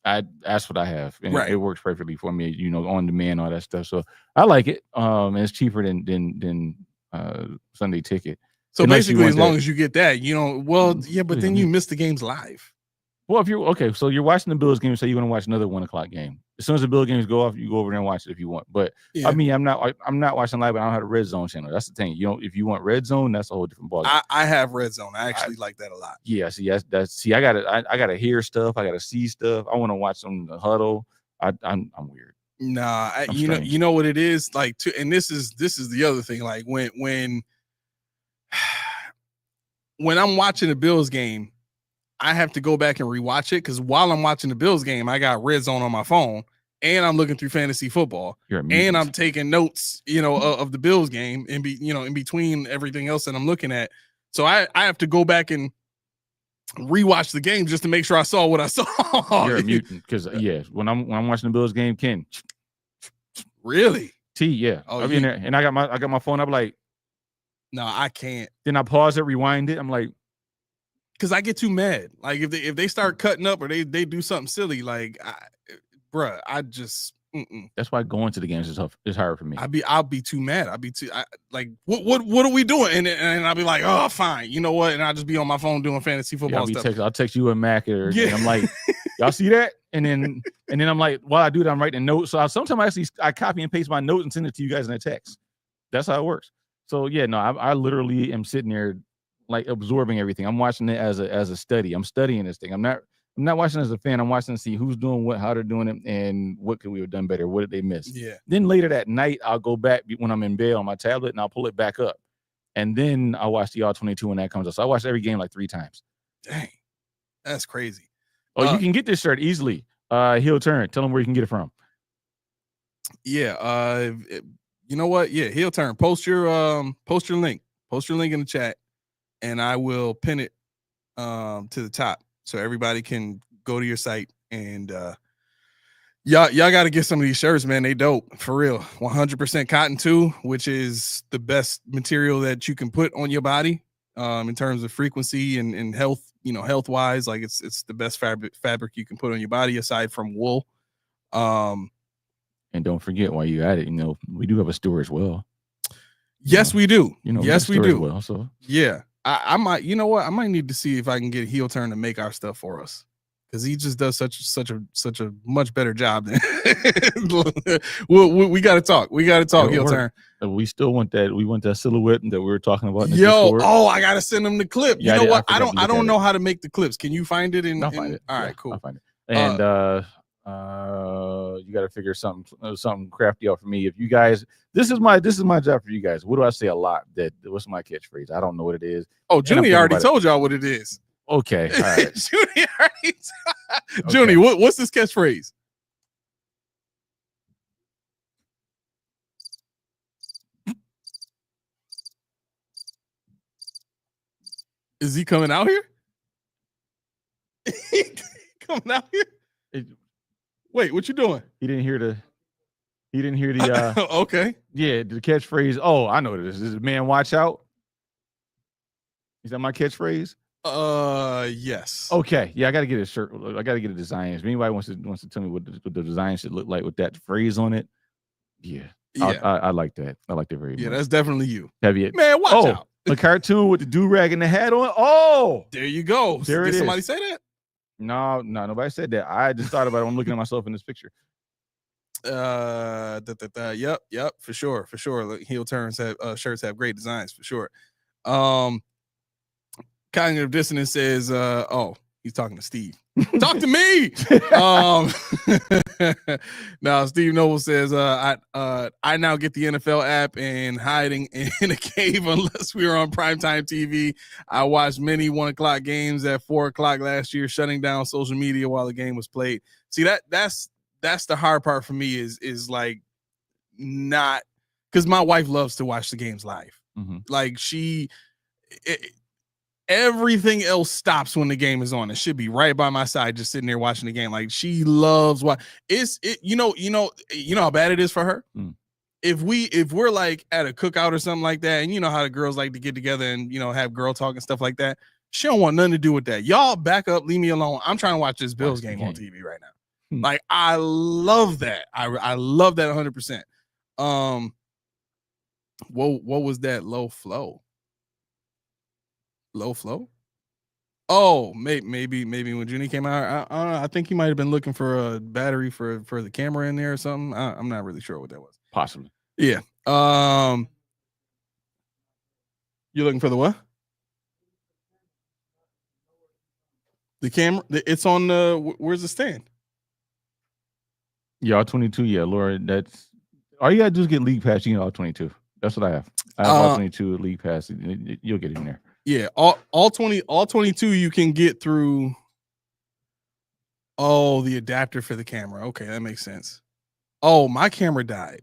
that's what I have, and Right. it works perfectly for me. On demand, all that stuff. So I like it. And it's cheaper than Sunday Ticket. So Unless you basically, want as long that- as you get that, well, yeah, but Yeah, then you miss the games live. Well, if you're okay, so you're watching the Bills game, say you're going to watch another 1:00 game. As soon as the Bills games go off, you go over there and watch it if you want. But Yeah. I mean, I'm not watching live, but I don't have a Red Zone channel. That's the thing. If you want Red Zone, that's a whole different ballgame. I have Red Zone. I actually like that a lot. Yeah, see, I gotta hear stuff. I gotta see stuff. I want to watch some huddle. I'm weird. Nah, I'm you strange. know what it is like. And this is the other thing. Like when I'm watching the Bills game, I have to go back and rewatch it because while I'm watching the Bills game, I got Red Zone on my phone and I'm looking through fantasy football and I'm taking notes, of the Bills game in between everything else that I'm looking at. So I have to go back and rewatch the game just to make sure I saw what I saw. You're a mutant because when I'm watching the Bills game, Ken, really? Yeah. Oh, I mean, and I got my phone up like. No, I can't. Then I pause it, rewind it. I'm like, because I get too mad. Like if they start cutting up or they do something silly, like, I just. That's why going to the games is tough. It's hard for me. I'll be too mad. What are we doing? And I'll be like, oh, fine. You know what? And I'll just be on my phone doing fantasy football stuff. I'll text you and Mac, and I'm like, y'all see that? And then I'm like, while I do that, I'm writing notes. So sometimes I copy and paste my notes and send it to you guys in a text. That's how it works. So yeah, no, I literally am sitting there like absorbing everything. I'm watching it as a study. I'm studying this thing. I'm not watching as a fan. I'm watching to see who's doing what, how they're doing it, and what could we have done better. What did they miss? Yeah. Then later that night, I'll go back when I'm in bed on my tablet and I'll pull it back up, and then I'll watch the All-22 when that comes up. So I watched every game like 3 times. Dang, that's crazy. Oh, you can get this shirt easily. Heel Turn. Tell them where you can get it from. Yeah. You know what? Yeah, Heel Turn. Post your link. Post your link in the chat, and I will pin it to the top so everybody can go to your site. And y'all got to get some of these shirts, man. They dope for real. 100% cotton too, which is the best material that you can put on your body in terms of frequency and health. Health wise, like it's the best fabric you can put on your body aside from wool. And don't forget, while you at it, we do have a store as well. Yes, we do. Yes, we do. Well, so yeah, I might. You know what? I might need to see if I can get Heel Turn to make our stuff for us because he just does such a much better job than. we got to talk. We got to talk. Heel Turn. We still want that. We want that silhouette that we were talking about. I gotta send him the clip. Yeah, you know what? I don't know how to make the clips. Can you find it? I'll find it. All right, cool. I'll find it. And you got to figure something crafty out for me. If you guys, this is my job for you guys. What do I say a lot? What's my catchphrase? I don't know what it is. Oh, Junie already told y'all what it is. Okay, all right. Junie already. Junie, what's this catchphrase? Is he coming out here? Coming out here? Wait, what you doing? He didn't hear the. Okay. Yeah, the catchphrase. Oh, I know what it is. Is it "Man, watch out"? Is that my catchphrase? Yes. Okay. Yeah, I got to get a shirt. I got to get a design. If anybody wants to tell me what the design should look like with that phrase on it, yeah. I like that. I like that very much. Yeah, that's definitely you. Have you? Man, watch out. A cartoon with the do-rag and the hat on. Oh, there you go. Did somebody say that? No, nobody said that. I just thought about it. I'm looking at myself in this picture. Yep, for sure. Look, Heel Turns shirts have great designs for sure. Cognitive Dissonance says, he's talking to Steve. Talk to me. Now Steve Noble says, I now get the NFL app and hiding in a cave unless we were on primetime TV. I watched many 1:00 games at 4:00 last year, shutting down social media while the game was played. See, that's the hard part for me is like not because my wife loves to watch the games live. Mm-hmm. Like everything else stops when the game is on. It should be right by my side, just sitting there watching the game. Like she loves what you know how bad it is for her. if we're like at a cookout or something like that, and you know how the girls like to get together and have girl talk and stuff like that, she don't want nothing to do with that. Y'all back up, leave me alone. I'm trying to watch this Bills game on TV right now. Like, I love that. I love that 100%. What was that? Low flow. Oh, maybe when Junie came out, I think he might have been looking for a battery for the camera in there or something. I'm not really sure what that was. Possibly. Yeah. You're looking for the what? The camera. It's on the. Where's the stand? Yeah, all 22. Yeah, Laura. That's all you gotta do is get league pass. You get all 22. That's what I have. I have all 22 league pass. You'll get in there. Yeah, all 22 you can get through. Oh, the adapter for the camera. Okay, that makes sense. Oh, my camera died.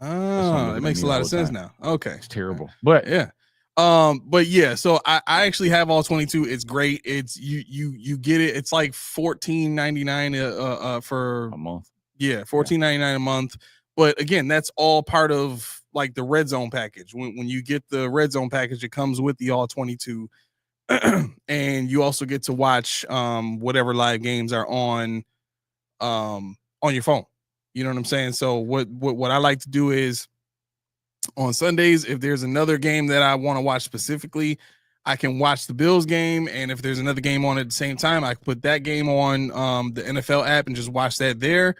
Oh, it makes a lot of sense now. Okay, it's terrible, but yeah. But yeah, so I actually have all 22. It's great. It's you get it. It's like $14.99 for a month. Yeah, $14.99 a month. But again, that's all part of like the Red Zone package. When you get the Red Zone package, it comes with the all 22, and you also get to watch whatever live games are on your phone. You know what I'm saying? So what I like to do is on Sundays, if there's another game that I want to watch specifically, I can watch the Bills game, and if there's another game on at the same time, I can put that game on the NFL app and just watch that there.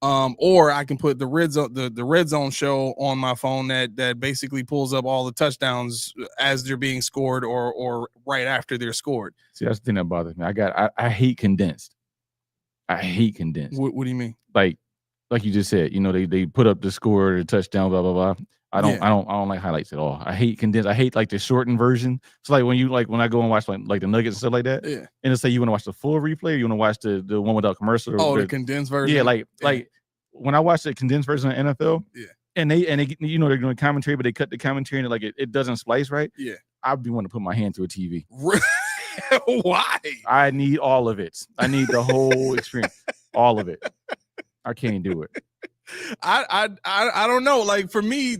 Or I can put the Red Zone show on my phone that basically pulls up all the touchdowns as they're being scored or right after they're scored. See, that's the thing that bothers me. I hate condensed. I hate condensed. What do you mean? Like you just said, they put up the score, the touchdown, blah blah blah. I don't like highlights at all. I hate condensed. I hate like the shortened version. So like when I go and watch like the Nuggets and stuff like that. Yeah. And it's say you want to watch the full replay, or you want to watch the one without commercial. The condensed version. Yeah, like when I watch the condensed version of NFL. Yeah. And they they're doing commentary, but they cut the commentary and it doesn't splice right. Yeah. I'd be wanting to put my hand through a TV. Why? I need all of it. I need the whole experience, all of it. I can't do it. I don't know. Like for me,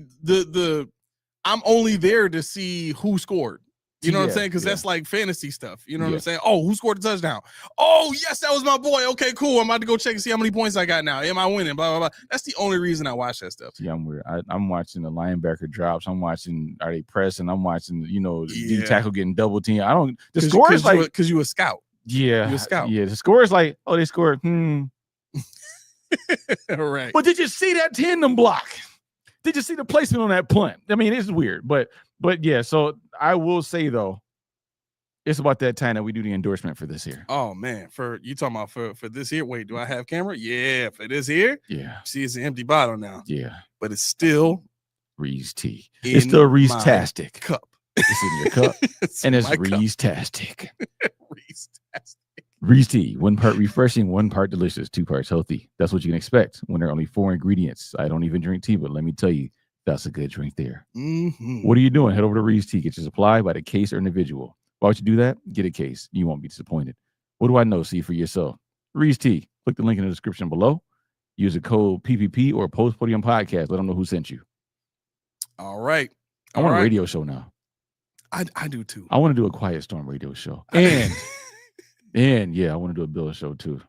I'm only there to see who scored. You know what I'm saying? Because that's like fantasy stuff. You know what I'm saying? Oh, who scored the touchdown? Oh, yes, that was my boy. Okay, cool. I'm about to go check and see how many points I got now. Am I winning? Blah, blah, blah. That's the only reason I watch that stuff. Yeah, I'm weird. I'm watching the linebacker drops. I'm watching are they pressing? I'm watching, the D tackle getting double team. I don't the score is like because you a scout. Yeah. You're a scout. Yeah. The score is like, oh, they scored. Right. But did you see that tandem block? Did you see the placement on that punt? I mean, it's weird, but yeah. So I will say though, it's about that time that we do the endorsement for this here. Oh man, for you talking about for this here? Wait, do I have camera? Yeah, for this here. Yeah. See, it's an empty bottle now. Yeah, but it's still Reese tea. It's still Reese-tastic. Cup. It's in your cup, and it's Reese-tastic. Reese-tastic. Reese tea, 1 part refreshing, 1 part delicious, 2 parts healthy. That's what you can expect when there are only 4 ingredients. I don't even drink tea, but let me tell you, that's a good drink there. Mm-hmm. What are you doing? Head over to Reese Tea. Get your supply by the case or individual. Why would you do that? Get a case. You won't be disappointed. What do I know? See for yourself. Reese Tea. Click the link in the description below. Use the code PPP or Post Podium Podcast. Let them know who sent you. All right. I want a radio show now. I do too. I want to do a Quiet Storm radio show. And yeah, I want to do a Bill show too.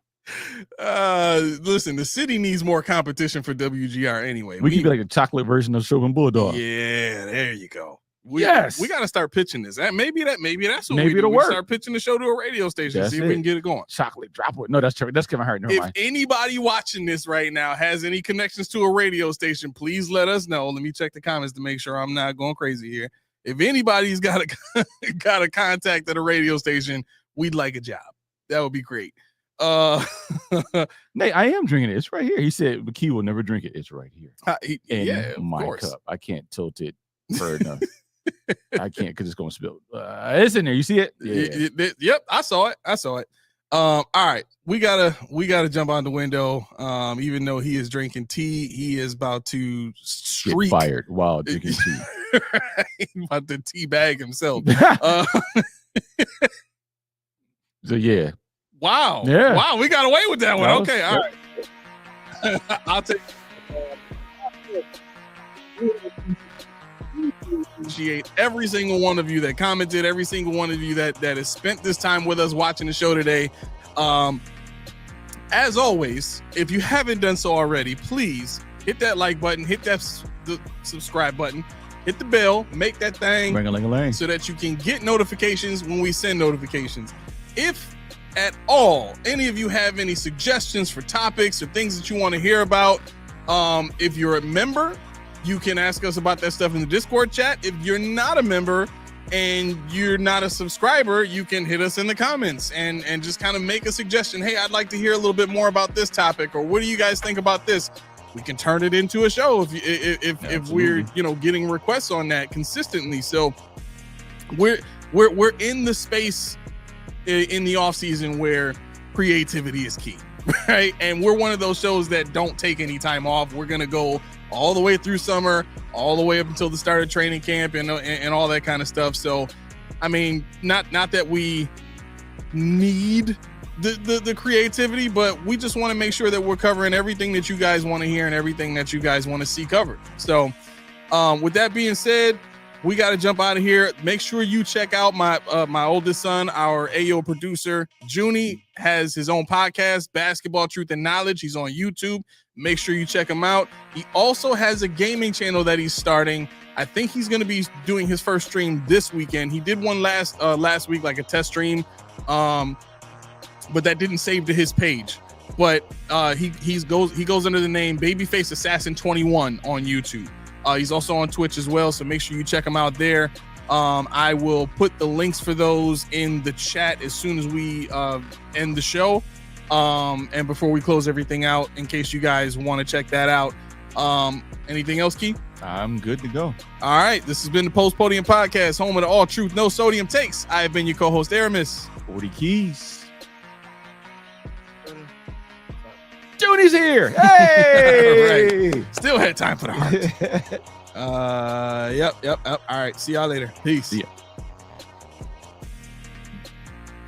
Listen, the city needs more competition for WGR anyway. We could be like a chocolate version of Chauvin Bulldog. Yeah, there you go. We got to start pitching this. Maybe that's what we do. It'll work. Start pitching the show to a radio station. See if we can get it going. Chocolate drop it. No, that's Kevin Hart. Never mind. If anybody watching this right now has any connections to a radio station, please let us know. Let me check the comments to make sure I'm not going crazy here. If anybody's got a contact at a radio station, we'd like a job. That would be great. Nate, I am drinking it. It's right here. He said McKee will never drink it. It's right here. In my cup. I can't tilt it far enough. I can't because it's gonna spill. It's in there. You see it? Yeah. Yep, I saw it. All right, we gotta jump on the window. Even though he is drinking tea, he is about to streak. Get fired while drinking tea. Right? About to teabag himself. So yeah. Wow. Yeah. We got away with that one. Okay. All right. I'll take Appreciate every single one of you that commented, every single one of you that has spent this time with us watching the show today. As always, if you haven't done so already, please hit that like button, hit that the subscribe button, hit the bell, make that thing Ring-a-ling-a-ling. so that you can get notifications when we send notifications. If at all any of you have any suggestions for topics or things that you want to hear about, if you're a member, you can ask us about that stuff in the Discord chat. If you're not a member and you're not a subscriber, you can hit us in the comments and just kind of make a suggestion. Hey, I'd like to hear a little bit more about this topic, or what do you guys think about this? We can turn it into a show if we're getting requests on that consistently. So we're in the space in the off season where creativity is key, right? And we're one of those shows that don't take any time off. We're gonna go all the way through summer, all the way up until the start of training camp and all that kind of stuff. So, I mean, not that we need the creativity, but we just want to make sure that we're covering everything that you guys want to hear and everything that you guys want to see covered. So, with that being said, we got to jump out of here. Make sure you check out my oldest son, our AO producer, Junie, has his own podcast, Basketball Truth and Knowledge. He's on YouTube. Make sure you check him out. He also has a gaming channel that he's starting. I think he's going to be doing his first stream this weekend. He did one last week, like a test stream, but that didn't save to his page. But he goes under the name Babyface Assassin 21 on YouTube. He's also on Twitch as well, so make sure you check him out there. I will put the links for those in the chat as soon as we end the show. And before we close everything out, in case you guys want to check that out. Anything else, Key? I'm good to go. All right. This has been the Post Podium Podcast, home of the all truth, no sodium takes. I have been your co-host, Aramis. 40 keys. Junie's here. Hey! Right. Still had time for the heart. Yep. All right. See y'all later. Peace. See ya.